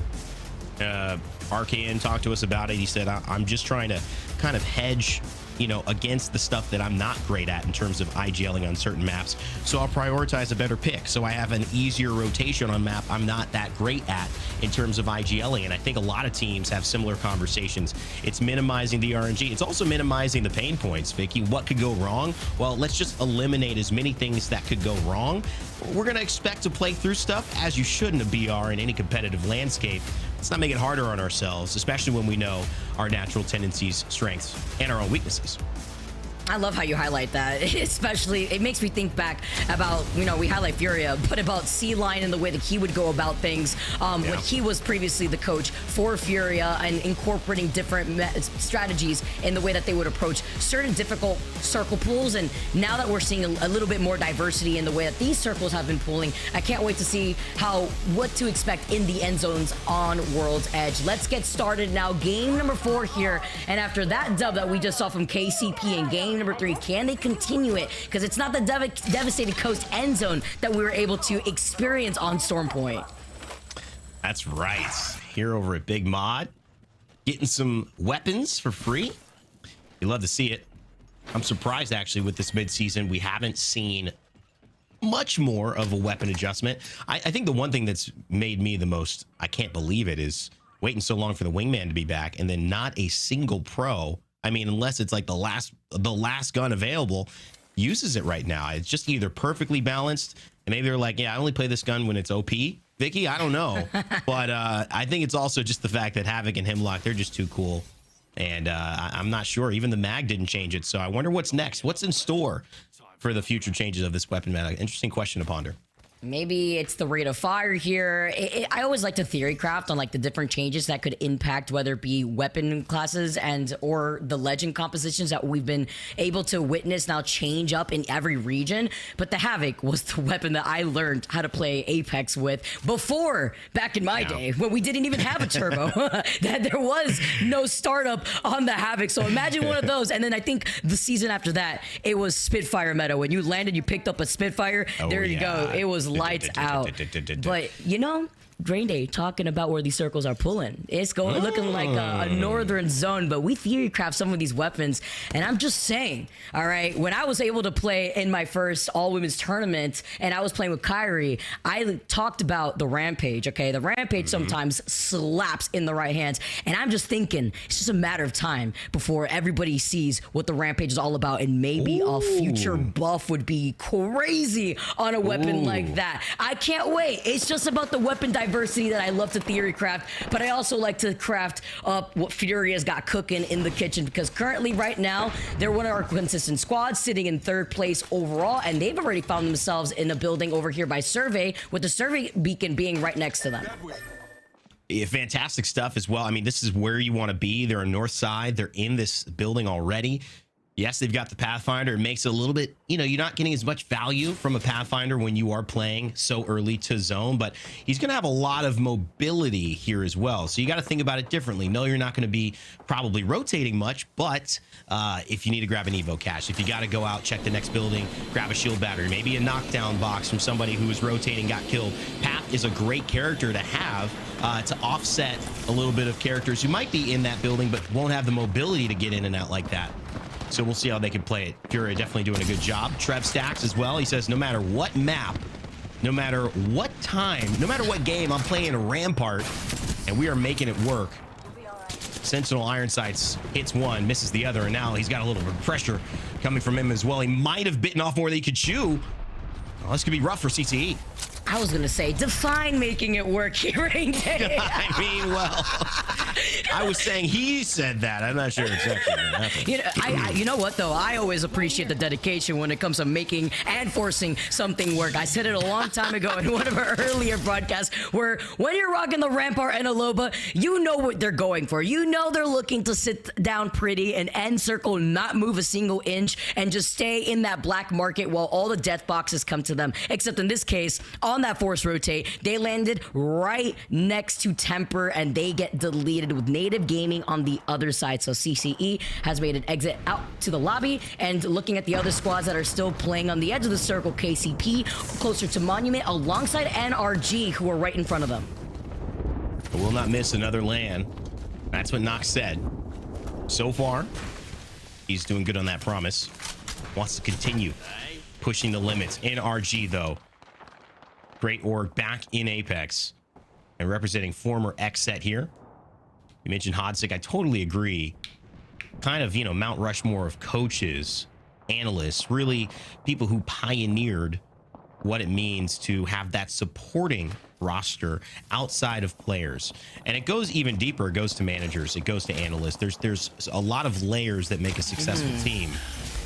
Arcane talked to us about it. He said, I'm just trying to kind of hedge you know, against the stuff that I'm not great at in terms of IGLing on certain maps. So I'll prioritize a better pick. So I have an easier rotation on map I'm not that great at in terms of IGLing. And I think a lot of teams have similar conversations. It's minimizing the RNG. It's also minimizing the pain points, Vicky. What could go wrong? Well, let's just eliminate as many things that could go wrong. We're going to expect to play through stuff as you should in a BR in any competitive landscape. Let's not make it harder on ourselves, especially when we know our natural tendencies, strengths, and our own weaknesses. I love how you highlight that, especially it makes me think back about, you know, we highlight Furia, but about C-Line and the way that he would go about things when he was previously the coach for Furia and incorporating different strategies in the way that they would approach certain difficult circle pools. And now that we're seeing a little bit more diversity in the way that these circles have been pooling, I can't wait to see what to expect in the end zones on World's Edge. Let's get started now. Game number 4 here. And after that dub that we just saw from KCP in game number 3, can they continue it? Because it's not the devastated coast end zone that we were able to experience on Storm Point. That's right. Here over at Big Mod, getting some weapons for free. You love to see it. I'm surprised actually with this mid-season we haven't seen much more of a weapon adjustment. I think the one thing that's made me the most, I can't believe it, is waiting so long for the wingman to be back and then not a single pro. I mean, unless it's like the last gun available, uses it right now. It's just either perfectly balanced, and maybe they're like, yeah, I only play this gun when it's OP. Vicky, I don't know. But I think it's also just the fact that Havoc and Hemlock, they're just too cool. And I'm not sure. Even the mag didn't change it. So I wonder what's next. What's in store for the future changes of this weapon meta? Interesting question to ponder. Maybe it's the rate of fire here. I always like to theory craft on like the different changes that could impact whether it be weapon classes and or the legend compositions that we've been able to witness now change up in every region. But the Havoc was the weapon that I learned how to play Apex with before, back in my day, when we didn't even have a turbo, that there was no startup on the Havoc. So imagine one of those. And then I think the season after that, it was Spitfire meta. When you landed, you picked up a Spitfire. Oh, there you go. It was lights out. But you know, Drain Day talking about where these circles are pulling. It's going looking like a northern zone, but we theory craft some of these weapons. And I'm just saying, all right, when I was able to play in my first all-women's tournament and I was playing with Kyrie, I talked about the Rampage, okay? The Rampage sometimes slaps in the right hands. And I'm just thinking, it's just a matter of time before everybody sees what the Rampage is all about. And maybe a future buff would be crazy on a weapon like that. I can't wait. It's just about the weapon diversity that I love to theory craft, but I also like to craft up what Furia's got cooking in the kitchen, because currently right now they're one of our consistent squads sitting in 3rd place overall, and they've already found themselves in a building over here by Survey, with the Survey beacon being right next to them. Yeah, fantastic stuff as well. I mean, this is where you want to be. They're on north side. They're in this building already. Yes, they've got the Pathfinder. It makes it a little bit, you know, you're not getting as much value from a Pathfinder when you are playing so early to zone, but he's going to have a lot of mobility here as well. So you got to think about it differently. No, you're not going to be probably rotating much, but if you need to grab an Evo cache, if you got to go out, check the next building, grab a shield battery, maybe a knockdown box from somebody who was rotating, got killed. Path is a great character to have to offset a little bit of characters who might be in that building, but won't have the mobility to get in and out like that. So we'll see how they can play it. Furia definitely doing a good job. Trev Stacks as well. He says, no matter what map, no matter what time, no matter what game, I'm playing a Rampart, and we are making it work. Sentinel Iron Sights hits one, misses the other, and now he's got a little bit of pressure coming from him as well. He might have bitten off more than he could chew. Oh, this could be rough for CCE. I was gonna say, define making it work here, ain't it? I mean, well, I was saying he said that. I'm not sure exactly what happened. You know, you know what though? I always appreciate the dedication when it comes to making and forcing something work. I said it a long time ago in one of our earlier broadcasts, where when you're rocking the Rampart and a Loba, you know what they're going for. You know they're looking to sit down pretty and end circle, not move a single inch, and just stay in that black market while all the death boxes come to them. Except in this case, on that force rotate, they landed right next to Temper, and they get deleted with Native Gaming on the other side. So CCE has made an exit out to the lobby, and looking at the other squads that are still playing on the edge of the circle, KCP closer to Monument alongside NRG, who are right in front of them. Will not miss another LAN. That's what Nox said. So far, He's doing good on that promise. Wants to continue pushing the limits. NRG, though. Great org back in Apex. And representing former X-Set here. You mentioned Hodzik. I totally agree. Kind of, you know, Mount Rushmore of coaches, analysts, really people who pioneered what it means to have that supporting roster outside of players. And it goes even deeper. It goes to managers. It goes to analysts. There's a lot of layers that make a successful team,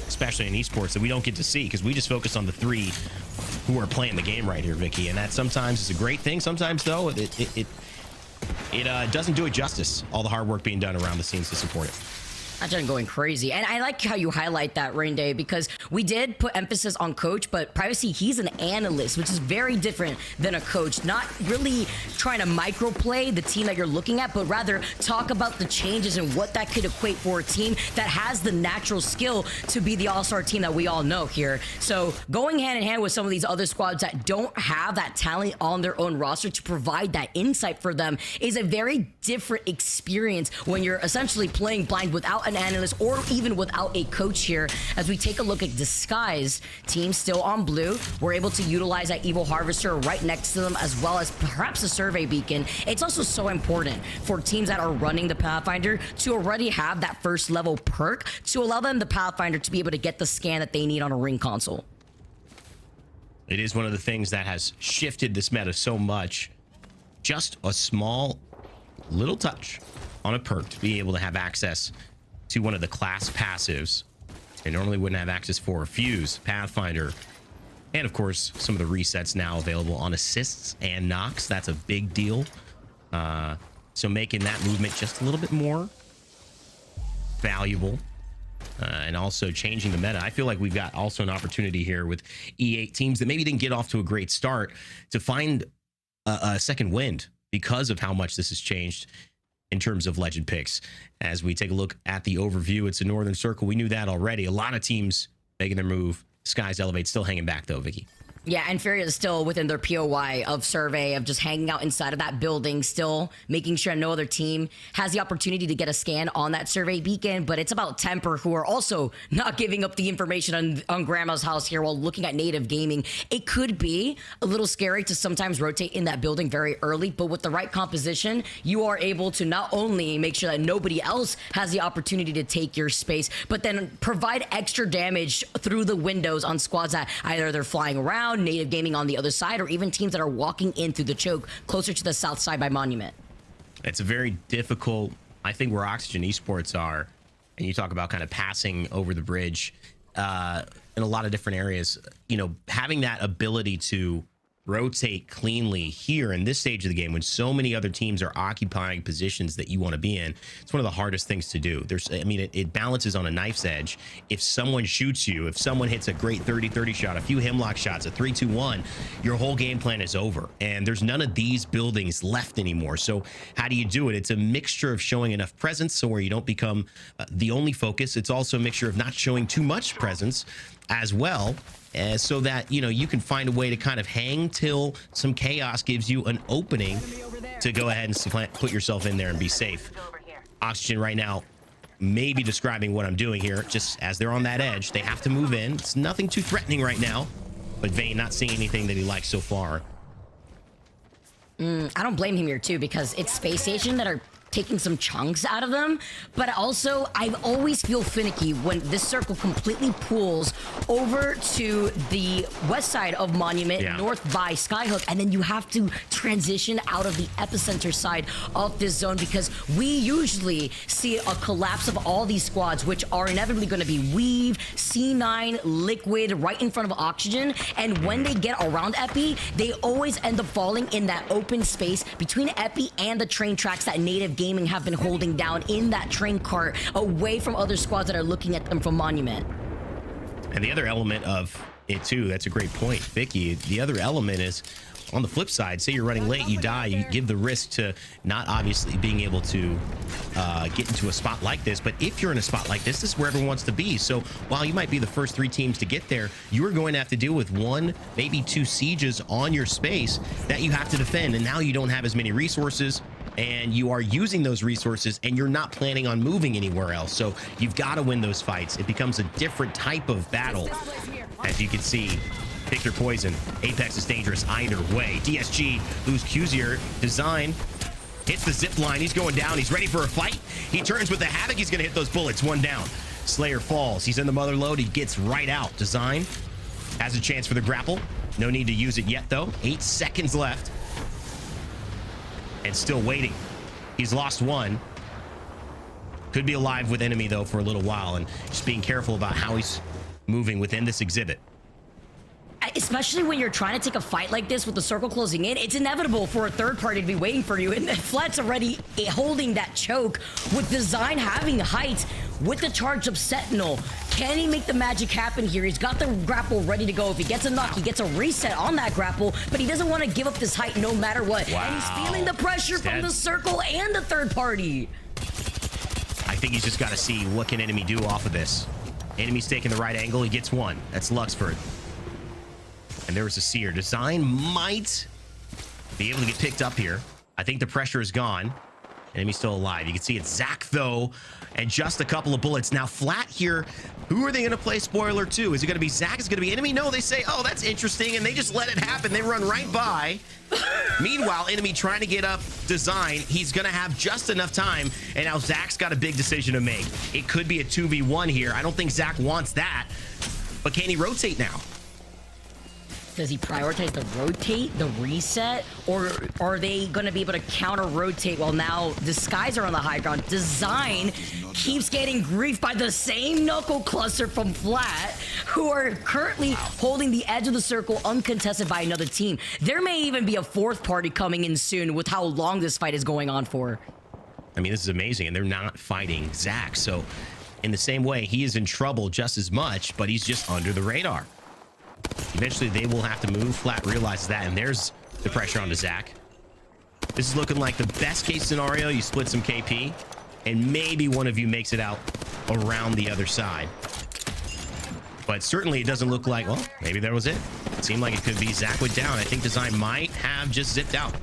especially in esports, that we don't get to see because we just focus on the three who are playing the game right here, Vicky. And that sometimes is a great thing. Sometimes, though, it doesn't do it justice, all the hard work being done around the scenes to support it. Imagine going crazy. And I like how you highlight that, Rain Day, because we did put emphasis on coach, but Privacy, he's an analyst, which is very different than a coach. Not really trying to microplay the team that you're looking at, but rather talk about the changes and what that could equate for a team that has the natural skill to be the all-star team that we all know here. So going hand in hand with some of these other squads that don't have that talent on their own roster to provide that insight for them is a very different experience when you're essentially playing blind without an analyst or even without a coach here. As we take a look at Disguise, team still on blue. We're able to utilize that Evil Harvester right next to them, as well as perhaps a survey beacon. It's also so important for teams that are running the Pathfinder to already have that first level perk to allow them, the Pathfinder, to be able to get the scan that they need on a ring console. It is one of the things that has shifted this meta so much. Just a small little touch on a perk to be able to have access to one of the class passives they normally wouldn't have access for. Fuse, Pathfinder, and of course some of the resets now available on assists and knocks. That's a big deal. So making that movement just a little bit more valuable, and also changing the meta. I feel like we've got also an opportunity here with E8 teams that maybe didn't get off to a great start to find a second wind because of how much this has changed in terms of legend picks. As we take a look at the overview, it's a Northern Circle. We knew that already. A lot of teams making their move. Skies Elevate still hanging back though, Vicky. Yeah, and Furia is still within their POI of survey, of just hanging out inside of that building, still making sure no other team has the opportunity to get a scan on that survey beacon. But it's about Temper, who are also not giving up the information on Grandma's house here while looking at Native Gaming. It could be a little scary to sometimes rotate in that building very early, but with the right composition, you are able to not only make sure that nobody else has the opportunity to take your space, but then provide extra damage through the windows on squads that either they're flying around, Native Gaming on the other side, or even teams that are walking in through the choke closer to the south side by Monument. It's a very difficult, I think, where Oxygen Esports are, and you talk about kind of passing over the bridge in a lot of different areas, you know, having that ability to rotate cleanly here in this stage of the game when so many other teams are occupying positions that you want to be in. It's one of the hardest things to do. I mean, it balances on a knife's edge. If someone shoots you, if someone hits a great 30-30 shot, a few hemlock shots, a 3-2-1, your whole game plan is over. And there's none of these buildings left anymore. So how do you do it? It's a mixture of showing enough presence so where you don't become the only focus. It's also a mixture of not showing too much presence as well, so that, you know, you can find a way to kind of hang till some chaos gives you an opening to go ahead and put yourself in there and be safe. Oxygen right now maybe describing what I'm doing here, just as they're on that edge. They have to move in. It's nothing too threatening right now, but Vayne not seeing anything that he likes so far. I don't blame him here too, because it's Space Station that are taking some chunks out of them, but also I always feel finicky when this circle completely pulls over to the west side of Monument, north by Skyhook, and then you have to transition out of the epicenter side of this zone, because we usually see a collapse of all these squads, which are inevitably going to be Weave, C9, Liquid, right in front of Oxygen, and when they get around Epi, they always end up falling in that open space between Epi and the train tracks that Native Gaming have been holding down in that train cart, away from other squads that are looking at them from Monument. And the other element of it too, that's a great point, Vicky. The other element is on the flip side, say you're running late, you die, you give the risk to not obviously being able to get into a spot like this. But if you're in a spot like this is where everyone wants to be. So while you might be the first three teams to get there, you are going to have to deal with one, maybe two sieges on your space that you have to defend. And now you don't have as many resources and you are using those resources and you're not planning on moving anywhere else. So you've got to win those fights. It becomes a different type of battle. As you can see, pick your poison. Apex is dangerous either way. DSG lose Qzier. Design hits the zip line. He's going down. He's ready for a fight. He turns with the Havoc. He's going to hit those bullets. One down. Slayer falls. He's in the mother load. He gets right out. Design has a chance for the grapple. No need to use it yet, though. 8 seconds left. And still waiting. He's lost one. Could be alive with enemy, though, for a little while. And just being careful about how he's moving within this exhibit. Especially when you're trying to take a fight like this with the circle closing in, it's inevitable for a third party to be waiting for you. And Flat's already holding that choke with Design having height with the charged up Sentinel. Can he make the magic happen here? He's got the grapple ready to go. If he gets a knock, he gets a reset on that grapple, but he doesn't want to give up this height no matter what. Wow. And he's feeling the pressure from the circle and the third party. I think he's just got to see what can enemy do off of this. Enemy's taking the right angle. He gets one. That's Luxford. And there was a Seer. Design might be able to get picked up here. I think the pressure is gone. Enemy's still alive. You can see it's Zach, though, and just a couple of bullets. Now, Flat here, who are they going to play spoiler to? Is it going to be Zach? Is it going to be enemy? No, they say, oh, that's interesting, and they just let it happen. They run right by. Meanwhile, enemy trying to get up Design. He's going to have just enough time, and now Zach's got a big decision to make. It could be a 2v1 here. I don't think Zach wants that, but can he rotate now? Does he prioritize the rotate, the reset, or are they going to be able to counter-rotate while now Disguise are on the high ground? Design keeps getting griefed by the same knuckle cluster from Flat, who are currently holding the edge of the circle uncontested by another team. There may even be a fourth party coming in soon with how long this fight is going on for. I mean, this is amazing, and they're not fighting Zach. So in the same way, he is in trouble just as much, but he's just under the radar. Eventually, they will have to move. Flat realizes that, and there's the pressure onto Zach. This is looking like the best case scenario. You split some KP, and maybe one of you makes it out around the other side. But certainly, it doesn't look like, well, maybe that was it. It seemed like it could be Zach went down. I think Design might have just zipped out.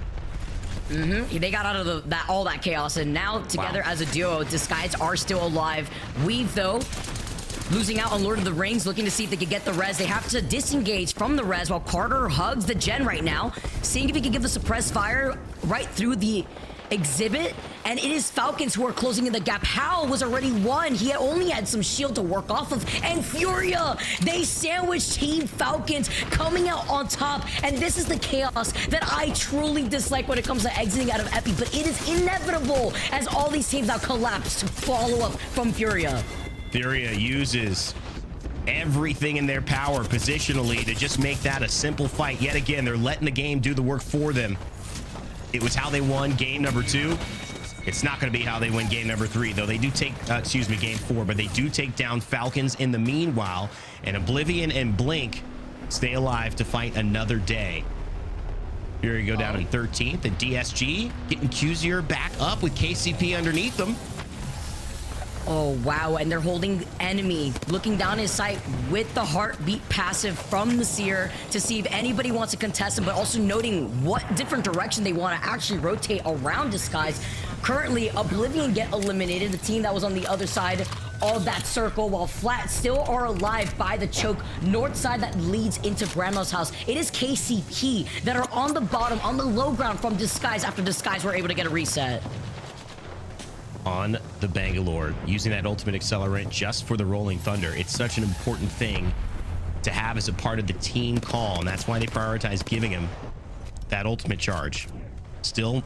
They got out of all that chaos, and now together as a duo, Disguise are still alive. Weave, though, losing out on Lord of the Rings, looking to see if they could get the res. They have to disengage from the res while Carter hugs the gen right now, seeing if he can give the suppressed fire right through the exhibit. And it is Falcons who are closing in the gap. Hal was already one. He only had some shield to work off of. And Furia, they sandwiched Team Falcons coming out on top. And this is the chaos that I truly dislike when it comes to exiting out of Epi. But it is inevitable as all these teams now collapse to follow up from Furia. Furia uses everything in their power positionally to just make that a simple fight. Yet again, they're letting the game do the work for them. It was how they won game number 2. It's not going to be how they win game number 3, though. They do take, game 4, but they do take down Falcons in the meanwhile. And Oblivion and Blink stay alive to fight another day. Fury go down in 13th, and DSG getting Qzier back up with KCP underneath them. Oh, wow. And they're holding enemy, looking down his sight with the heartbeat passive from the Seer to see if anybody wants to contest him, but also noting what different direction they want to actually rotate around Disguise. Currently, Oblivion get eliminated, the team that was on the other side of that circle, while Flat still are alive by the choke north side that leads into Grandma's house. It is KCP that are on the bottom, on the low ground from Disguise after Disguise were able to get a reset. On the Bangalore, using that ultimate accelerant just for the Rolling Thunder. It's such an important thing to have as a part of the team call, and that's why they prioritize giving him that ultimate charge. Still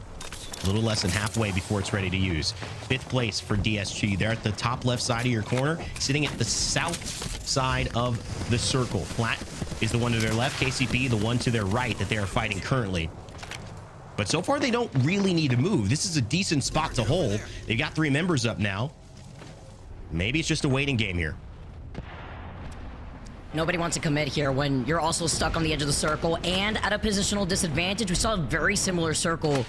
a little less than halfway before it's ready to use. 5th place for DSG. They're at the top left side of your corner, sitting at the south side of the circle. Flat is the one to their left, KCP the one to their right that they are fighting currently. But so far, they don't really need to move. This is a decent spot to hold. They've got 3 members up now. Maybe it's just a waiting game here. Nobody wants to commit here when you're also stuck on the edge of the circle and at a positional disadvantage. We saw a very similar circle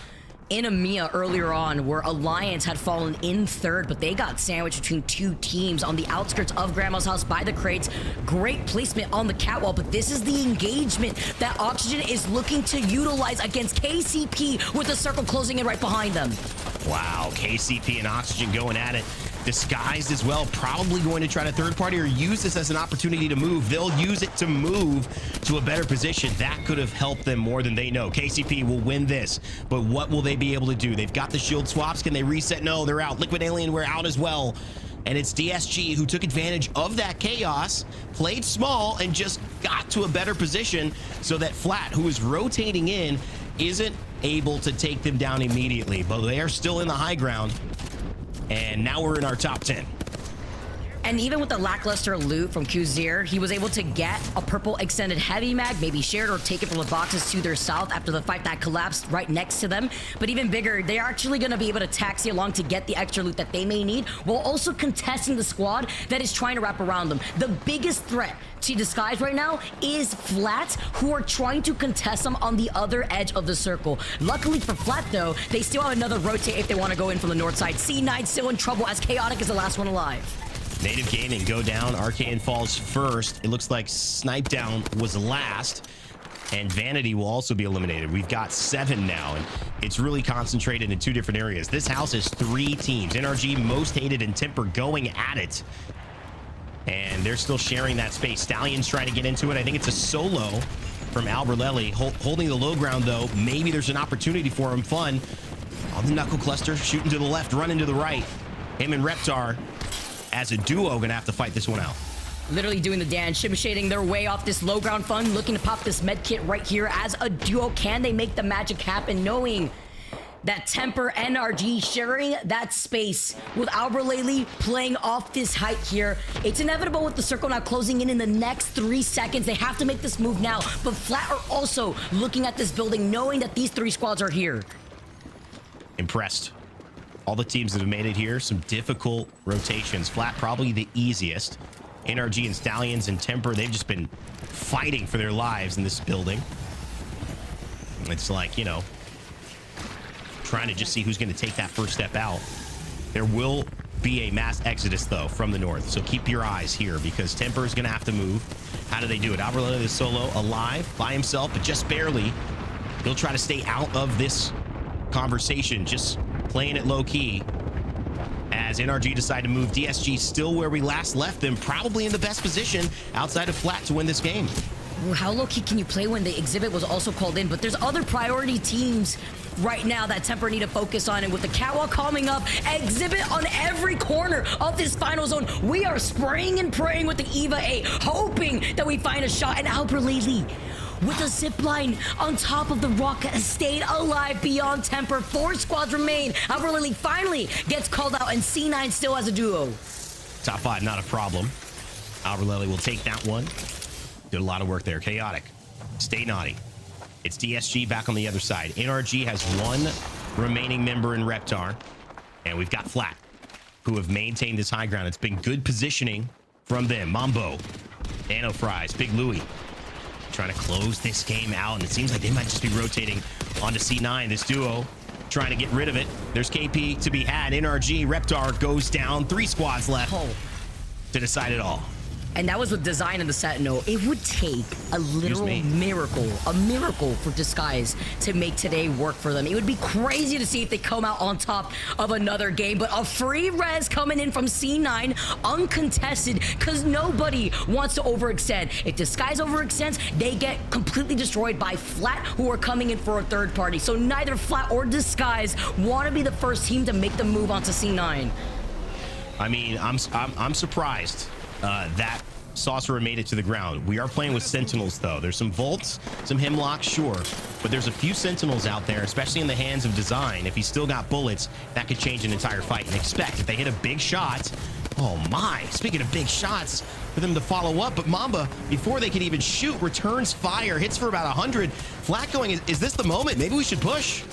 in EMEA earlier on, where Alliance had fallen in third, but they got sandwiched between two teams on the outskirts of Grandma's house by the crates. Great placement on the catwalk, but this is the engagement that Oxygen is looking to utilize against KCP with the circle closing in right behind them. Wow, KCP and Oxygen going at it. Disguised as well, probably going to try to third party or use this as an opportunity to move. They'll use it to move to a better position. That could have helped them more than they know. KCP will win this, but what will they be able to do? They've got the shield swaps. Can they reset? No, they're out. Liquid Alienware out as well. And it's DSG who took advantage of that chaos, played small, and just got to a better position so that Flat, who is rotating in, isn't able to take them down immediately. But they are still in the high ground. And now we're in our top 10. And even with the lackluster loot from Kuzir, he was able to get a purple extended heavy mag, maybe shared or taken from the boxes to their south after the fight that collapsed right next to them. But even bigger, they're actually going to be able to taxi along to get the extra loot that they may need, while also contesting the squad that is trying to wrap around them. The biggest threat to Disguise right now is Flat, who are trying to contest them on the other edge of the circle. Luckily for Flat, though, they still have another rotate if they want to go in from the north side. C9 still in trouble as Chaotic is the last one alive. Native Gaming go down. Arcane falls first. It looks like Snipe Down was last. And Vanity will also be eliminated. We've got 7 now, and it's really concentrated in 2 different areas. This house is 3 teams. NRG, Most Hated, and Temper going at it. And they're still sharing that space. Stallion's trying to get into it. I think it's a solo from Alberlelli. Holding the low ground, though. Maybe there's an opportunity for him. Fun. On the Knuckle Cluster, shooting to the left, running to the right. Him and Reptar, as a duo, gonna have to fight this one out. Literally doing the dance, shim-shading their way off this low ground fun, looking to pop this med kit right here as a duo. Can they make the magic happen, knowing that Temper NRG sharing that space with Alberlelli playing off this height here? It's inevitable with the circle now closing in the next 3 seconds. They have to make this move now, but Flat are also looking at this building, knowing that these 3 squads are here. Impressed. All the teams that have made it here, some difficult rotations. Flat probably the easiest. NRG and Stallions and Temper, they've just been fighting for their lives in this building. It's like, you know, trying to just see who's going to take that first step out. There will be a mass exodus, though, from the north. So keep your eyes here, because Temper is going to have to move. How do they do it? Alberlelli is solo, alive by himself, but just barely. He'll try to stay out of this conversation, just playing it low key. As NRG decide to move, DSG still where we last left them, probably in the best position outside of Flat to win this game. How low key can you play when the exhibit was also called in? But there's other priority teams right now that Temper need to focus on, and with the catwalk coming up, exhibit on every corner of this final zone, we are spraying and praying with the EVA 8, hoping that we find a shot. And Alberlelli with a zip line on top of the rock has stayed alive beyond Temper. 4 squads remain. Alberlelli finally gets called out, and C9 still has a duo. Top 5, not a problem. Alberlelli will take that one. Did a lot of work there. Chaotic, stay naughty. It's DSG back on the other side. NRG has 1 remaining member in Reptar, and we've got Flat, who have maintained this high ground. It's been good positioning from them. Mambo, Nano Fries, Big Louie, trying to close this game out, and it seems like they might just be rotating onto C9. This duo trying to get rid of it. There's KP to be had. NRG, Reptar goes down. 3 squads left to decide it all. And that was with Design and the Sentinel. It would take a literal miracle for Disguise to make today work for them. It would be crazy to see if they come out on top of another game, but a free res coming in from C9, uncontested, because nobody wants to overextend. If Disguise overextends, they get completely destroyed by Flat, who are coming in for a third party. So neither Flat or Disguise want to be the first team to make the move onto C9. I mean, I'm surprised that Sorcerer made it to the ground. We are playing with Sentinels, though. There's some Volts, some Hemlocks, sure, but there's a few Sentinels out there, especially in the hands of Design. If he's still got bullets, that could change an entire fight. And expect, if they hit a big shot, oh my, speaking of big shots, for them to follow up. But Mamba, before they can even shoot, returns fire, hits for about 100. Flat going, is this the moment? Maybe we should push.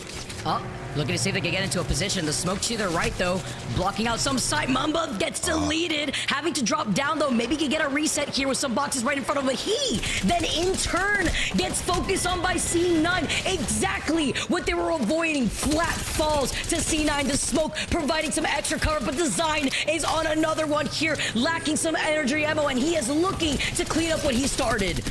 Oh, looking to see if they can get into a position. The smoke to their right, though, blocking out some side. Mamba gets deleted, having to drop down, though. Maybe he can get a reset here with some boxes right in front of him. He then, in turn, gets focused on by C9. Exactly what they were avoiding. Flat falls to C9. The smoke providing some extra cover, but Design is on another one here, lacking some energy ammo, and he is looking to clean up what he started.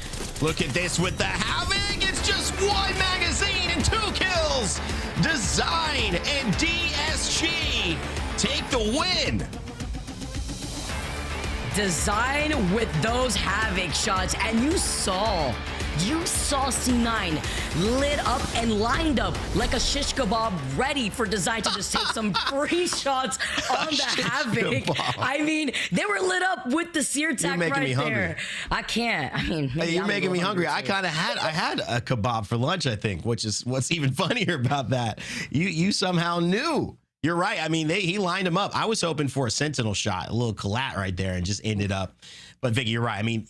Look at this with the Havoc. It's just one magazine and 2 kills. Design and DSG take the win. Design with those Havoc shots, and you saw C9 lit up and lined up like a shish kebab, ready for Design to just take some free shots on the Havoc. Kebab. I mean, they were lit up with the sear tack making right me hungry. there. I can't. I mean, Hey, you're making me hungry. I had a kebab for lunch, I think, which is what's even funnier about that. You somehow knew. You're right. I mean, he lined him up. I was hoping for a sentinel shot, a little collat right there, and just ended up. But Vicky, you're right. I mean,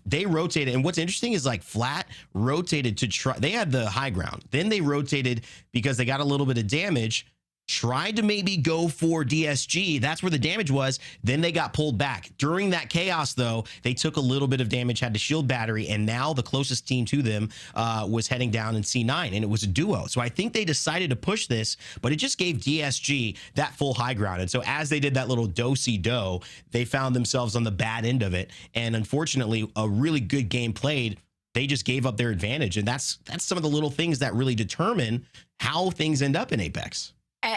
they rotated, and what's interesting is like Flat rotated to try. They had the high ground. Then they rotated because they got a little bit of damage. Tried to maybe go for DSG. That's where the damage was. Then they got pulled back. During that chaos, though, they took a little bit of damage, had to shield battery, and now the closest team to them was heading down in C9, and it was a duo. So I think they decided to push this, but it just gave DSG that full high ground. And so as they did that little do-si-do, they found themselves on the bad end of it. And unfortunately, a really good game played, they just gave up their advantage. And that's some of the little things that really determine how things end up in Apex.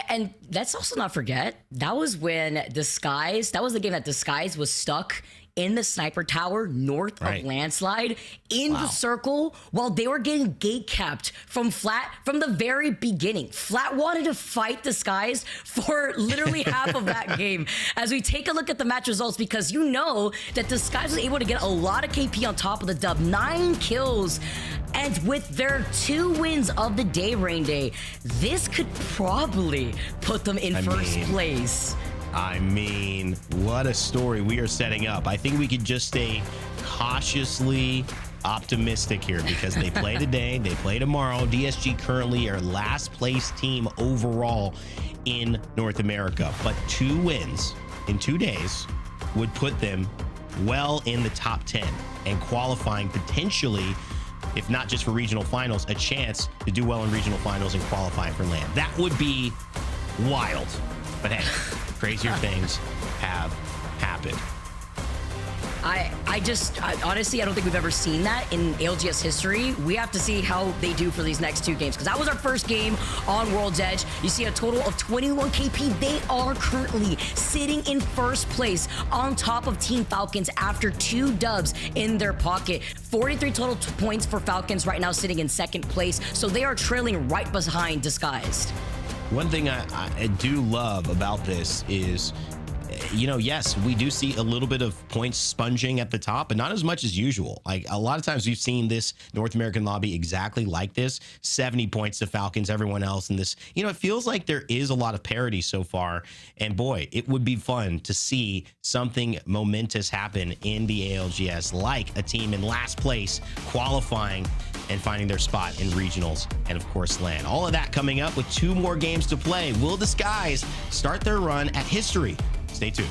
And let's also not forget, that was when Disguise, that was the game that Disguise was stuck in the sniper tower north of Landslide in the circle while they were getting gate capped from Flat from the very beginning. Flat wanted to fight Disguise for literally half of that game. As we take a look at the match results, because you know that Disguise was able to get a lot of KP on top of the dub, 9 kills. And with their 2 wins of the day, Rain Day, this could probably put them in first place. I mean, what a story we are setting up. I think we could just stay cautiously optimistic here because they play today, they play tomorrow. DSG currently are last place team overall in North America, but 2 wins in 2 days would put them well in the top 10 and qualifying potentially, if not just for regional finals, a chance to do well in regional finals and qualify for LAN. That would be wild. But hey, crazier things have happened. I honestly, I don't think we've ever seen that in ALGS history. We have to see how they do for these next 2 games, because that was our first game on World's Edge. You see a total of 21 KP. They are currently sitting in first place on top of Team Falcons after 2 dubs in their pocket. 43 total points for Falcons right now, sitting in second place. So they are trailing right behind Disguised. One thing I do love about this is, you know, yes, we do see a little bit of points sponging at the top, but not as much as usual. Like a lot of times we've seen this North American lobby exactly like this, 70 points to Falcons, everyone else in this. You know, it feels like there is a lot of parity so far. And boy, it would be fun to see something momentous happen in the ALGS, like a team in last place qualifying and finding their spot in regionals and of course LAN. All of that coming up with 2 more games to play. Will Disguise start their run at history? Stay tuned.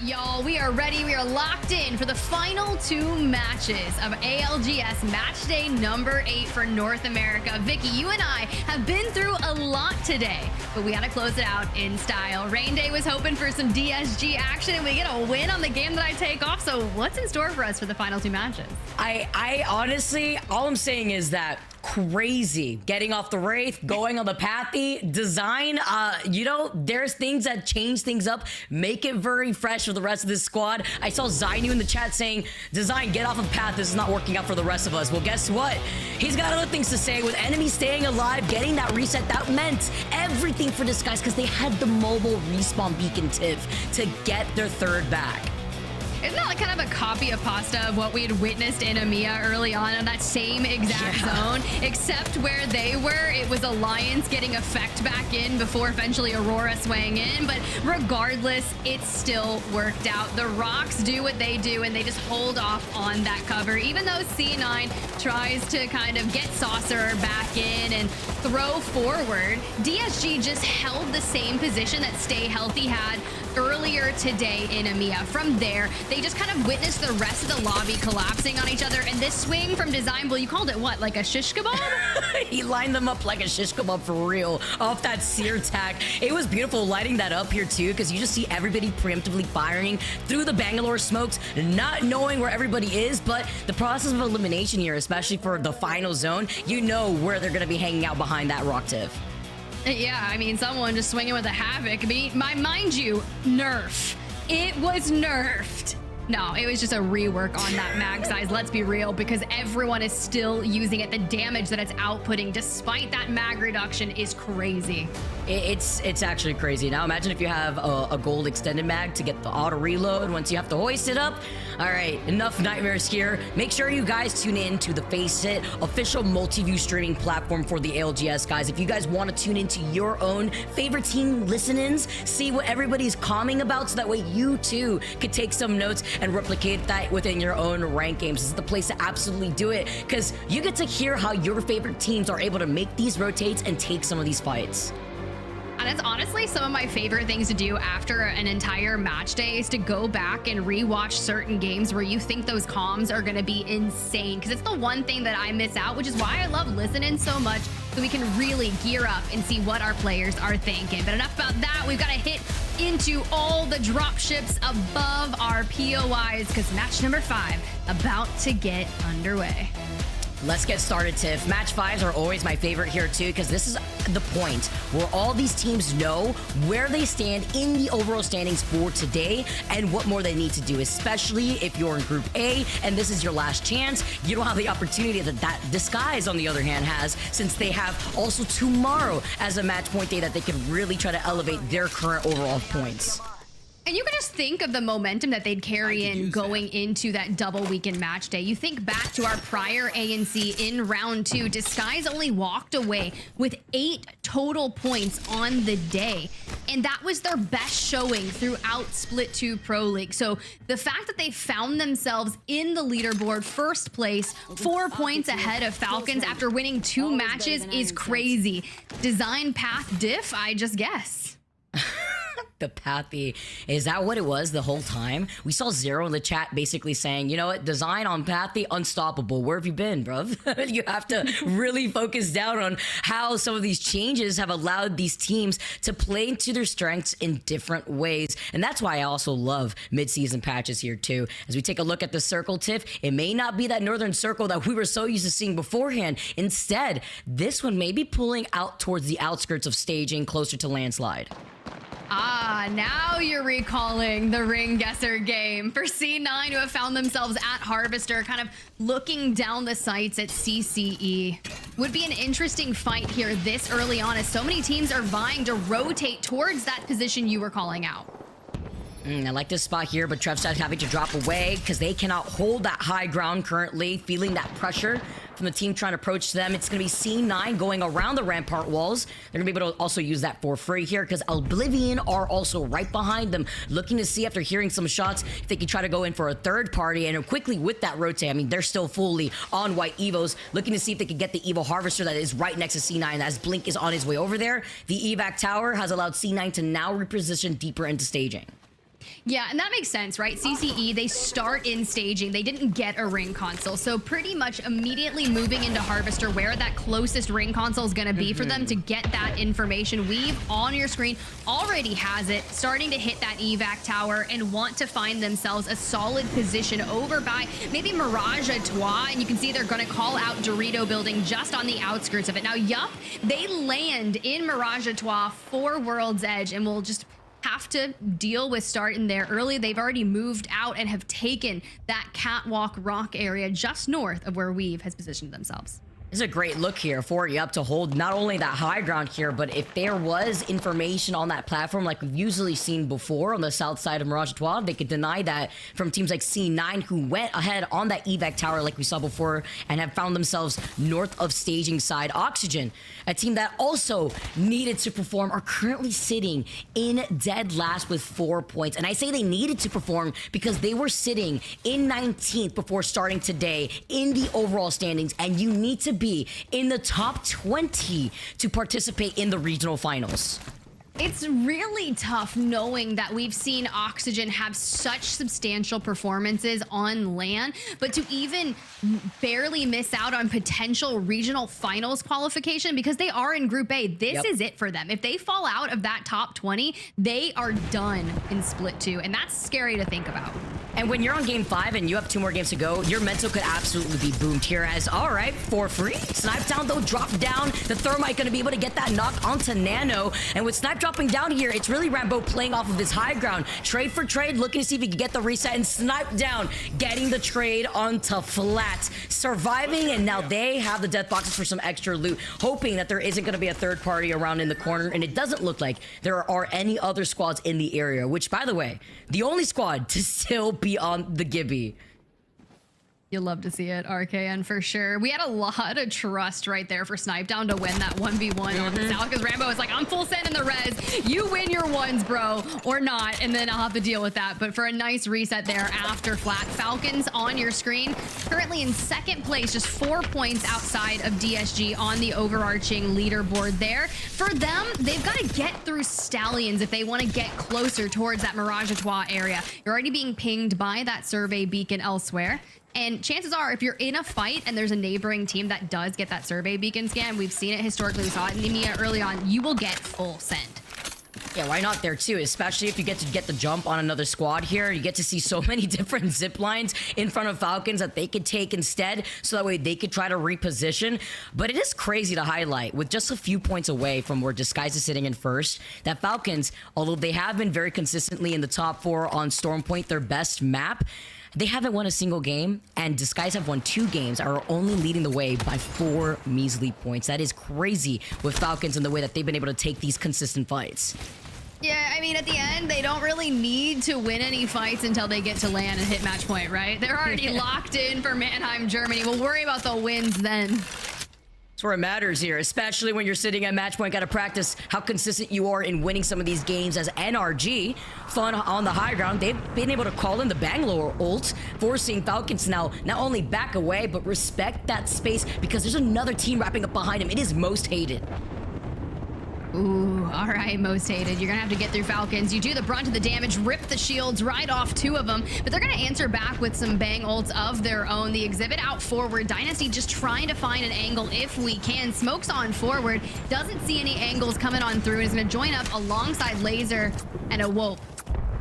y'all, we are ready. We are locked in for the final 2 matches of ALGS match day number 8 for North America. Vicky, you and I have been through a lot today, but we got to close it out in style. Rain Day was hoping for some DSG action, and we get a win on the game that I take off. So what's in store for us for the final 2 matches? I honestly, all I'm saying is that crazy getting off the Wraith, going on the Pathy design. You know, there's things that change things up, make it very fresh for the rest of this squad. I saw Zainu in the chat saying, design, get off of Path, this is not working out for the rest of us. Well, guess what, he's got other things to say. With enemies staying alive, getting that reset, that meant everything for this guys, because they had the mobile respawn beacon Tiff to get their 3rd back. Isn't that like kind of a copy of pasta of what we had witnessed in EMEA early on in that same exact zone? Except where they were, it was Alliance getting effect back in before eventually Aurora swaying in. But regardless, it still worked out. The Rocks do what they do, and they just hold off on that cover. Even though C9 tries to kind of get Saucer back in and throw forward, DSG just held the same position that Stay Healthy had earlier today in EMEA. From there, they just kind of witnessed the rest of the lobby collapsing on each other, and this swing from Design, well, you called it what, like a shish kebab? He lined them up like a shish kebab for real off that sear tack. It was beautiful lighting that up here too, because you just see everybody preemptively firing through the Bangalore smokes, not knowing where everybody is. But the process of elimination here, especially for the final zone, you know where they're going to be hanging out behind that rock tiff. Yeah, I mean, someone just swinging with a Havoc. I mean, mind you, nerf. It was nerfed. No, it was just a rework on that mag size, let's be real, because everyone is still using it. The damage that it's outputting, despite that mag reduction, is crazy. It's actually crazy. Now imagine if you have a gold extended mag to get the auto reload once you have to hoist it up. All right, enough nightmares here. Make sure you guys tune in to the Faceit official multi-view streaming platform for the ALGS, guys. If you guys want to tune into your own favorite team listen-ins, see what everybody's calming about, so that way you too could take some notes and replicate that within your own rank games. This is the place to absolutely do it, because you get to hear how your favorite teams are able to make these rotates and take some of these fights. And it's honestly some of my favorite things to do after an entire match day, is to go back and rewatch certain games where you think those comms are going to be insane, because it's the one thing that I miss out, which is why I love listening so much, so we can really gear up and see what our players are thinking. But enough about that. We've got to hit into all the drop ships above our POIs, because match number 5 about to get underway. Let's get started, Tiff. Match 5s are always my favorite here too, because this is the point where all these teams know where they stand in the overall standings for today and what more they need to do, especially if you're in Group A and this is your last chance. You don't have the opportunity that Disguise, on the other hand, has, since they have also tomorrow as a match point day that they can really try to elevate their current overall points. And you can just think of the momentum that they'd carry in going into that double weekend match day. You think back to our prior ANC in round 2, Disguise only walked away with 8 total points on the day. And that was their best showing throughout Split 2 Pro League. So the fact that they found themselves in the leaderboard first place, 4 points ahead of Falcons after winning 2 matches is crazy. Design path diff, I just guess. The Pathy. Is that what it was the whole time? We saw Zero in the chat basically saying, you know what, Design on Pathy, unstoppable. Where have you been, bruv? You have to really focus down on how some of these changes have allowed these teams to play into their strengths in different ways. And that's why I also love mid-season patches here too. As we take a look at the circle, Tiff, it may not be that northern circle that we were so used to seeing beforehand. Instead, this one may be pulling out towards the outskirts of staging closer to Landslide. Ah, now you're recalling the Ring Guesser game for C9, who have found themselves at Harvester, kind of looking down the sights at CCE. Would be an interesting fight here this early on, as so many teams are vying to rotate towards that position you were calling out. I like this spot here, but Trevstad having to drop away because they cannot hold that high ground currently, feeling that pressure from the team trying to approach them. It's going to be C9 going around the rampart walls. They're going to be able to also use that for free here, because Oblivion are also right behind them, looking to see, after hearing some shots, if they can try to go in for a third party. And quickly with that rotate, I mean, they're still fully on white Evos, looking to see if they can get the Evo Harvester that is right next to C9 as Blink is on his way over there. The evac tower has allowed C9 to now reposition deeper into staging. Yeah, and that makes sense, right? CCE, they start in staging. They didn't get a ring console. So pretty much immediately moving into Harvester, where that closest ring console is going to be for them to get that information. Weave on your screen already has it, starting to hit that evac tower and want to find themselves a solid position over by maybe Mirage à Trois. And you can see they're going to call out Dorito building just on the outskirts of it. Now, yup, they land in Mirage à Trois for World's Edge, and we'll just have to deal with starting there early. They've already moved out and have taken that catwalk rock area just north of where Weave has positioned themselves. This is a great look here for Yup to hold not only that high ground here, but if there was information on that platform like we've usually seen before on the south side of Mirage à Trois, they could deny that from teams like C9 who went ahead on that evac tower like we saw before and have found themselves north of staging side. Oxygen, a team that also needed to perform, are currently sitting in dead last with 4 points. And I say they needed to perform because they were sitting in 19th before starting today in the overall standings, and you need to be in the top 20 to participate in the regional finals. It's really tough knowing that we've seen Oxygen have such substantial performances on LAN, but to even barely miss out on potential regional finals qualification because they are in Group A. This is it for them. If they fall out of that top 20, they are done in Split 2, and that's scary to think about. And when you're on game 5 and you have 2 more games to go, your mental could absolutely be boomed here as, all right, for free. Snipe down, though, drop down. The Thermite going to be able to get that knock onto Nano. And with Snipe dropping down here, it's really Rambo playing off of his high ground. Trade for trade, looking to see if he can get the reset, and Snipe down, getting the trade onto Flat. Surviving, and now they have the death boxes for some extra loot, hoping that there isn't going to be a third party around in the corner. And it doesn't look like there are any other squads in the area, which, by the way, the only squad to still be on the Gibby. You'll love to see it, RKN, for sure. We had a lot of trust right there for Snipe Down to win that 1v1 on the south, because Rambo was like, I'm full send in the res. You win your ones, bro, or not, and then I'll have to deal with that. But for a nice reset there after Flat. Falcons on your screen, currently in second place, just 4 points outside of DSG on the overarching leaderboard there. For them, they've got to get through Stallions if they want to get closer towards that Mirage à Trois area. You're already being pinged by that survey beacon elsewhere. And chances are, if you're in a fight and there's a neighboring team that does get that survey beacon scan, we've seen it historically, we saw it in the EMEA early on, you will get full send. Yeah, why not there too? Especially if you get to get the jump on another squad here. You get to see so many different zip lines in front of Falcons that they could take instead, so that way they could try to reposition. But it is crazy to highlight, with just a few points away from where Disguise is sitting in first, that Falcons, although they have been very consistently in the top 4 on Storm Point, their best map, they haven't won a single game, and Disguise have won 2 games, are only leading the way by 4 measly points. That is crazy with Falcons and the way that they've been able to take these consistent fights. Yeah, I mean, at the end, they don't really need to win any fights until they get to LAN and hit match point, right? They're already locked in for Mannheim, Germany. We'll worry about the wins then. That's where it matters here, especially when you're sitting at match point. Got to practice how consistent you are in winning some of these games as NRG. Fun on the high ground. They've been able to call in the Bangalore ult, forcing Falcons now not only back away, but respect that space because there's another team wrapping up behind him. It is Most Hated. Ooh, all right, Most Hated. You're going to have to get through Falcons. You do the brunt of the damage, rip the shields right off 2 of them, but they're going to answer back with some bang ults of their own. The Exhibit out forward. Dynasty just trying to find an angle if we can. Smokes on forward. Doesn't see any angles coming on through. Is going to join up alongside Laser and a Wope.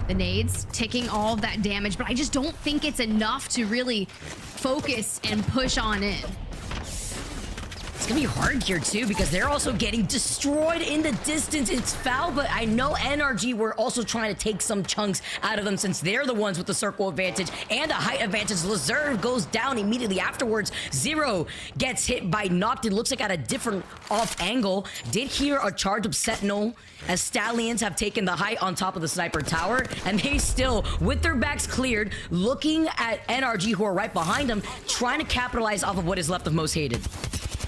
The nades ticking all of that damage, but I just don't think it's enough to really focus and push on in. It's gonna be hard here too because they're also getting destroyed in the distance. It's foul, but I know NRG were also trying to take some chunks out of them since they're the ones with the circle advantage and the height advantage. Lazare goes down immediately afterwards. Zero gets hit by Knocked. It looks like at a different off angle. Did hear a charge of Sentinel as Stallions have taken the height on top of the sniper tower, and they still, with their backs cleared, looking at NRG who are right behind them, trying to capitalize off of what is left of Most Hated.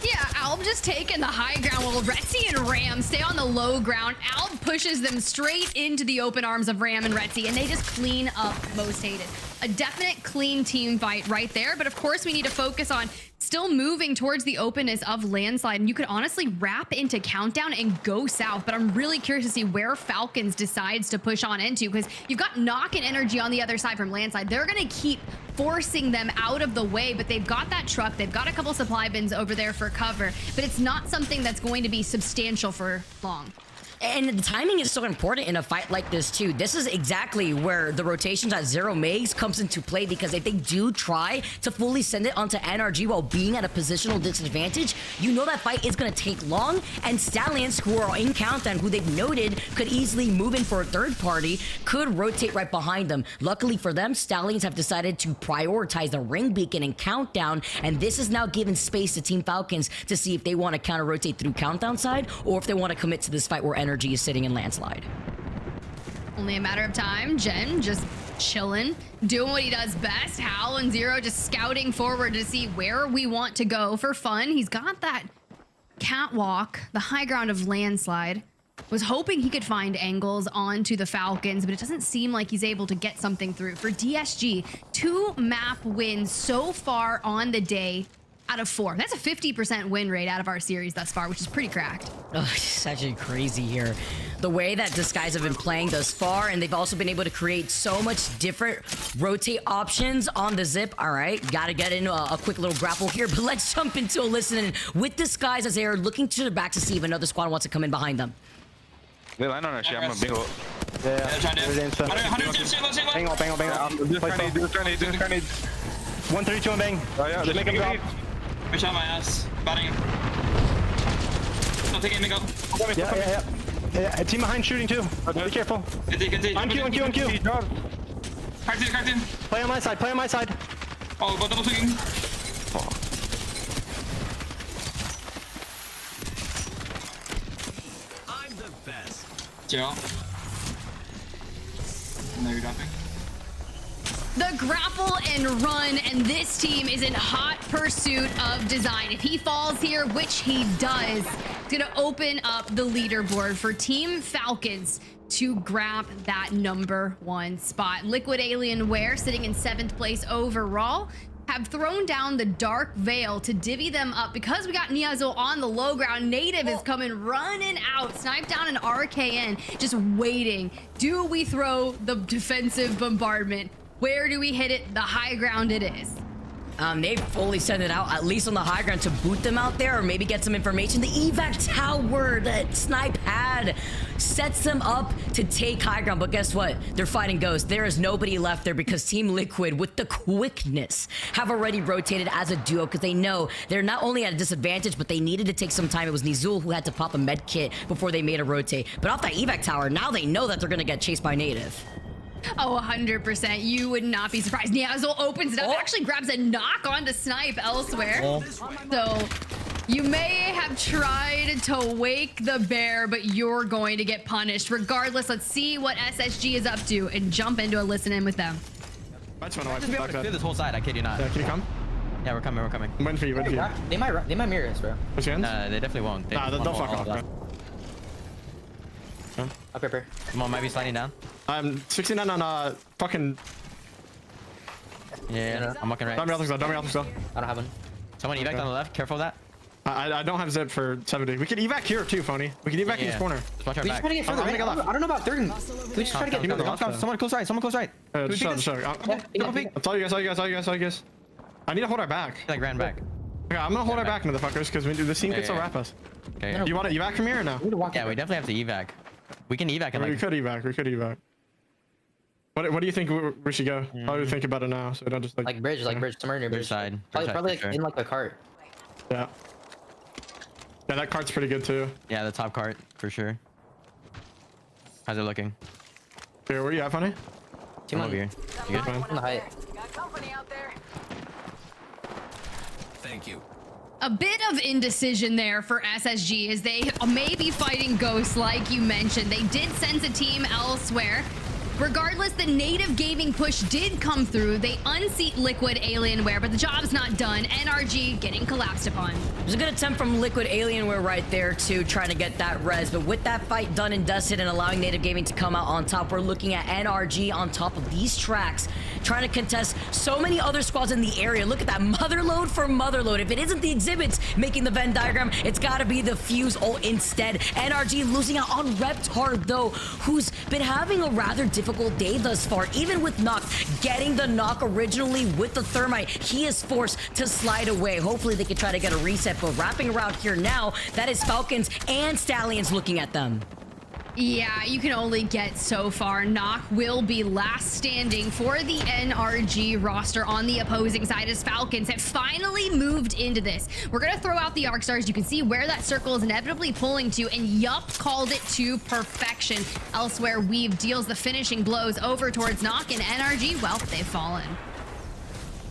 Yeah, Alb just taking the high ground while Retzi and Ram stay on the low ground. Alb pushes them straight into the open arms of Ram and Retzi, and they just clean up Most Hated. a definite clean team fight right there. But of course, we need to focus on still moving towards the openness of Landslide. And you could honestly wrap into Countdown and go south. But I'm really curious to see where Falcons decides to push on into, because you've got Knock and Energy on the other side from Landslide. They're going to keep forcing them out of the way, but they've got that truck. They've got a couple supply bins over there for cover, but it's not something that's going to be substantial for long. And the timing is so important in a fight like this too. This is exactly where the rotations at 0 megs comes into play, because if they do try to fully send it onto NRG while being at a positional disadvantage, you know that fight is going to take long, and Stallions, who are in Countdown, who they've noted could easily move in for a third party, could rotate right behind them. Luckily for them, Stallions have decided to prioritize the ring beacon and Countdown, and this is now giving space to Team Falcons to see if they want to counter rotate through Countdown side, or if they want to commit to this fight where Energy is sitting in Landslide. Only a matter of time. Jen just chilling, doing what he does best. Hal and Zero just scouting forward to see where we want to go for fun. He's got that catwalk, the high ground of Landslide. Was hoping he could find angles onto the Falcons, but it doesn't seem like he's able to get something through. For DSG, 2 map wins so far on the day out of 4. That's a 50% win rate out of our series thus far, which is pretty cracked. Oh, it's actually crazy here. The way that this guys have been playing thus far, and they've also been able to create so much different rotate options on the zip. All right, gotta get into a quick little grapple here, but let's jump into a listening with this guys as they are looking to the back to see if another squad wants to come in behind them. They land on our shit. I'm gonna bingo. Yeah. 100 bang. Do this grenade. 132 and bang. Oh yeah, Just make him drop. Push out my ass. Batting. Not taking me go. Yeah. A team behind shooting too. Be careful. Continue. On Q. Cracked in. Play on my side. Oh, got double swinging. I'm the best. Chill. No, you're dropping. The grapple and run, and this team is in hot pursuit of design. If he falls here, which he does, it's gonna open up the leaderboard for Team Falcons to grab that #1 spot. Liquid Alienware, sitting in 7th place overall, have thrown down the Dark Veil to divvy them up. Because we got Niazo on the low ground, Native is coming running out, sniped down an RKN, just waiting. Do we throw the defensive bombardment? Where do we hit it? The high ground it is. They've fully sent it out, at least on the high ground, to boot them out there or maybe get some information. The evac tower that Snipe had sets them up to take high ground. But guess what? They're fighting ghosts. There is nobody left there because Team Liquid, with the quickness, have already rotated as a duo because they know they're not only at a disadvantage, but they needed to take some time. It was Nizul who had to pop a med kit before they made a rotate. But off that evac tower, now they know that they're going to get chased by Native. Oh, 100%. You would not be surprised. Niazo opens it up, actually grabs a knock onto Snipe elsewhere. So you may have tried to wake the bear, but you're going to get punished. Regardless, let's see what SSG is up to and jump into a listen in with them. I just want to clear this whole side. I kid you not. Yeah, can you come? Yeah, we're coming. I'm waiting for you. They might mirror us, bro. Push your hands? They definitely won't. Nah, they'll fuck off, bro. Up here. Come on, might be sliding down. I'm 69 on fucking. Yeah, I'm walking right. Don't me I don't have one. Someone evac on the left. Careful of that. I don't have zip for 70. We can evac here too, Phony. We can evac in this corner. Just watch our We back. just try to get further. I don't know about third. We just try to get. Someone close right. Just I'll tell you guys. I need to hold our back. He like ran back. Okay, I'm gonna hold our back, motherfuckers, because this team can still wrap us. Okay. You want to evac from here or no? Yeah, we definitely have to evac. We can evac and like. We could evac. What do you think we should go? How do you think about it now? So I don't just Like bridge, somewhere near bridge. Side. Probably like in like a cart. Yeah. Yeah, that cart's pretty good too. Yeah, the top cart for sure. How's it looking? Here, where you at, Funny? Team over here. You good? On the height. Thank you. A bit of indecision there for SSG as they may be fighting ghosts like you mentioned. They did sense a team elsewhere. Regardless, the native gaming push did come through. They unseat Liquid Alienware, but the job's not done. NRG getting collapsed upon. There's a good attempt from Liquid Alienware right there to trying to get that res, but with that fight done and dusted and allowing Native Gaming to come out on top, we're looking at NRG on top of these tracks, trying to contest so many other squads in the area. Look at that, motherload for motherload. If it isn't the exhibits making the Venn diagram, it's gotta be the Fuse ult instead. NRG losing out on Reptar though, who's been having a rather difficult day thus far. Even with Knock getting the knock originally with the Thermite, he is forced to slide away. Hopefully they can try to get a reset, but wrapping around here now, that is Falcons and Stallions looking at them. Yeah, you can only get so far. Knock will be last standing for the NRG roster on the opposing side as Falcons have finally moved into this. We're going to throw out the Arc Stars. You can see where that circle is inevitably pulling to, and Yup called it to perfection. Elsewhere, Weave deals the finishing blows over towards Knock, and NRG, well, they've fallen.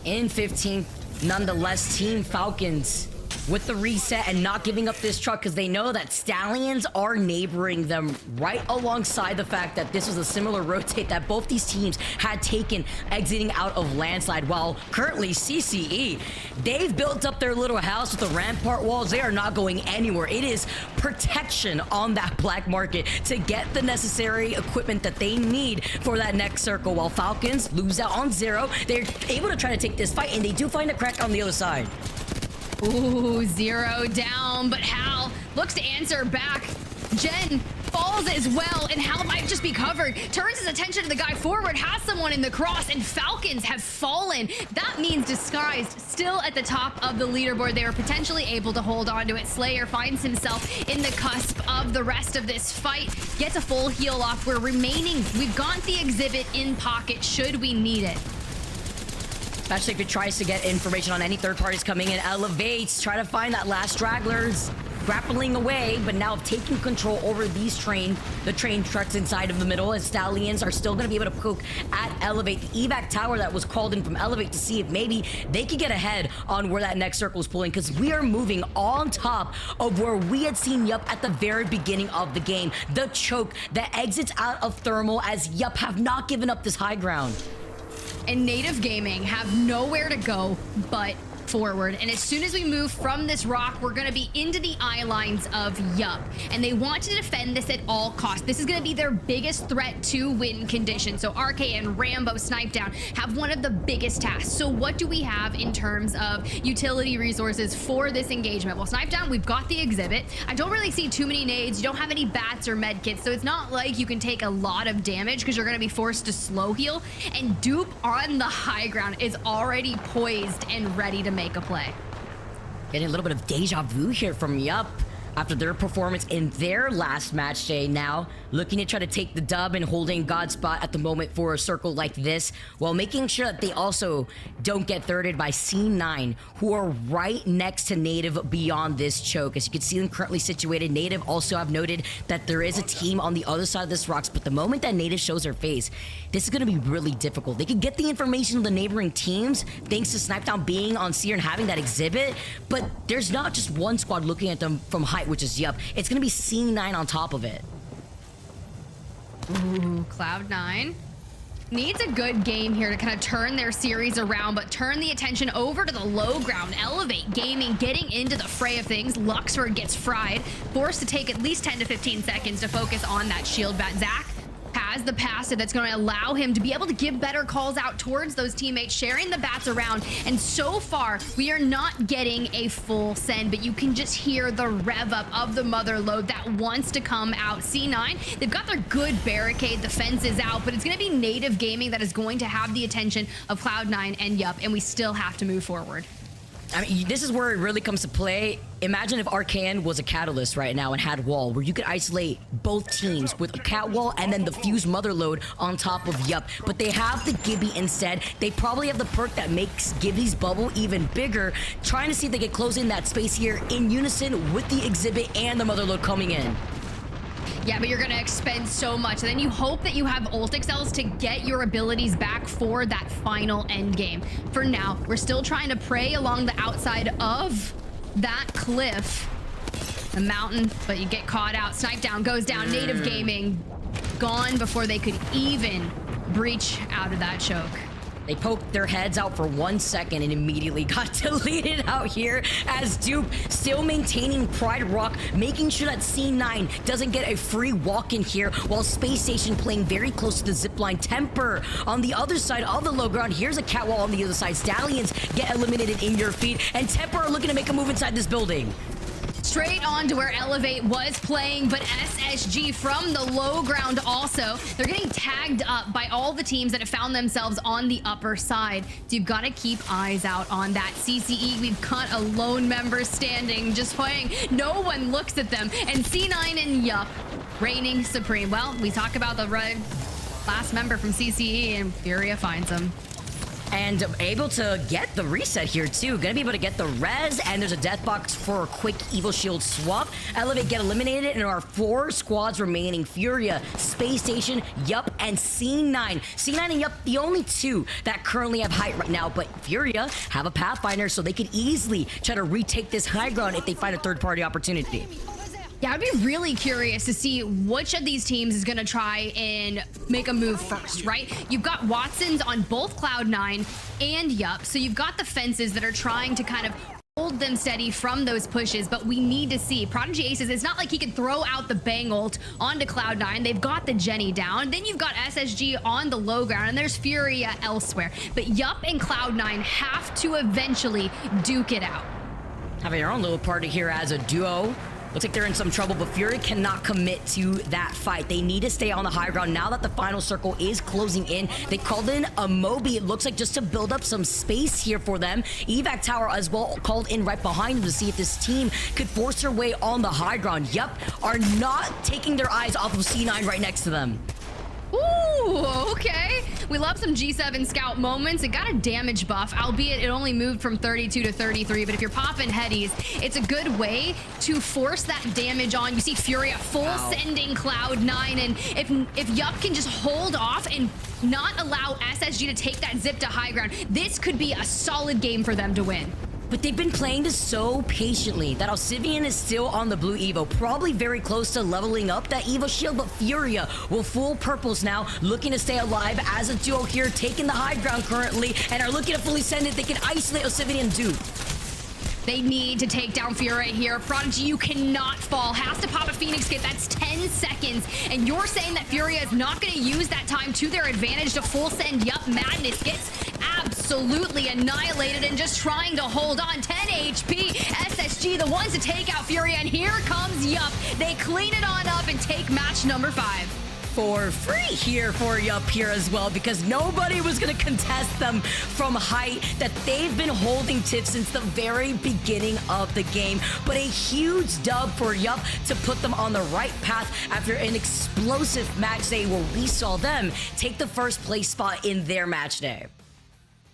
In 15th, nonetheless, Team Falcons with the reset and not giving up this truck because they know that Stallions are neighboring them right alongside the fact that this was a similar rotate that both these teams had taken exiting out of Landslide, while currently CCE, they've built up their little house with the rampart walls. They are not going anywhere. It is protection on that black market to get the necessary equipment that they need for that next circle, while Falcons lose out on 0. They're able to try to take this fight, and they do find a crack on the other side. Ooh, 0 down, but Hal looks to answer back. Jen falls as well, and Hal might just be covered. Turns his attention to the guy forward, has someone in the cross, and Falcons have fallen. That means Disguised still at the top of the leaderboard. They were potentially able to hold on to it. Slayer finds himself in the cusp of the rest of this fight. Gets a full heal off. We're remaining. We've got the exhibit in pocket should we need it. Especially if it tries to get information on any third parties coming in. Elevates, try to find that last stragglers. Grappling away, but now taking control over these the train trucks inside of the middle, as Stallions are still going to be able to poke at Elevate, the evac tower that was called in from Elevate, to see if maybe they could get ahead on where that next circle is pulling, because we are moving on top of where we had seen Yup at the very beginning of the game. The choke that exits out of Thermal, as Yup have not given up this high ground. And Native Gaming have nowhere to go but forward. And as soon as we move from this rock, we're going to be into the eye lines of Yup. And they want to defend this at all costs. This is going to be their biggest threat to win condition. So RK and Rambo Snipe Down have one of the biggest tasks. So what do we have in terms of utility resources for this engagement? Well, Snipe Down, we've got the exhibit. I don't really see too many nades. You don't have any bats or med kits. So it's not like you can take a lot of damage because you're going to be forced to slow heal. And Dupe on the high ground is already poised and ready to make a play. Getting a little bit of deja vu here from Yup after their performance in their last match day. Now looking to try to take the dub and holding God's spot at the moment for a circle like this, while making sure that they also don't get thirded by C9, who are right next to Native beyond this choke. As you can see them currently situated, Native also have noted that there is a team on the other side of this rocks, but the moment that Native shows her face, this is going to be really difficult. They could get the information of the neighboring teams thanks to Snipe Down being on Seer and having that exhibit, but there's not just one squad looking at them from height, which is Yup. It's going to be C9 on top of it. Ooh, Cloud9 needs a good game here to kind of turn their series around, but turn the attention over to the low ground. Elevate Gaming getting into the fray of things. Luxford gets fried, forced to take at least 10 to 15 seconds to focus on that shield bat. Zach has the passive that's going to allow him to be able to give better calls out towards those teammates, sharing the bats around. And so far, we are not getting a full send, but you can just hear the rev up of the mother load that wants to come out. C9, they've got their good barricade. The fence is out, but it's going to be Native Gaming that is going to have the attention of Cloud9 and Yup, and we still have to move forward. I mean, this is where it really comes to play. Imagine if Arcane was a catalyst right now and had wall, where you could isolate both teams with a cat wall and then the Fuse motherload on top of Yup. But they have the Gibby instead. They probably have the perk that makes Gibby's bubble even bigger, trying to see if they can close in that space here in unison with the exhibit and the motherload coming in. Yeah, but you're going to expend so much. And then you hope that you have ult excels to get your abilities back for that final end game. For now, we're still trying to prey along the outside of that cliff. The mountain, but you get caught out. Snipe Down goes down. Native Gaming gone before they could even breach out of that choke. They poked their heads out for 1 second and immediately got deleted out here as Dupe still maintaining Pride Rock, making sure that C9 doesn't get a free walk in here, while Space Station playing very close to the zipline. Temper on the other side of the low ground. Here's a catwall on the other side. Stallions get eliminated in your feet, and Temper are looking to make a move inside this building. Straight on to where Elevate was playing, but SSG from the low ground also. They're getting tagged up by all the teams that have found themselves on the upper side. So you've got to keep eyes out on that. CCE, we've got a lone member standing, just playing. No one looks at them. And C9 and Yup reigning supreme. Well, we talk about the last member from CCE, and Furia finds him. And able to get the reset here too. Gonna be able to get the res, and there's a death box for a quick Evil Shield swap. Elevate get eliminated, and there are 4 squads remaining. Furia, Space Station, Yup, and C9. C9 and Yup, the only 2 that currently have height right now, but Furia have a Pathfinder, so they could easily try to retake this high ground if they find a third-party opportunity. Yeah, I'd be really curious to see which of these teams is going to try and make a move first, right? You've got Watsons on both Cloud9 and Yup, so you've got the fences that are trying to kind of hold them steady from those pushes, but we need to see. Prodigy Aces, it's not like he can throw out the Bang ult onto Cloud9. They've got the Jenny down. Then you've got SSG on the low ground, and there's Furia elsewhere. But Yup and Cloud9 have to eventually duke it out. Having their own little party here as a duo. Looks like they're in some trouble, but Fury cannot commit to that fight. They need to stay on the high ground now that the final circle is closing in. They called in a Moby, it looks like, just to build up some space here for them. Evac Tower as well called in right behind them to see if this team could force their way on the high ground. Yup, are not taking their eyes off of C9 right next to them. Ooh, okay. We love some G7 scout moments. It got a damage buff, albeit it only moved from 32 to 33. But if you're popping headies, it's a good way to force that damage on. You see Furia full sending Cloud9, and if Yup can just hold off and not allow SSG to take that zip to high ground, this could be a solid game for them to win. But they've been playing this so patiently that Alcivian is still on the blue Evo, probably very close to leveling up that Evo shield, but Furia will full purples now, looking to stay alive as a duo here, taking the high ground currently, and are looking to fully send it. They can isolate Alcivian and Duke. They need to take down Furia here. Prodigy, you cannot fall. Has to pop a Phoenix kit. That's 10 seconds. And you're saying that Furia is not going to use that time to their advantage to full send Yup. Madness gets absolutely annihilated and just trying to hold on. 10 HP. SSG, the ones to take out Furia. And here comes Yup. They clean it on up and take match number 5. For free here for Yup here as well, because nobody was going to contest them from height that they've been holding tips since the very beginning of the game. But a huge dub for Yup to put them on the right path after an explosive match day where we saw them take the first place spot in their match day.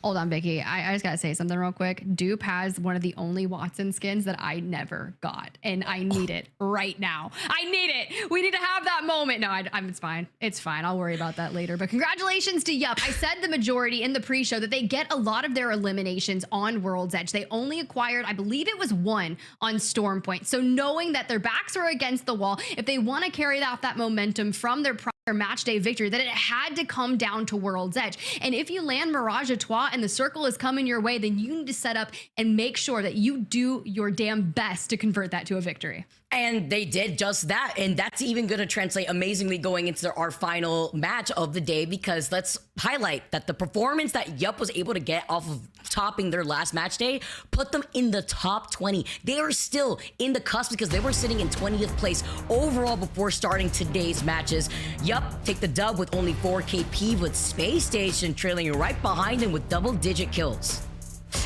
Hold on, Vicky. I just gotta say something real quick. Dupe has one of the only Watson skins that I never got, and I need it right now. I need it. We need to have that moment. No, it's fine. It's fine. I'll worry about that later. But congratulations to Yup. I said the majority in the pre-show that they get a lot of their eliminations on World's Edge. They only acquired, I believe it was 1 on Stormpoint. So knowing that their backs are against the wall, if they want to carry out that momentum from their match day victory, that it had to come down to World's Edge. And if you land Mirage à Trois and the circle is coming your way, then you need to set up and make sure that you do your damn best to convert that to a victory. And they did just that. And that's even going to translate amazingly going into our final match of the day, because let's highlight that the performance that Yup was able to get off of topping their last match day put them in the top 20. They are still in the cusp because they were sitting in 20th place overall before starting today's matches. Yup take the dub with only 4 KP, with Space Station trailing right behind him with double-digit kills.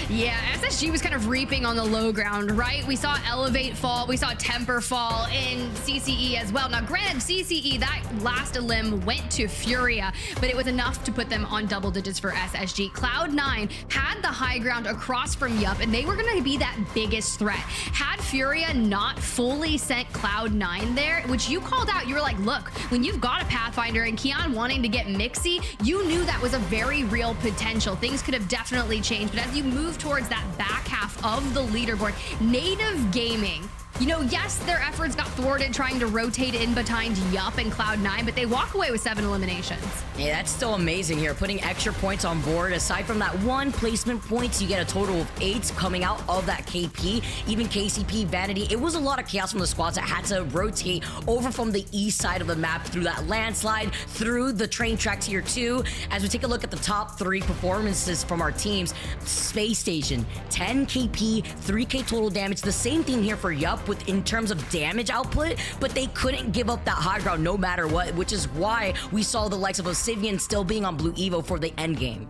Yeah, SSG was kind of reaping on the low ground, right? We saw Elevate fall, we saw Temper fall in CCE as well. Now, granted, CCE, that last elim went to Furia, but it was enough to put them on double digits for SSG. Cloud9 had the high ground across from Yup, and they were going to be that biggest threat. Had Furia not fully sent Cloud9 there, which you called out, you were like, look, when you've got a Pathfinder and Keon wanting to get mixy, you knew that was a very real potential. Things could have definitely changed, but as you move towards that back half of the leaderboard, Native Gaming You know, yes, their efforts got thwarted trying to rotate in behind Yup and Cloud9, but they walk away with 7 eliminations. Yeah, that's still amazing here. Putting extra points on board. Aside from that 1 placement points, you get a total of 8 coming out of that KP. Even KCP, Vanity, it was a lot of chaos from the squads that had to rotate over from the east side of the map through that landslide, through the train track tier 2. As we take a look at the top 3 performances from our teams, Space Station, 10 KP, 3k total damage. The same thing here for Yup with in terms of damage output, but they couldn't give up that high ground no matter what, which is why we saw the likes of Osivian still being on Blue Evo for the end game.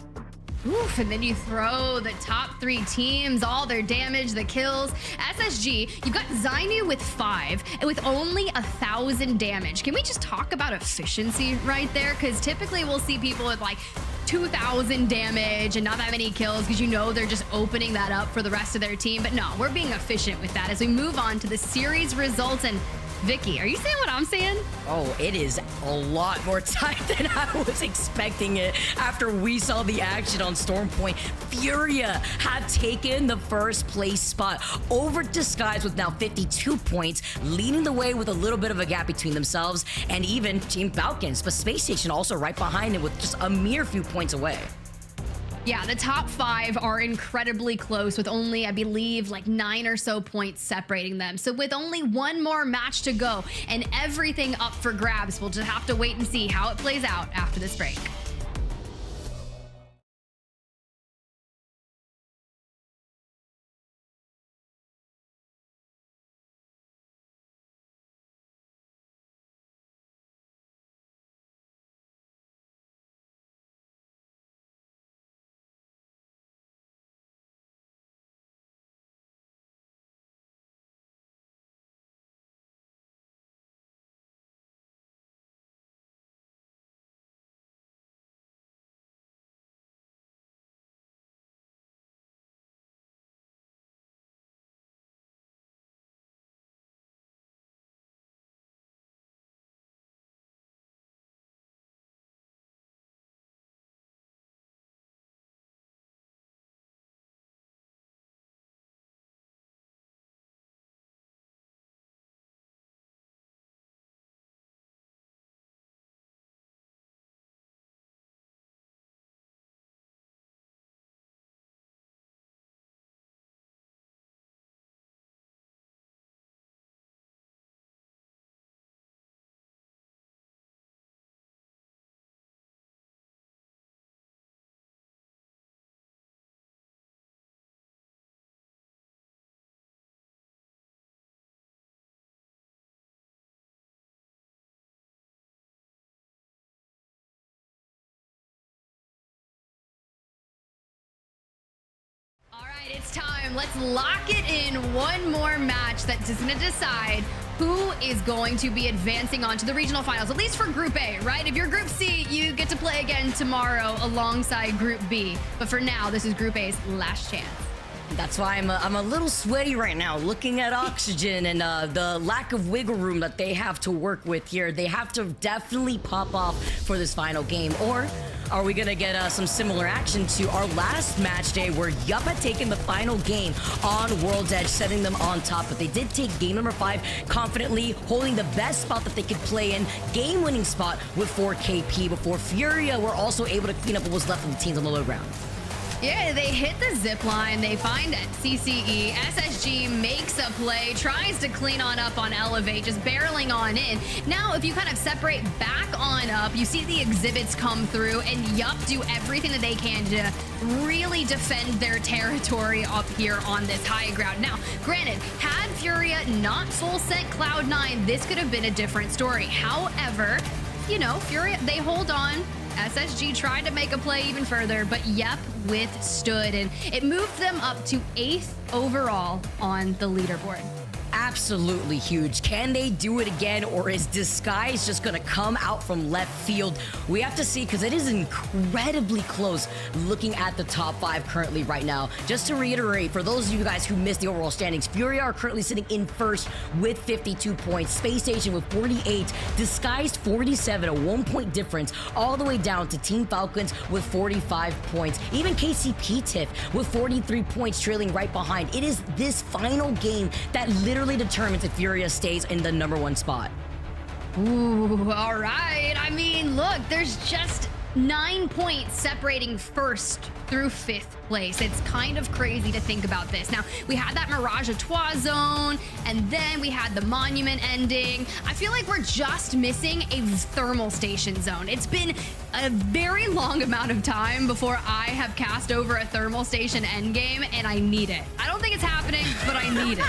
Oof, and then you throw the top 3 teams, all their damage, the kills. SSG, you've got Zainu with 5 and with only 1,000 damage. Can we just talk about efficiency right there? Because typically we'll see people with like 2,000 damage and not that many kills because you know they're just opening that up for the rest of their team. But no, we're being efficient with that as we move on to the series results. And Vicky, are you saying what I'm saying? Oh, it is a lot more tight than I was expecting it after we saw the action on Storm Point. Furia have taken the first place spot over Disguise with now 52 points, leading the way with a little bit of a gap between themselves and even Team Falcons. But Space Station also right behind it with just a mere few points away. Yeah, the top 5 are incredibly close with only, I believe, like 9 or so points separating them. So with only 1 more match to go and everything up for grabs, we'll just have to wait and see how it plays out after this break. It's time. Let's lock it in. One more match that's going to decide who is going to be advancing on to the regional finals, at least for Group A, right? If you're Group C, you get to play again tomorrow alongside Group B. But for now, this is Group A's last chance. That's why I'm a little sweaty right now looking at Oxygen and the lack of wiggle room that they have to work with here. They have to definitely pop off for this final game. Or are we going to get some similar action to our last match day where Yup had taken the final game on World's Edge, setting them on top. But they did take game number 5 confidently, holding the best spot that they could play in, game-winning spot with 4 KP before Furia were also able to clean up what was left of the teams on the low ground. Yeah, they hit the zip line. They find CCE. SSG makes a play, tries to clean on up on Elevate, just barreling on in. Now, if you kind of separate back on up, you see the exhibits come through, and Yup do everything that they can to really defend their territory up here on this high ground. Now, granted, had Furia not full sent Cloud9, this could have been a different story. However, you know, Furia, they hold on. SSG tried to make a play even further, but Yup withstood, and it moved them up to 8th overall on the leaderboard. Absolutely huge. Can they do it again, or is Disguise just gonna come out from left field? We have to see, because it is incredibly close looking at the top 5 currently right now. Just to reiterate, for those of you guys who missed the overall standings, Furia are currently sitting in first with 52 points, Space Station with 48, Disguised 47, a 1-point difference, all the way down to Team Falcons with 45 points. Even KCP Tiff with 43 points trailing right behind. It is this final game that literally really determines if Furia stays in the #1 spot. Ooh, all right. I mean, look, there's just 9 points separating first through 5th place. It's kind of crazy to think about this. Now, we had that Mirage à Trois zone, and then we had the Monument ending. I feel like we're just missing a thermal station zone. It's been a very long amount of time before I have cast over a thermal station endgame, and I need it. I don't think it's happening, but I need it.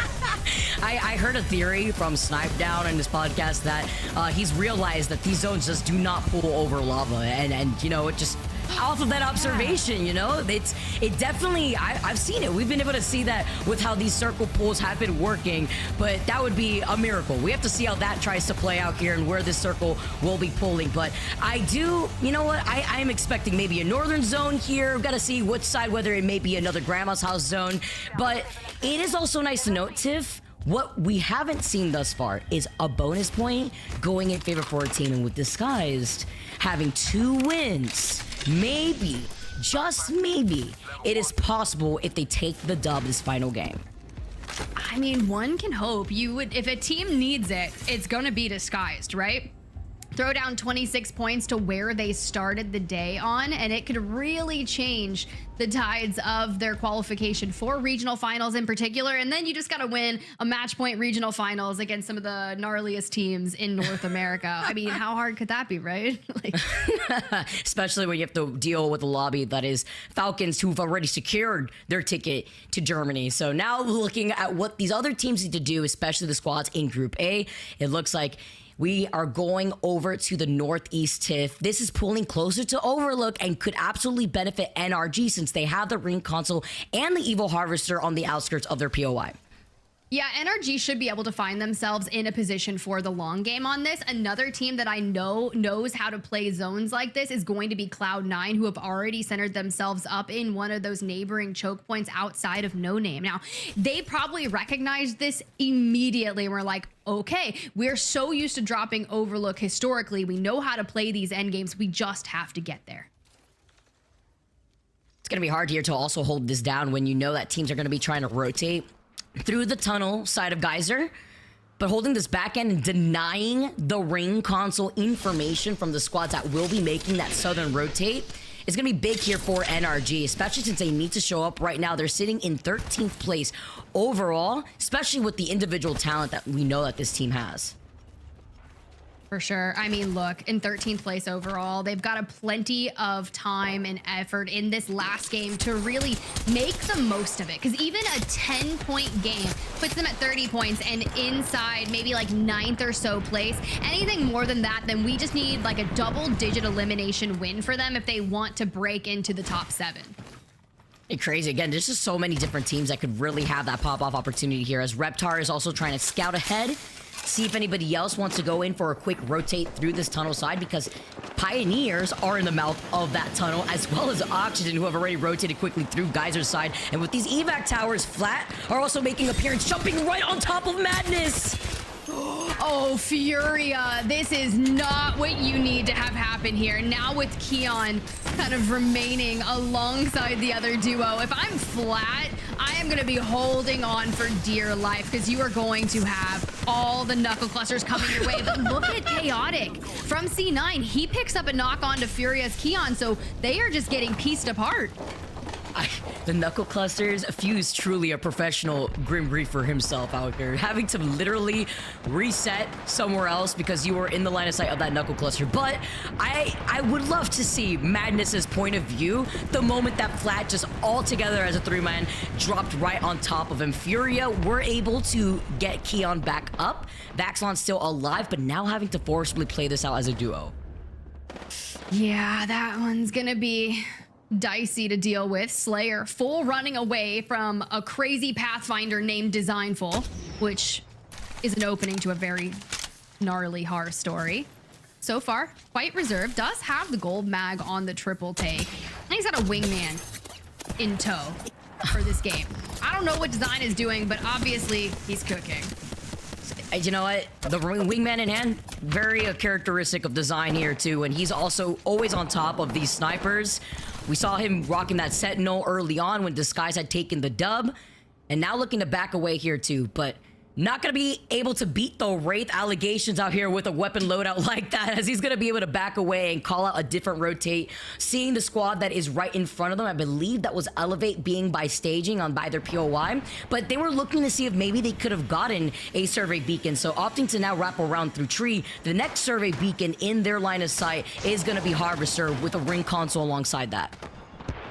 I heard a theory from Snipe Down in this podcast that he's realized that these zones just do not pull over lava, and you know, it just off of that observation, you know, it definitely, I've seen it. We've been able to see that with how these circle pulls have been working, but that would be a miracle. We have to see how that tries to play out here and where this circle will be pulling. But I do, you know what, I am expecting maybe a northern zone here. We've got to see which side, whether it may be another grandma's house zone. But it is also nice to note, Tiff, what we haven't seen thus far is a bonus point going in favor for a team, and with Disguised having 2 wins, maybe, just maybe, it is possible if they take the dub this final game. I mean, one can hope. You would, if a team needs it, it's gonna be Disguised, right? Throw down 26 points to where they started the day on, and it could really change the tides of their qualification for regional finals in particular. And then you just got to win a match point regional finals against some of the gnarliest teams in North America. I mean, how hard could that be, right? Like, especially when you have to deal with a lobby that is Falcons, who've already secured their ticket to Germany. So now looking at what these other teams need to do, especially the squads in Group A, it looks like we are going over to the Northeast Tiff. This is pulling closer to Overlook and could absolutely benefit NRG since they have the Ring Console and the Evil Harvester on the outskirts of their POI. yeah, NRG should be able to find themselves in a position for the long game on this. Another team that I know knows how to play zones like this is going to be Cloud9, who have already centered themselves up in one of those neighboring choke points outside of No Name. Now, they probably recognized this immediately and were like, okay, we're so used to dropping Overlook historically. We know how to play these end games. We just have to get there. It's going to be hard here to also hold this down when you know that teams are going to be trying to rotate through the tunnel side of Geyser, but holding this back end and denying the Ring Console information from the squads that will be making that southern rotate is going to be big here for NRG, especially since they need to show up right now. They're sitting in 13th place overall, especially with the individual talent that we know that this team has. For sure. I mean, look, in 13th place overall, they've got a plenty of time and effort in this last game to really make the most of it. Because even a 10-point game puts them at 30 points and inside maybe like 9th or so place. Anything more than that, then we just need like a double-digit elimination win for them if they want to break into the top 7. It's crazy. Again, there's just so many different teams that could really have that pop-off opportunity here, as Reptar is also trying to scout ahead, see if anybody else wants to go in for a quick rotate through this tunnel side, because Pioneers are in the mouth of that tunnel, as well as Oxygen, who have already rotated quickly through Geyser's side. And with these evac towers flat, are also making appearance, jumping right on top of Madness. Oh, Furia, this is not what you need to have happen here. Now with Keon kind of remaining alongside the other duo, if I'm flat, I am going to be holding on for dear life, because you are going to have all the knuckle clusters coming your way. But look at Chaotic from C9. He picks up a knock on to Furia's Keon, so they are just getting pieced apart. The knuckle clusters, Fuse truly a professional Grim Reaper himself out here, having to literally reset somewhere else because you were in the line of sight of that knuckle cluster. But I would love to see Madness's point of view the moment that Flat just all together as a 3-man dropped right on top of him. Furia were able to get Keon back up. Vaxlon's still alive, but now having to forcibly play this out as a duo. Yeah, that one's gonna be dicey to deal with. Slayer full running away from a crazy Pathfinder named Designful, which is an opening to a very gnarly horror story. So far, quite reserved. Does have the gold mag on the triple take. And he's got a wingman in tow for this game. I don't know what Design is doing, but obviously he's cooking. You know what? The wingman in hand, very characteristic of Design here too, and he's also always on top of these snipers. We saw him rocking that Sentinel early on when Disguise had taken the dub, and now looking to back away here too, but Not going to be able to beat the Wraith allegations out here with a weapon loadout like that, as he's going to be able to back away and call out a different rotate. Seeing the squad that is right in front of them, I believe that was Elevate being by staging on by their POI, but they were looking to see if maybe they could have gotten a survey beacon. So opting to now wrap around through tree, the next survey beacon in their line of sight is going to be Harvester with a ring console alongside that.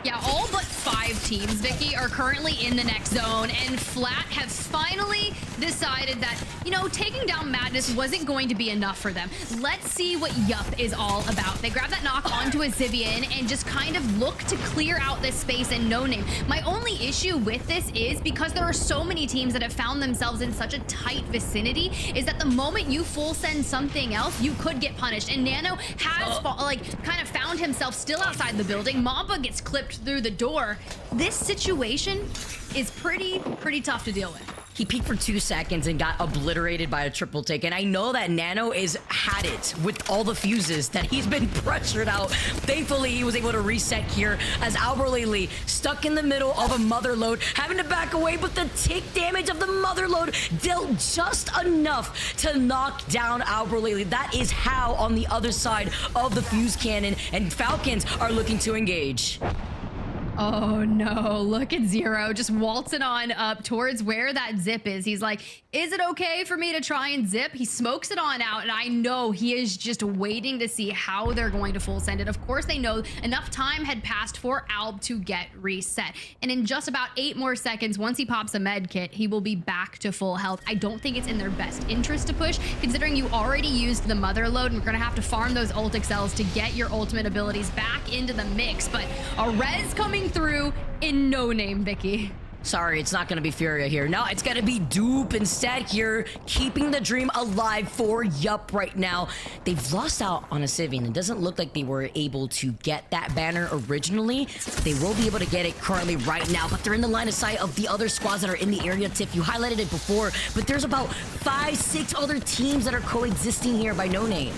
Yeah, all but 5 teams, Vicky, are currently in the next zone, and Flat have finally decided that, you know, taking down Madness wasn't going to be enough for them. Let's see what Yup is all about. They grab that knock onto a Zibian and just kind of look to clear out this space and no name. My only issue with this is because there are so many teams that have found themselves in such a tight vicinity, is that the moment you full send something else, you could get punished. And Nano has kind of found himself still outside the building. Mamba gets clipped through the door. This situation is pretty tough to deal with. He peeked for 2 seconds and got obliterated by a triple take. And I know that Nano is had it with all the fuses that he's been pressured out. Thankfully, he was able to reset here as Alberlele stuck in the middle of a mother load, having to back away, but the tick damage of the mother load dealt just enough to knock down Alberlele. That is how on the other side of the fuse cannon, and Falcons are looking to engage. Oh no, look at Zero just waltzing on up towards where that zip is. He's like, is it okay for me to try and zip? He smokes it on out, and I know he is just waiting to see how they're going to full send it. Of course, they know enough time had passed for Alb to get reset. And in just about 8 more seconds, once he pops a med kit, he will be back to full health. I don't think it's in their best interest to push, considering you already used the mother load, and we're gonna have to farm those ult excels to get your ultimate abilities back into the mix. But a res coming through in no name, Vicky. Sorry, it's not going to be Furia here. No, it's going to be Dupe instead here, keeping the dream alive for Yup right now. They've lost out on a Civian. It doesn't look like they were able to get that banner originally. They will be able to get it currently right now, but they're in the line of sight of the other squads that are in the area. Tiff, you highlighted it before, but there's about 5-6 other teams that are coexisting here by no name.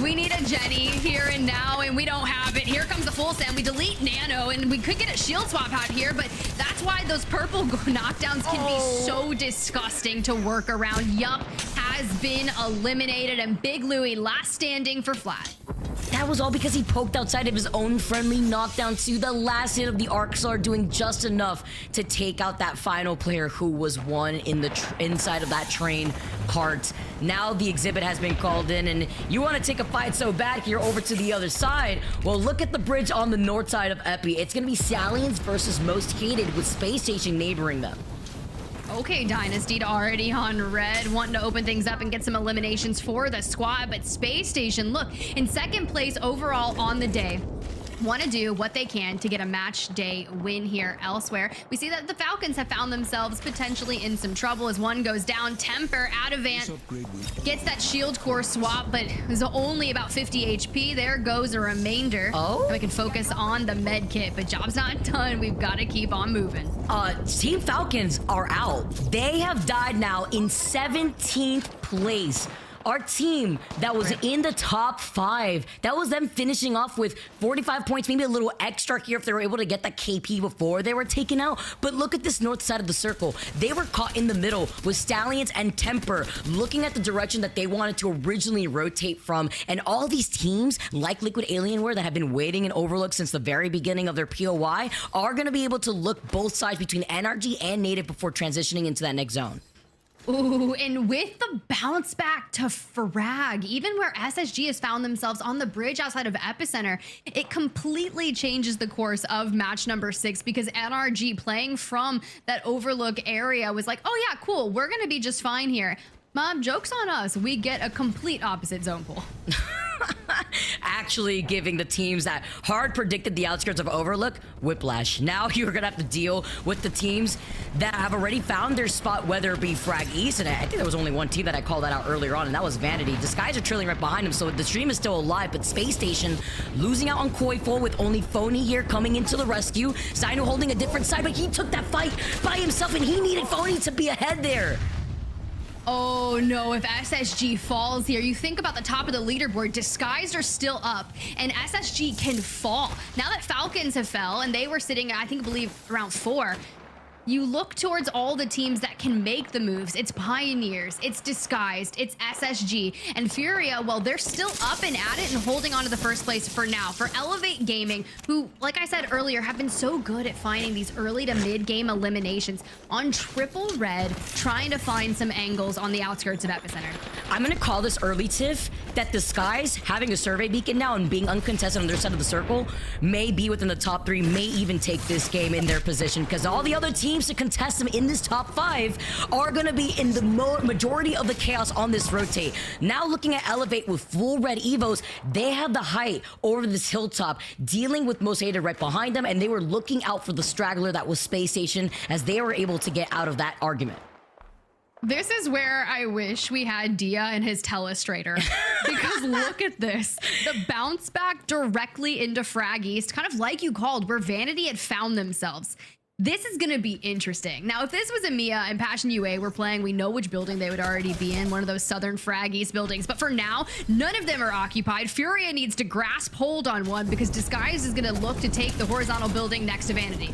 We need a Jenny here and now, and we don't have it. Here comes the full send. We delete Nano, and we could get a shield swap out here, but that's why those purple knockdowns can be so disgusting to work around. Yup has been eliminated, and Big Louie last standing for Flat. That was all because he poked outside of his own friendly knockdown to the last hit of the Arcsar, doing just enough to take out that final player who was one in the inside of that train cart. Now the exhibit has been called in, and you want to take a fight so bad here over to the other side. Well, look at the bridge on the north side of Epi. It's going to be Stallions versus Most Hated, with Space Station neighboring them. Okay, Dynasty already on red, wanting to open things up and get some eliminations for the squad, but Space Station, look, in second place overall on the day. Want to do what they can to get a match day win here elsewhere. We see that the Falcons have found themselves potentially in some trouble as one goes down. Temper, Adavant gets that shield core swap, but is only about 50 HP. There goes a remainder. Oh? We can focus on the med kit, but job's not done. We've got to keep on moving. Team Falcons are out. They have died now in 17th place. Our team that was in the top 5, that was them finishing off with 45 points, maybe a little extra here if they were able to get the KP before they were taken out. But look at this north side of the circle. They were caught in the middle with Stallions and Temper, looking at the direction that they wanted to originally rotate from. And all these teams, like Liquid Alienware, that have been waiting in Overlook since the very beginning of their POI, are going to be able to look both sides between NRG and Native before transitioning into that next zone. Ooh, and with the bounce back to Frag, even where SSG has found themselves on the bridge outside of Epicenter, it completely changes the course of match number 6, because NRG playing from that Overlook area was like, oh yeah, cool, we're gonna be just fine here. Mom, joke's on us. We get a complete opposite zone pool. Actually giving the teams that hard predicted the outskirts of Overlook whiplash. Now you're gonna have to deal with the teams that have already found their spot, whether it be Frag East, and I think there was only one team that I called that out earlier on, and that was Vanity. Disguise are trailing right behind him, so the stream is still alive, but Space Station losing out on Koiful with only Phony here coming into the rescue. Zainu holding a different side, but he took that fight by himself, and he needed Phony to be ahead there. Oh no, if SSG falls here, you think about the top of the leaderboard, Disguised are still up, and SSG can fall. Now that Falcons have fell, and they were sitting, I believe, around 4, you look towards all the teams that can make the moves. It's Pioneers, it's Disguised, it's SSG, and Furia, well, they're still up and at it and holding on to the first place for now. For Elevate Gaming, who, like I said earlier, have been so good at finding these early to mid-game eliminations on triple red, trying to find some angles on the outskirts of Epicenter. I'm gonna call this early, Tiff, that Disguise, having a survey beacon now and being uncontested on their side of the circle, may be within the top 3, may even take this game in their position, because all the other teams to contest them in this top 5 are going to be in the majority of the chaos on this rotate. Now looking at Elevate with full red evos, they have the height over this hilltop, dealing with Most Hated right behind them, and they were looking out for the straggler that was Space Station as they were able to get out of that argument. This is where I wish we had Dia and his telestrator, because look at this. The bounce back directly into Frag East, kind of like you called, where Vanity had found themselves. This is going to be interesting. Now, if this was EMEA and Passion UA were playing, we know which building they would already be in, one of those southern Frag East buildings. But for now, none of them are occupied. Furia needs to grasp hold on one because Disguise is going to look to take the horizontal building next to Vanity.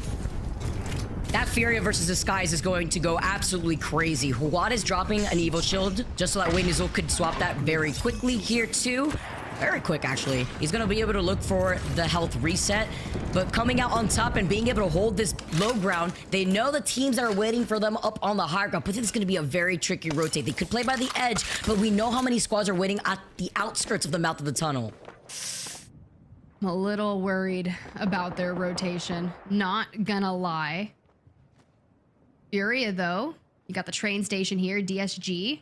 That Furia versus Disguise is going to go absolutely crazy. Huat is dropping an Evo Shield just so that Weynizul could swap that very quickly here too. Very quick, actually. He's going to be able to look for the health reset, but coming out on top and being able to hold this low ground, they know the teams that are waiting for them up on the high ground, but this is going to be a very tricky rotate. They could play by the edge, but we know how many squads are waiting at the outskirts of the mouth of the tunnel. I'm a little worried about their rotation. Not gonna lie. Furia, though, you got the train station here, DSG.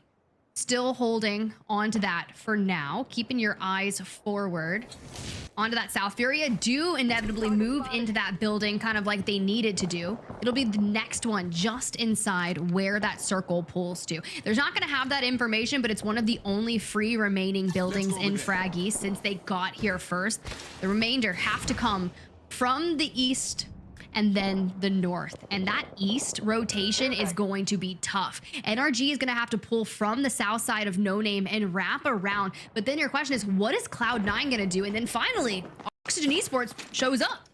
Still holding onto that for now, keeping your eyes forward onto that south. Furia do inevitably move into that building kind of like they needed to do. It'll be the next one just inside where that circle pulls to. There's not going to have that information, but it's one of the only free remaining buildings in Frag East since they got here first. The remainder have to come from the east and then the north, and that east rotation is going to be tough. NRG is going to have to pull from the south side of No Name and wrap around, but then your question is, what is Cloud9 going to do? And then finally, Oxygen Esports shows up.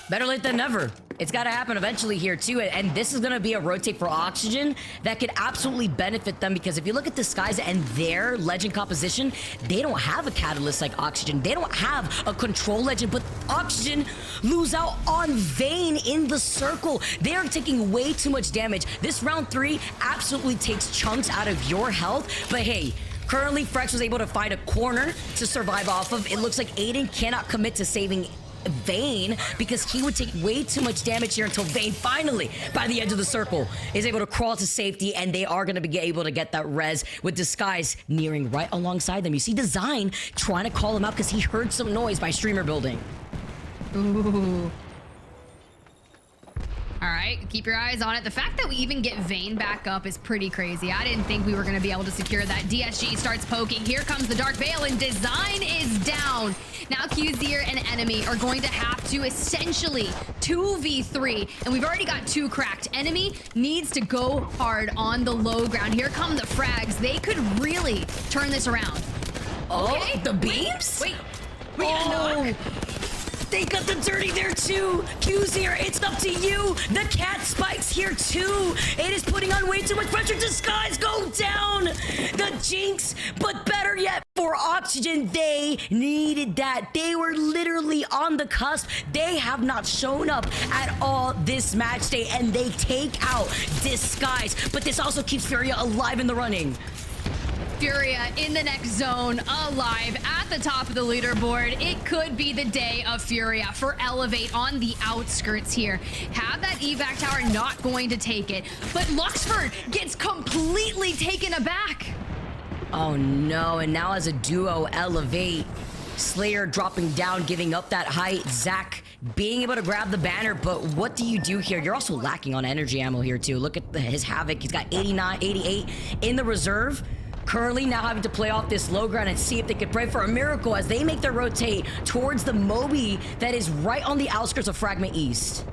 Better late than never. It's got to happen eventually here too, and this is going to be a rotate for Oxygen that could absolutely benefit them, because if you look at Disguise and their legend composition, they don't have a catalyst like Oxygen. They don't have a control legend, but Oxygen lose out on Vayne in the circle. They are taking way too much damage. This round 3 absolutely takes chunks out of your health, but hey, currently Frex was able to find a corner to survive off of. It looks like Aiden cannot commit to saving Vayne because he would take way too much damage here until Vayne finally, by the edge of the circle, is able to crawl to safety, and they are going to be able to get that res with Disguise nearing right alongside them. You see Design trying to call him out because he heard some noise by Streamer building. Ooh. All right, keep your eyes on it. The fact that we even get Vayne back up is pretty crazy. I didn't think we were going to be able to secure that. DSG starts poking. Here comes the Dark Veil, and Design is down. Now QZer and Enemy are going to have to essentially 2v3, and we've already got 2 cracked. Enemy needs to go hard on the low ground. Here come the frags. They could really turn this around. Okay. Oh, the beams? Wait. Oh. They got the dirty there too. QZer, it's up to you. The cat spikes here too. It is putting on way too much pressure. Disguise go down. The jinx, but better yet for Oxygen, they needed that. They were literally on the cusp. They have not shown up at all this match day, and they take out Disguise. But this also keeps Furia alive in the running. Furia in the next zone, alive at the top of the leaderboard. It could be the day of Furia for Elevate on the outskirts here. Have that evac tower, not going to take it. But Luxford gets completely taken aback. Oh no, and now as a duo, Elevate. Slayer dropping down, giving up that height. Zach being able to grab the banner, but what do you do here? You're also lacking on energy ammo here too. Look at his Havoc. He's got 89, 88 in the reserve. Currently now having to play off this low ground and see if they could pray for a miracle as they make their rotate towards the Moby that is right on the outskirts of Fragment East.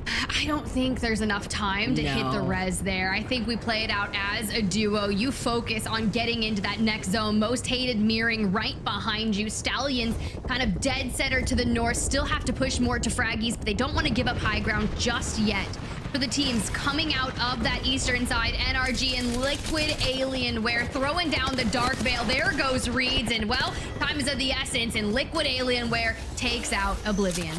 I don't think there's enough time to hit the res there. I think we play it out as a duo. You focus on getting into that next zone. Most Hated mirroring right behind you. Stallions kind of dead center to the north. Still have to push more to Fraggies, but they don't want to give up high ground just yet. for the teams coming out of that eastern side. NRG and Liquid Alienware throwing down the Dark Veil. There goes Reeds, and well, time is of the essence, and Liquid Alienware takes out Oblivion.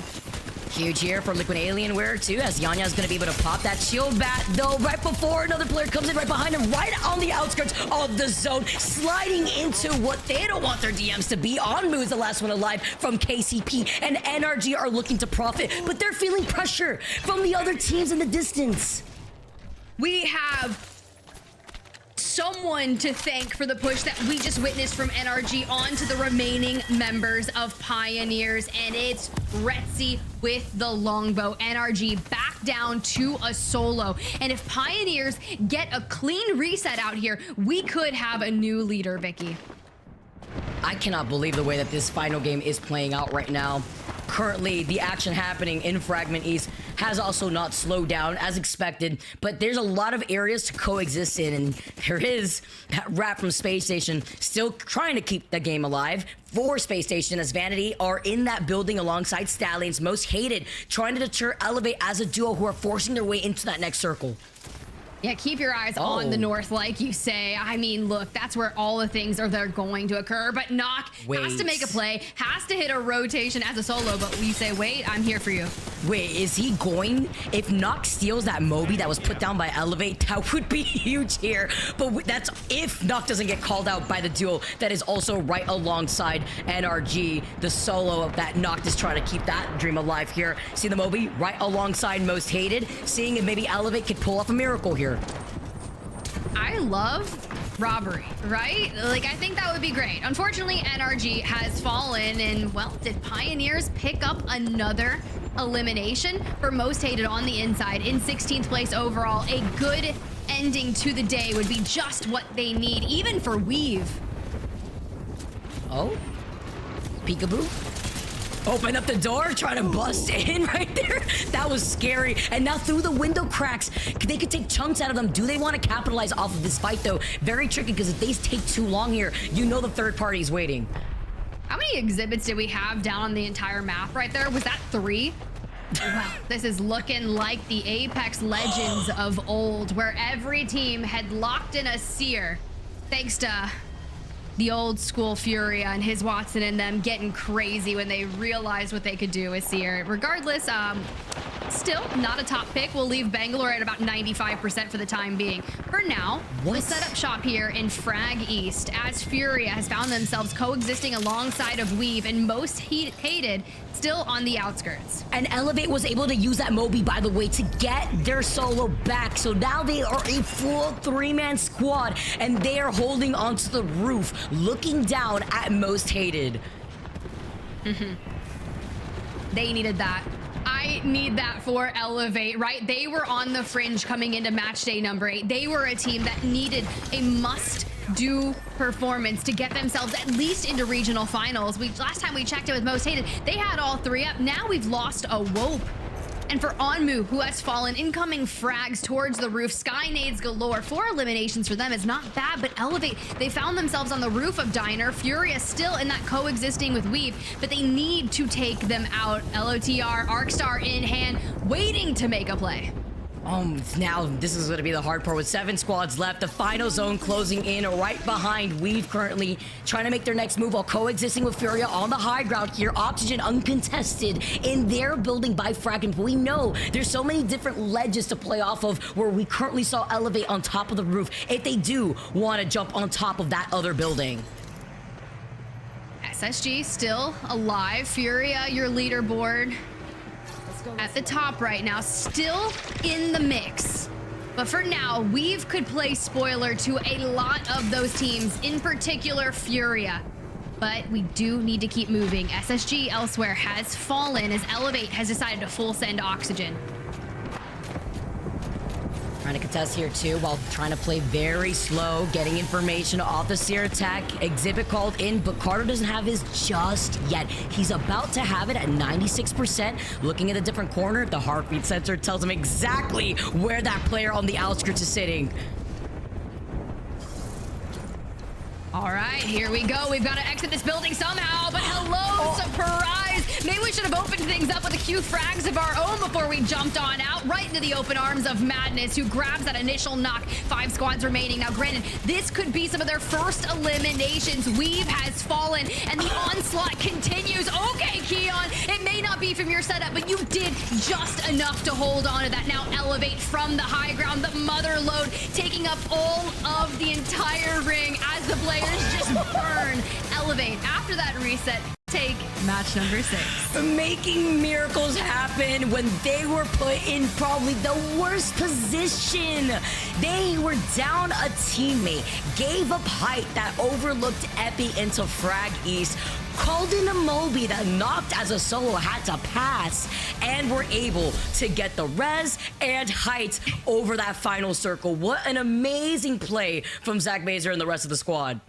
Huge here for Liquid Alienware too, as Yanya is going to be able to pop that shield bat, though right before another player comes in right behind him, right on the outskirts of the zone, sliding into what they don't want their DMs to be. Onmu is the last one alive from KCP, and NRG are looking to profit, but they're feeling pressure from the other teams in the distance. We have someone to thank for the push that we just witnessed from NRG onto the remaining members of Pioneers, and it's Retzi with the longbow. NRG back down to a solo, and if Pioneers get a clean reset out here, we could have a new leader, Vicky. I cannot believe the way that this final game is playing out right now. Currently, the action happening in Fragment East has also not slowed down as expected, but there's a lot of areas to coexist in, and there is Rap from Space Station still trying to keep the game alive for Space Station, as Vanity are in that building alongside Stallions, Most Hated, trying to deter Elevate as a duo who are forcing their way into that next circle. Yeah, keep your eyes on the north, like you say. I mean, look, that's where all the things are going to occur. But Nock has to make a play, has to hit a rotation as a solo. But we say, wait, I'm here for you. Wait, is he going? If Nock steals that Moby that was put down by Elevate, that would be huge here. But that's if Nock doesn't get called out by the duel that is also right alongside NRG, the solo of that Nock is trying to keep that dream alive here. See the Moby right alongside Most Hated, seeing if maybe Elevate could pull off a miracle here. I love robbery, right? Like, I think that would be great. Unfortunately, NRG has fallen, and well, did Pioneers pick up another elimination for Most Hated on the inside in 16th place overall? A good ending to the day would be just what they need, even for Weave. Oh, peekaboo. Open up the door, trying to bust in right there. That was scary. And now through the window cracks, they could take chunks out of them. Do they want to capitalize off of this fight, though? Very tricky, because if they take too long here, you know the third party is waiting. How many exhibits did we have down on the entire map right there? Was that 3? Well, this is looking like the Apex Legends of old, where every team had locked in a seer, thanks to the old school Furia and his Watson and them getting crazy when they realized what they could do with Seer. Regardless, still not a top pick. We'll leave Bangalore at about 95% for the time being. For now, we'll set up shop here in Frag East, as Furia has found themselves coexisting alongside of Weave, and Most Hated still on the outskirts. And Elevate was able to use that Moby, by the way, to get their solo back. So now they are a full 3-man squad, and they are holding onto the roof, looking down at Most Hated. They needed that. I need that for Elevate, right? They were on the fringe coming into match day number 8. They were a team that needed a must-do performance to get themselves at least into regional finals. Last time we checked it with Most Hated, they had all 3 up. Now we've lost a Wope. And for Onmu, who has fallen, incoming frags towards the roof, sky nades galore. 4 eliminations for them is not bad, but Elevate, they found themselves on the roof of Diner. Furia still in that coexisting with Weave, but they need to take them out. LOTR, Arcstar in hand, waiting to make a play. Now this is going to be the hard part with 7 squads left. The final zone closing in right behind Weave, currently trying to make their next move while coexisting with Furia on the high ground here. Oxygen uncontested in their building by Fragment. But we know there's so many different ledges to play off of, where we currently saw Elevate on top of the roof if they do want to jump on top of that other building. SSG still alive. Furia, your leaderboard at the top right now, still in the mix. But for now, Weave could play spoiler to a lot of those teams, in particular Furia. But we do need to keep moving. SSG elsewhere has fallen as Elevate has decided to full send Oxygen. Trying to contest here too, while trying to play very slow, getting information off the Seer attack. Exhibit called in, but Carter doesn't have his just yet. He's about to have it at 96%. Looking at a different corner, the heartbeat sensor tells him exactly where that player on the outskirts is sitting. All right, here we go. We've got to exit this building somehow, but hello, surprise. Maybe we should have opened things up with a few frags of our own before we jumped on out right into the open arms of Madness, who grabs that initial knock. 5 squads remaining. Now, granted, this could be some of their first eliminations. Weave has fallen, and the onslaught continues. Okay, Keon, it may not be from your setup, but you did just enough to hold on to that. Now, Elevate from the high ground, the mother load, taking up all of the entire ring as the players just burn. Elevate, after that reset, take match number 6. Making miracles happen when they were put in probably the worst position. They were down a teammate, gave up height that overlooked Epi into Frag East, called in a Moby that knocked as a solo had to pass, and were able to get the res and height over that final circle. What an amazing play from Zach Mazer and the rest of the squad.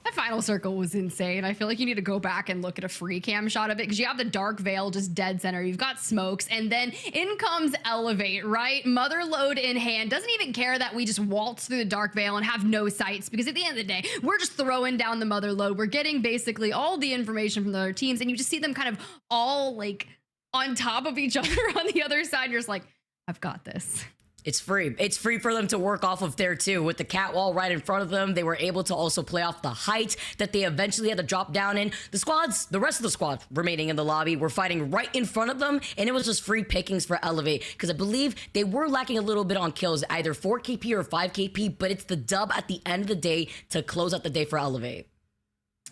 That final circle was insane. I feel like you need to go back and look at a free cam shot of it, because you have the dark veil just dead center. You've got smokes, and then in comes Elevate, right? Mother load in hand. Doesn't even care that we just waltz through the dark veil and have no sights, because at the end of the day, we're just throwing down the mother load. We're getting basically all the information from the other teams, and you just see them kind of all like on top of each other on the other side. You're just like, I've got this. It's free. It's free for them to work off of there too. With the cat wall right in front of them, they were able to also play off the height that they eventually had to drop down in. The rest of the squad remaining in the lobby were fighting right in front of them, and it was just free pickings for Elevate, because I believe they were lacking a little bit on kills, either 4 KP or 5 KP, but it's the dub at the end of the day to close out the day for Elevate.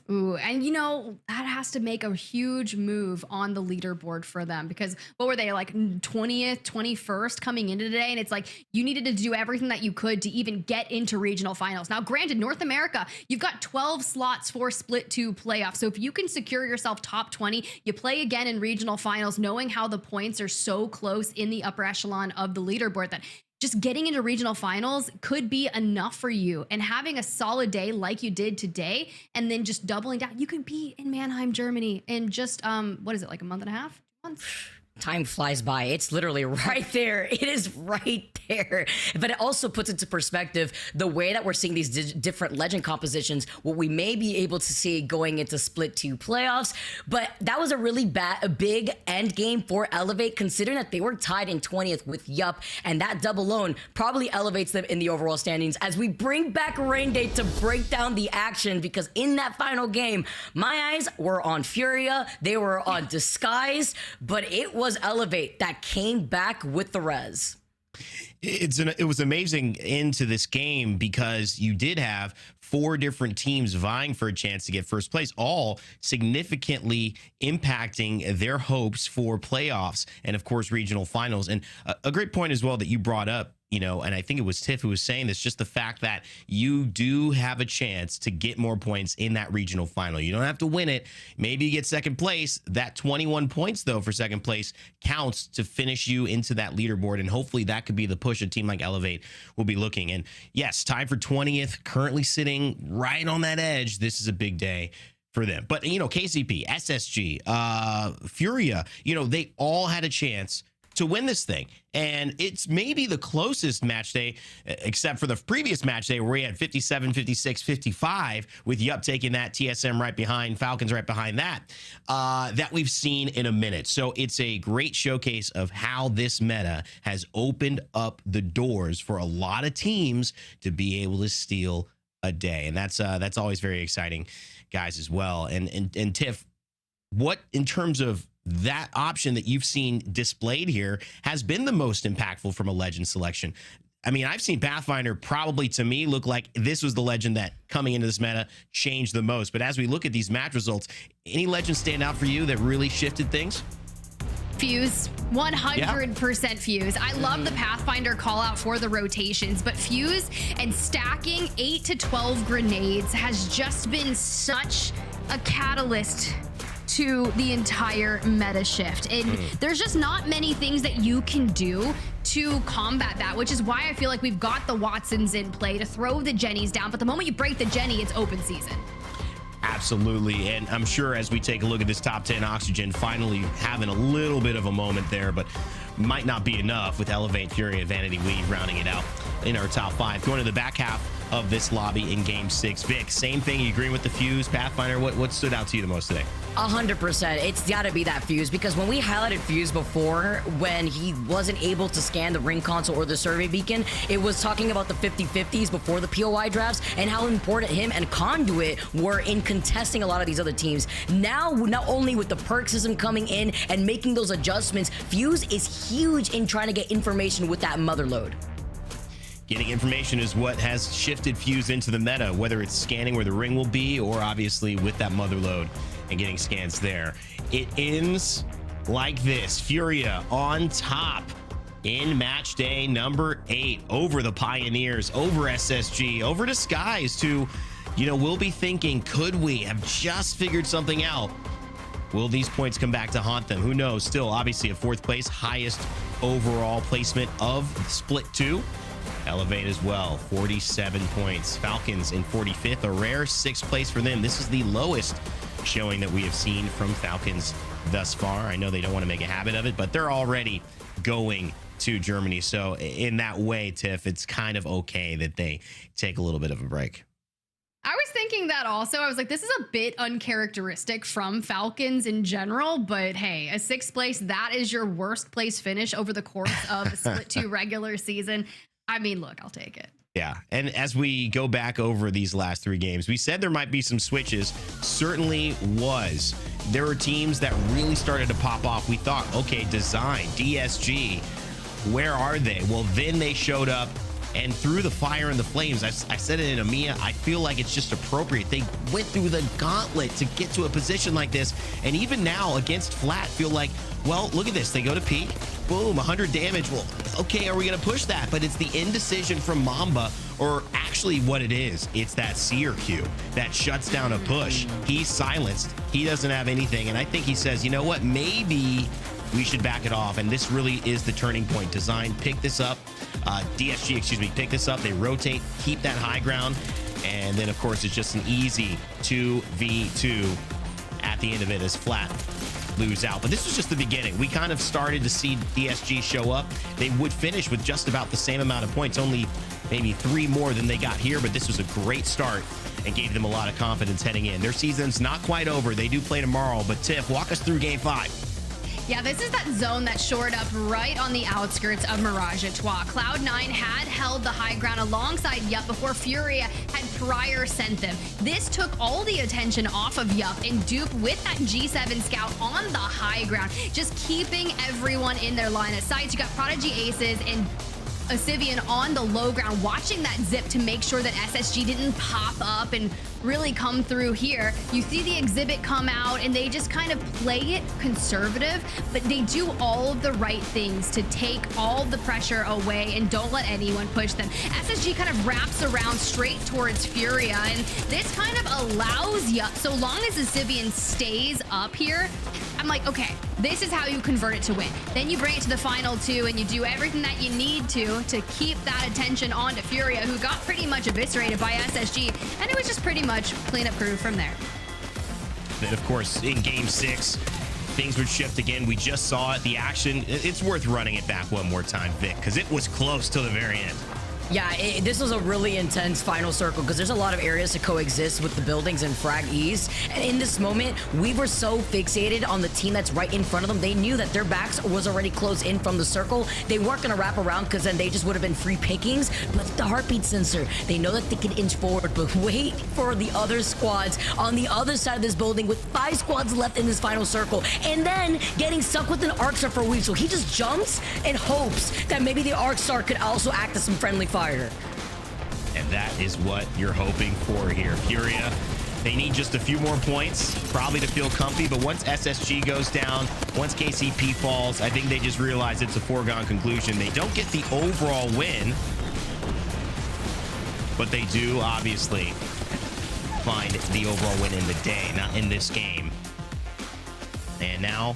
Ooh, and you know, that has to make a huge move on the leaderboard for them, because what were they, like 20th, 21st coming into today? And it's like you needed to do everything that you could to even get into regional finals. Now, granted, North America, you've got 12 slots for split 2 playoffs. So if you can secure yourself top 20, you play again in regional finals, knowing how the points are so close in the upper echelon of the leaderboard, that just getting into regional finals could be enough for you. And having a solid day like you did today, and then just doubling down, you could be in Mannheim, Germany in just, what is it, like a month and a half? 2 months? Time flies by. It's literally right there. It is right there. But it also puts into perspective the way that we're seeing these different legend compositions, what we may be able to see going into split 2 playoffs. But that was a big end game for Elevate, considering that they were tied in 20th with Yup, and that dub alone probably elevates them in the overall standings. As we bring back Rain Day to break down the action, because in that final game, my eyes were on Furia, they were on Disguise, but it was Elevate that came back with the res. It was amazing into this game, because you did have 4 different teams vying for a chance to get first place, all significantly impacting their hopes for playoffs and, of course, regional finals. And a great point as well that you brought up, you know, and I think it was Tiff who was saying this, just the fact that you do have a chance to get more points in that regional final. You don't have to win it. Maybe you get second place. That 21 points, though, for second place counts to finish you into that leaderboard. And hopefully that could be the push a team like Elevate will be looking. And yes, tied for 20th, currently sitting right on that edge. This is a big day for them. But, you know, KCP, SSG, Furia, you know, they all had a chance to win this thing. And it's maybe the closest match day, except for the previous match day where we had 57, 56, 55 with Yup taking that, TSM right behind, Falcons right behind that, that we've seen in a minute. So it's a great showcase of how this meta has opened up the doors for a lot of teams to be able to steal a day. And that's always very exciting, guys, as well. And Tiff, what in terms of that option that you've seen displayed here has been the most impactful from a legend selection? I mean, I've seen Pathfinder probably, to me, look like this was the legend that coming into this meta changed the most. But as we look at these match results, any legends stand out for you that really shifted things? Fuse, 100% Fuse. I love the Pathfinder call out for the rotations, but Fuse and stacking 8 to 12 grenades has just been such a catalyst to the entire meta shift. And there's just not many things that you can do to combat that, which is why I feel like we've got the Watsons in play to throw the Jennies down. But the moment you break the Jenny, it's open season. Absolutely. And I'm sure as we take a look at this top 10 Oxygen finally having a little bit of a moment there, but might not be enough with Elevate, Fury, and Vanity Weed rounding it out in our top 5. Going to the back half of this lobby in game 6. Vic, same thing. You agreeing with the Fuse, Pathfinder? What stood out to you the most today? 100%. It's got to be that Fuse, because when we highlighted Fuse before, when he wasn't able to scan the ring console or the survey beacon, it was talking about the 50-50s before the POI drafts and how important him and Conduit were in contesting a lot of these other teams. Now, not only with the perk system coming in and making those adjustments, Fuse is huge in trying to get information with that mother load. Getting information is what has shifted Fuse into the meta, whether it's scanning where the ring will be or obviously with that mother load and getting scans there. It ends like this. Furia on top in match day number 8 over the Pioneers, over SSG, over Disguised, who, will be thinking, could we have just figured something out? Will these points come back to haunt them? Who knows? Still, obviously, a 4th place, highest overall placement of Split 2. Elevate as well, 47 points. Falcons in 45th, a rare 6th place for them. This is the lowest showing that we have seen from Falcons thus far. I know they don't want to make a habit of it, but they're already going to Germany. So in that way, Tiff, it's kind of okay that they take a little bit of a break. I was thinking that also. I was like, this is a bit uncharacteristic from Falcons in general, but hey, a 6th place, that is your worst place finish over the course of a Split 2 regular season. I mean, look, I'll take it. Yeah, and as we go back over these last 3 games, we said there might be some switches. Certainly was. There were teams that really started to pop off. We thought, okay, Design, DSG, where are they? Well, then they showed up and through the fire and the flames. I said it in EMEA, I feel like it's just appropriate. They went through the gauntlet to get to a position like this. And even now against Flat, feel like, well, look at this. They go to peak, boom, 100 damage. Well, okay, are we going to push that? But it's the indecision from Mamba, or actually what it is, it's that Seer Q that shuts down a push. He's silenced. He doesn't have anything. And I think he says, you know what, maybe we should back it off. And this really is the turning point. Design, pick this up. DSG, pick this up. They rotate, keep that high ground. And then, of course, it's just an easy 2v2 at the end of it as Flat lose out. But this was just the beginning. We kind of started to see DSG show up. They would finish with just about the same amount of points, only maybe 3 more than they got here, but this was a great start and gave them a lot of confidence heading in. Their season's not quite over. They do play tomorrow, but Tiff, walk us through game 5. Yeah, this is that zone that shored up right on the outskirts of Mirage et Trois. Cloud9 had held the high ground alongside Yup before Furia had prior sent them. This took all the attention off of Yup, and Dupe with that G7 scout on the high ground, just keeping everyone in their line of sight. You got Prodigy Aces and Asivian on the low ground, watching that zip to make sure that SSG didn't pop up and really come through here. You see the exhibit come out and they just kind of play it conservative, but they do all of the right things to take all the pressure away and don't let anyone push them. SSG kind of wraps around straight towards Furia, and this kind of allows you, so long as Asivian stays up here, I'm like, okay, this is how you convert it to win. Then you bring it to the final 2 and you do everything that you need to keep that attention onto Furia, who got pretty much eviscerated by SSG, and it was just pretty much cleanup crew from there. Then, of course, in game 6, things would shift again. We just saw it, the action. It's worth running it back one more time, Vic, because it was close to the very end. Yeah, this was a really intense final circle because there's a lot of areas to coexist with the buildings and Frag East. And in this moment, we were so fixated on the team that's right in front of them. They knew that their backs was already closed in from the circle. They weren't going to wrap around because then they just would have been free pickings. But the heartbeat sensor, they know that they can inch forward, but wait for the other squads on the other side of this building with 5 squads left in this final circle. And then getting stuck with an Arc Star for a week. So he just jumps and hopes that maybe the Arc Star could also act as some friendly fire. And that is what you're hoping for here. Furia, they need just a few more points, probably to feel comfy, but once SSG goes down, once KCP falls, I think they just realize it's a foregone conclusion. They don't get the overall win, but they do obviously find the overall win in the day, not in this game. And now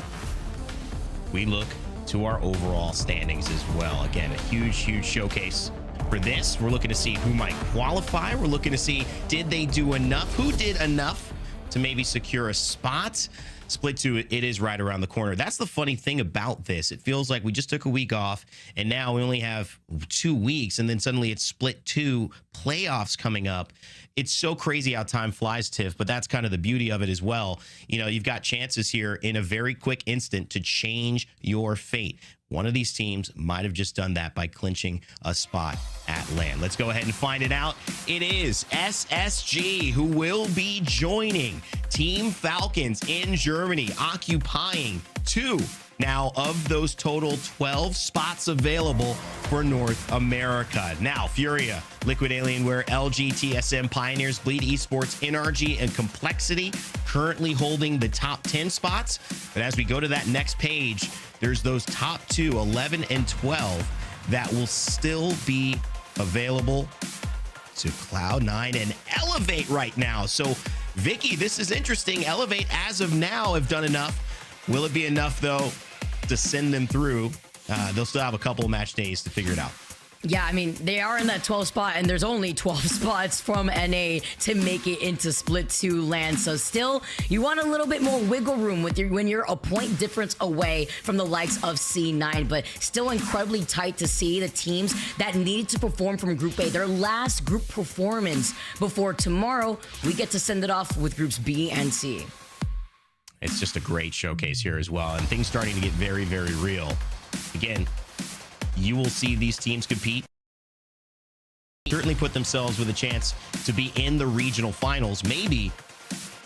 we look to our overall standings as well. Again, a huge showcase. For this, we're looking to see who might qualify. We're looking to see, did they do enough? Who did enough to maybe secure a spot? Split 2, it is right around the corner. That's the funny thing about this. It feels like we just took a week off, and now we only have 2 weeks, and then suddenly it's Split 2 playoffs coming up. It's so crazy how time flies, Tiff, but that's kind of the beauty of it as well. You know, you've got chances here in a very quick instant to change your fate. One of these teams might have just done that by clinching a spot at LAN. Let's go ahead and find it out. It is SSG who will be joining Team Falcons in Germany, occupying 2 now of those total 12 spots available for North America. Now, Furia, Liquid Alienware, LG, TSM, Pioneers, Bleed Esports, NRG, and Complexity currently holding the top 10 spots. But as we go to that next page, there's those top 2, 11 and 12, that will still be available to Cloud9 and Elevate right now. So, Vicky, this is interesting. Elevate, as of now, have done enough. Will it be enough, though, to send them through? They'll still have a couple of match days to figure it out. Yeah, I mean, they are in that 12 spot, and there's only 12 spots from NA to make it into Split 2 LAN. So still, you want a little bit more wiggle room with when you're a point difference away from the likes of C9, but still incredibly tight to see the teams that needed to perform from Group A, their last group performance before tomorrow, we get to send it off with Groups B and C. It's just a great showcase here as well, and things starting to get very, very real. Again, you will see these teams compete, certainly put themselves with a chance to be in the regional finals, maybe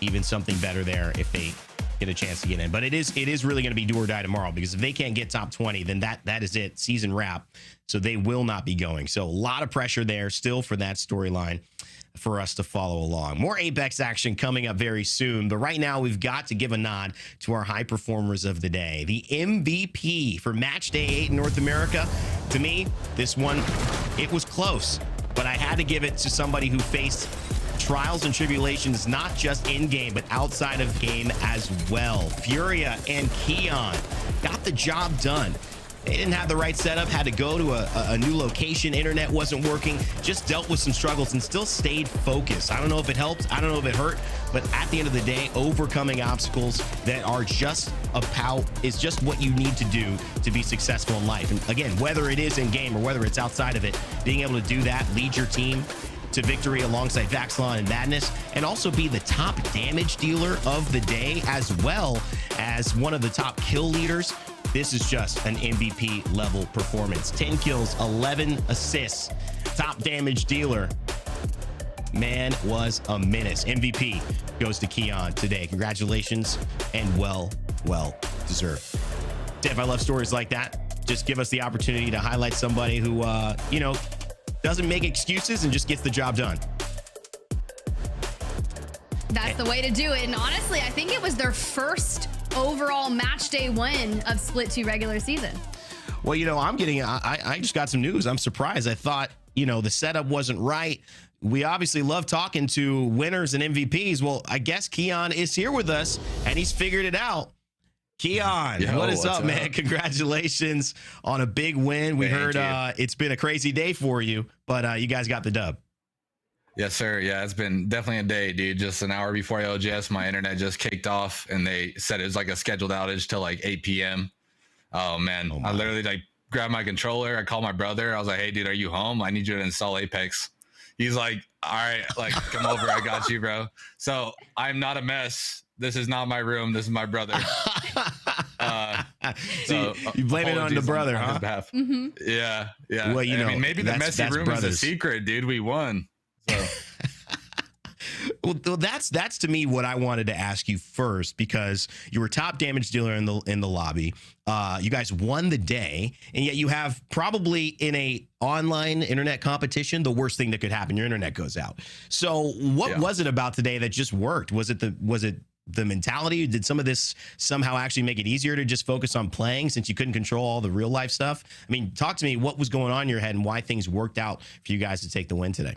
even something better there if they get a chance to get in. But it is really going to be do or die tomorrow, because if they can't get top 20, then that is it, season wrap. So they will not be going. So a lot of pressure there still for that storyline for us to follow along. More Apex action coming up very soon, but right now we've got to give a nod to our high performers of the day. The MVP for Match Day 8 in North America. To me, this one, it was close, but I had to give it to somebody who faced trials and tribulations, not just in-game, but outside of game as well. Furia and Keon got the job done. They didn't have the right setup, had to go to a new location, internet wasn't working, just dealt with some struggles and still stayed focused. I don't know if it helped, I don't know if it hurt, but at the end of the day, overcoming obstacles that are just is just what you need to do to be successful in life. And again, whether it is in game or whether it's outside of it, being able to do that, lead your team to victory alongside Vaxlon and Madness, and also be the top damage dealer of the day, as well as one of the top kill leaders. This is just an MVP level performance. 10 kills, 11 assists, top damage dealer. Man was a menace. MVP goes to Keon today. Congratulations, and well deserved. Dev, I love stories like that. Just give us the opportunity to highlight somebody who, doesn't make excuses and just gets the job done. That's the way to do it. And honestly, I think it was their first overall match day win of Split 2 regular season. Well, I just got some news. I'm surprised. I thought, the setup wasn't right. We obviously love talking to winners and MVPs. Well, I guess Keon is here with us and he's figured it out. Keon, what is up, man? Congratulations on a big win. We heard it's been a crazy day for you, but you guys got the dub. Yes, sir. Yeah, it's been definitely a day, dude. Just an hour before ALGS, my internet just kicked off, and they said it was like a scheduled outage till like 8 p.m. Oh, man. I literally grabbed my controller. I called my brother. I was like, hey, dude, are you home? I need you to install Apex. He's like, all right, come over. I got you, bro. So I'm not a mess. This is not my room. This is my brother. So you blame it on the brother, huh? Mm-hmm. Yeah. Well, I mean, maybe the messy room is a secret, dude. We won. So. Well, that's to me what I wanted to ask you first, because you were top damage dealer in the lobby. You guys won the day, and yet you have probably in a online internet competition the worst thing that could happen: your internet goes out. So what was it about today that just worked? Was it the mentality? Did some of this somehow actually make it easier to just focus on playing since you couldn't control all the real life stuff? I mean, talk to me what was going on in your head and why things worked out for you guys to take the win today.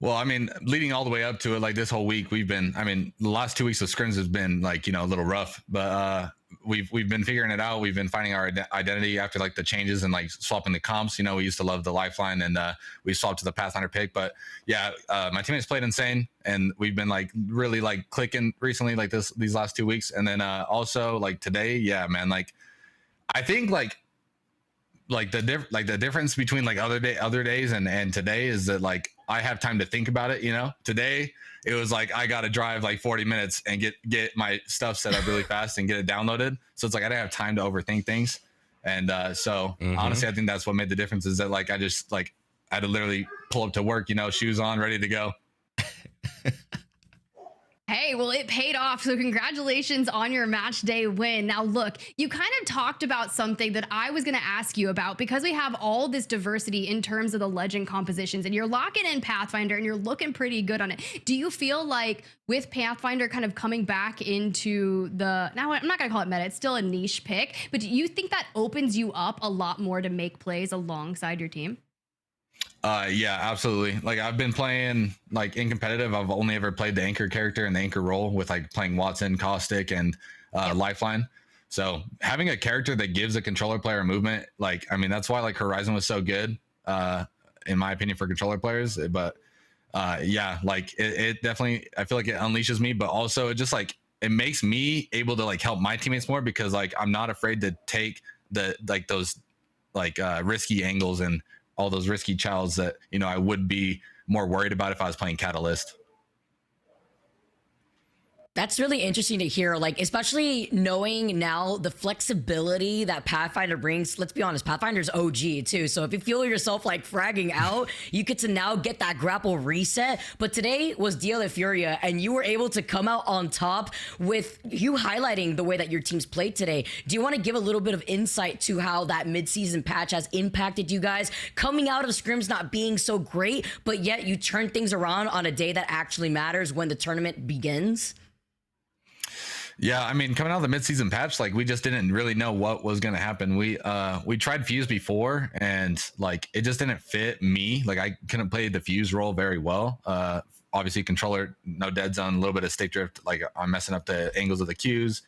Well, I mean, leading all the way up to it, like this whole week, we've been, I mean, the last 2 weeks of scrims has been like, a little rough, but we've been figuring it out. We've been finding our identity after like the changes and like swapping the comps. We used to love the Lifeline and we swapped to the Pathfinder pick. But yeah, my teammates played insane and we've been like really like clicking recently, like these last 2 weeks. And then also like today, yeah, man, like I think like the difference between like other days and today is that like I have time to think about it. Today it was like I got to drive like 40 minutes and get my stuff set up really fast and get it downloaded. So it's like I didn't have time to overthink things. And so honestly, I think that's what made the difference is that like I just like I had to literally pull up to work, shoes on, ready to go. Hey, well, it paid off. So congratulations on your match day win. Now, look, you kind of talked about something that I was going to ask you about because we have all this diversity in terms of the legend compositions and you're locking in Pathfinder and you're looking pretty good on it. Do you feel like with Pathfinder kind of coming back into now I'm not going to call it meta, it's still a niche pick, but do you think that opens you up a lot more to make plays alongside your team? Yeah, absolutely. Like I've been playing like in competitive. I've only ever played the anchor character and the anchor role with like playing Watson, Caustic, and Lifeline. So having a character that gives a controller player movement, like I mean, that's why like Horizon was so good, in my opinion, for controller players. But yeah, like it definitely, I feel like it unleashes me, but also it just like it makes me able to like help my teammates more because like I'm not afraid to take those risky angles and all those risky childs that I would be more worried about if I was playing Catalyst. That's really interesting to hear, like, especially knowing now the flexibility that Pathfinder brings. Let's be honest, Pathfinder's OG too. So if you feel yourself like fragging out, you get to now get that grapple reset. But today was Dia de Furia, and you were able to come out on top with you highlighting the way that your teams played today. Do you want to give a little bit of insight to how that midseason patch has impacted you guys coming out of scrims not being so great, but yet you turn things around on a day that actually matters when the tournament begins? Yeah, I mean, coming out of the midseason patch, like we just didn't really know what was going to happen. We tried Fuse before, and like it just didn't fit me. Like I couldn't play the Fuse role very well. Obviously, controller, no dead zone, a little bit of stick drift. Like I'm messing up the angles of the Qs.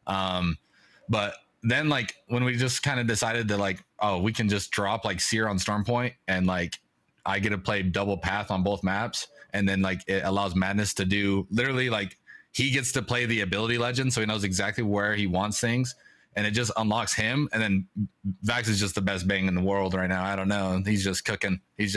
But then like when we just kind of decided to like, oh, we can just drop like Seer on Stormpoint, and like I get to play double path on both maps, and then like it allows Madness to do literally like. He gets to play the ability legend, so he knows exactly where he wants things, and it just unlocks him. And then Vax is just the best bang in the world right now. I don't know. He's just cooking. He's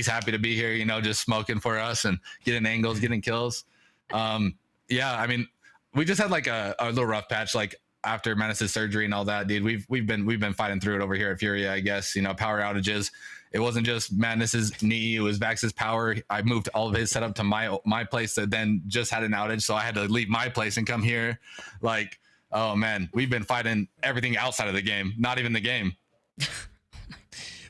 happy to be here, just smoking for us and getting angles, getting kills. Yeah, I mean, we just had like a little rough patch, like after Menace's surgery and all that, dude. We've been fighting through it over here at Furia, I guess. Power outages. It wasn't just Madness's knee, it was Vax's power. I moved all of his setup to my place that then just had an outage, so I had to leave my place and come here. Like, oh man, we've been fighting everything outside of the game, not even the game.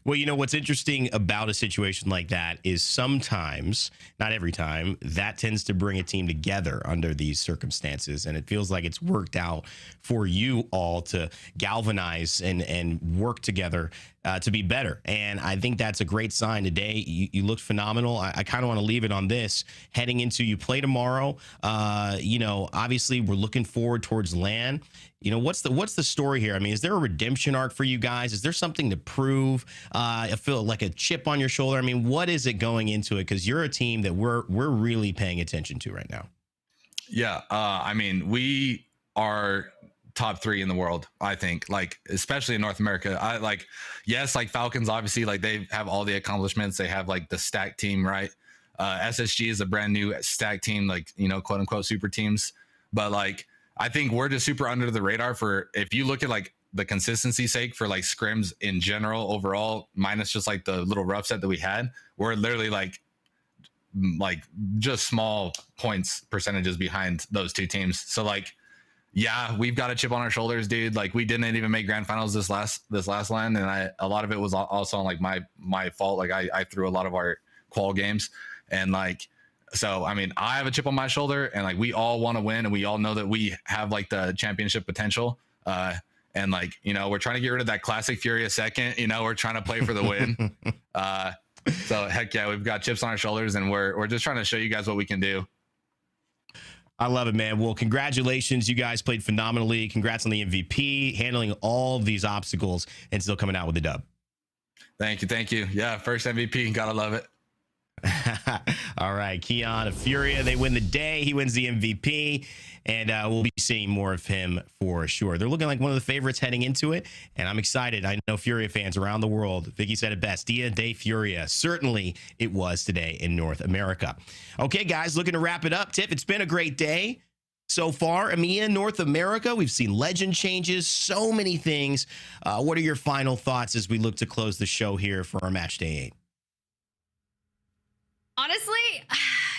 Well, what's interesting about a situation like that is sometimes, not every time, that tends to bring a team together under these circumstances. And it feels like it's worked out for you all to galvanize and work together to be better. And I think that's a great sign today. You looked phenomenal. I kind of want to leave it on this heading into you play tomorrow. Obviously we're looking forward towards LAN. What's the story here? I mean, is there a redemption arc for you guys? Is there something to prove? I feel like a chip on your shoulder. I mean, what is it going into it? Because you're a team that we're really paying attention to right now. Yeah, I mean, we are top 3 in the world, I think, like especially in North America. Yes, like Falcons, obviously, like they have all the accomplishments. They have like the stack team, right? SSG is a brand new stack team, like quote unquote super teams. But like I think we're just super under the radar for, if you look at like the consistency sake for like scrims in general overall, minus just like the little rough set that we had, we're literally like just small points percentages behind those two teams. So like, yeah, we've got a chip on our shoulders, dude. Like we didn't even make grand finals this last LAN, and a lot of it was also on like my fault. Like I threw a lot of our qual games, and like, so I mean, I have a chip on my shoulder, and like we all want to win, and we all know that we have like the championship potential. And like, we're trying to get rid of that classic Furia second. We're trying to play for the win. So heck yeah, we've got chips on our shoulders, and we're just trying to show you guys what we can do. I love it, man. Well, congratulations. You guys played phenomenally. Congrats on the MVP, handling all of these obstacles and still coming out with the dub. Thank you. Thank you. Yeah, first MVP. Gotta love it. All right. Keon of Furia, they win the day. He wins the MVP. And we'll be seeing more of him for sure. They're looking like one of the favorites heading into it. And I'm excited. I know Furia fans around the world. Vicky said it best. Dia de Furia. Certainly it was today in North America. Okay, guys, looking to wrap it up. Tiff, it's been a great day so far. EMEA, North America, we've seen legend changes, so many things. What are your final thoughts as we look to close the show here for our match day 8? Honestly,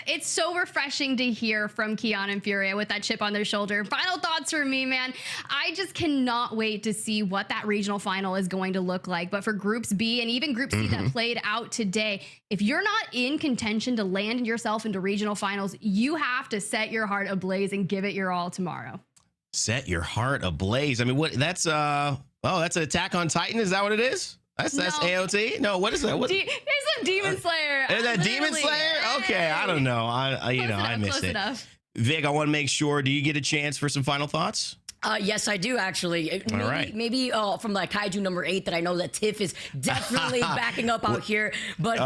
it's so refreshing to hear from Keon and Furia with that chip on their shoulder. Final thoughts for me, man. I just cannot wait to see what that regional final is going to look like. But for Groups B and even Group C that played out today, if you're not in contention to land yourself into regional finals, you have to set your heart ablaze and give it your all tomorrow. Set your heart ablaze. I mean, what? That's that's an Attack on Titan. Is that what it is? That's AOT? No, what is that? What? It's a Demon Slayer. Is that Demon Slayer? Okay, I don't know. I miss it. Vic, I want to make sure. Do you get a chance for some final thoughts? Yes, I do actually. Maybe from like Kaiju number 8 that I know that Tiff is definitely backing up out here, but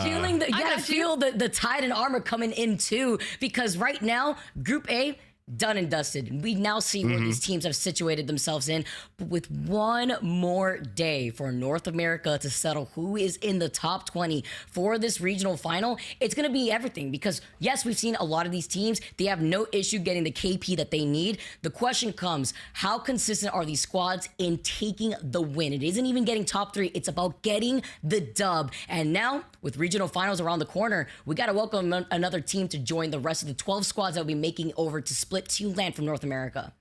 feeling that you gotta feel the tide and armor coming in too, because right now Group A done and dusted. We now see where these teams have situated themselves in, but with one more day for North America to settle who is in the top 20 for this regional final, it's going to be everything, because yes, we've seen a lot of these teams, they have no issue getting the KP that they need. The question comes, how consistent are these squads in taking the win? It isn't even getting top 3, it's about getting the dub. And now with regional finals around the corner, we got to welcome another team to join the rest of the 12 squads that will be making over to split to land from North America.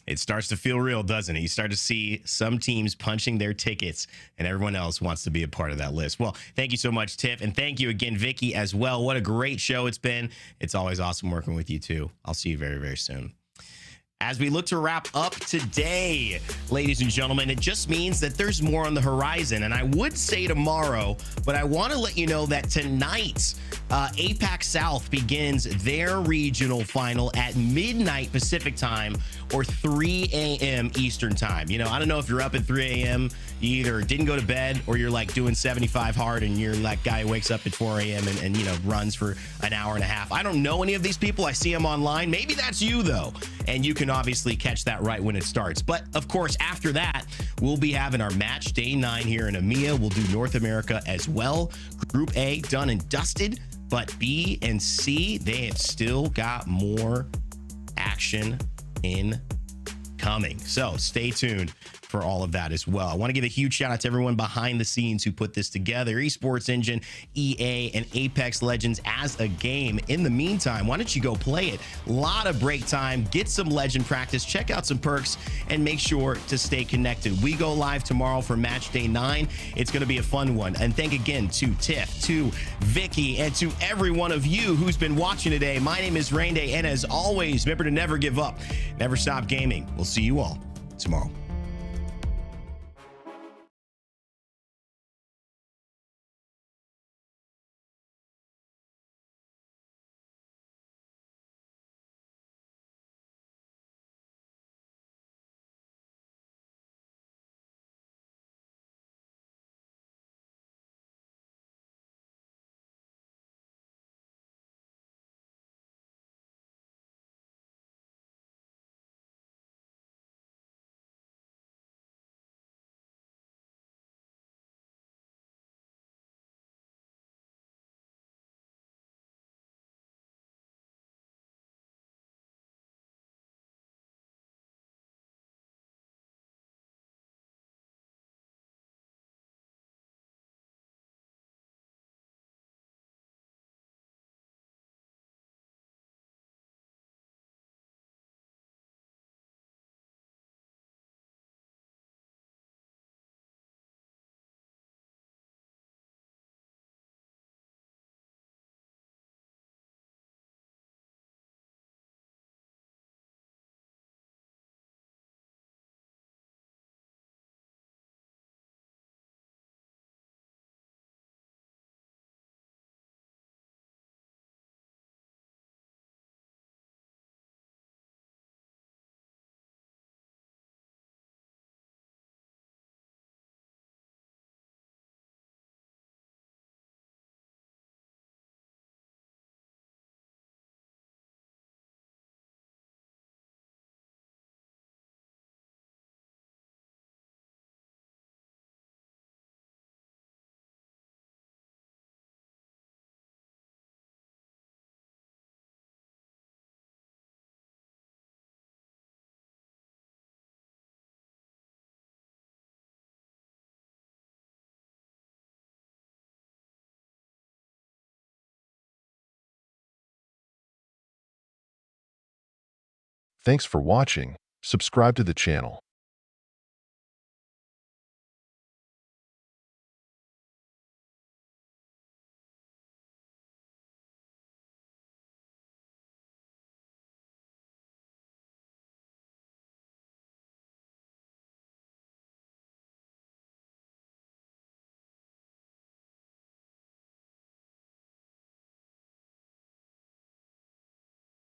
It starts to feel real, doesn't it? You start to see some teams punching their tickets and everyone else wants to be a part of that list. Well, thank you so much, Tiff. And thank you again, Vicky, as well. What a great show it's been. It's always awesome working with you too. I'll see you very, very soon. As we look to wrap up today, ladies and gentlemen, it just means that there's more on the horizon. And I would say tomorrow, but I want to let you know that tonight, APAC South begins their regional final at midnight Pacific time or 3 a.m. Eastern time. You know, I don't know if you're up at 3 a.m., you either didn't go to bed or you're like doing 75 hard and you're like guy who wakes up at 4 a.m. and you know, runs for an hour and a half. I don't know any of these people. I see them online. Maybe that's you though. And you can obviously catch that right when it starts. But of course, after that, we'll be having our match day 9 here in EMEA. We'll do North America as well. Group A done and dusted, but B and C, they have still got more action incoming. So stay tuned for all of that as well. I want to give a huge shout out to everyone behind the scenes who put this together. Esports Engine, EA, and Apex Legends as a game. In the meantime, why don't you go play it? A lot of break time, get some legend practice, check out some perks, and make sure to stay connected. We go live tomorrow for match day 9. It's going to be a fun one. And thank again to Tiff, to Vicky, and to every one of you who's been watching today. My name is Rain Day, and as always, remember to never give up, never stop gaming. We'll see you all tomorrow. Thanks for watching. Subscribe to the channel.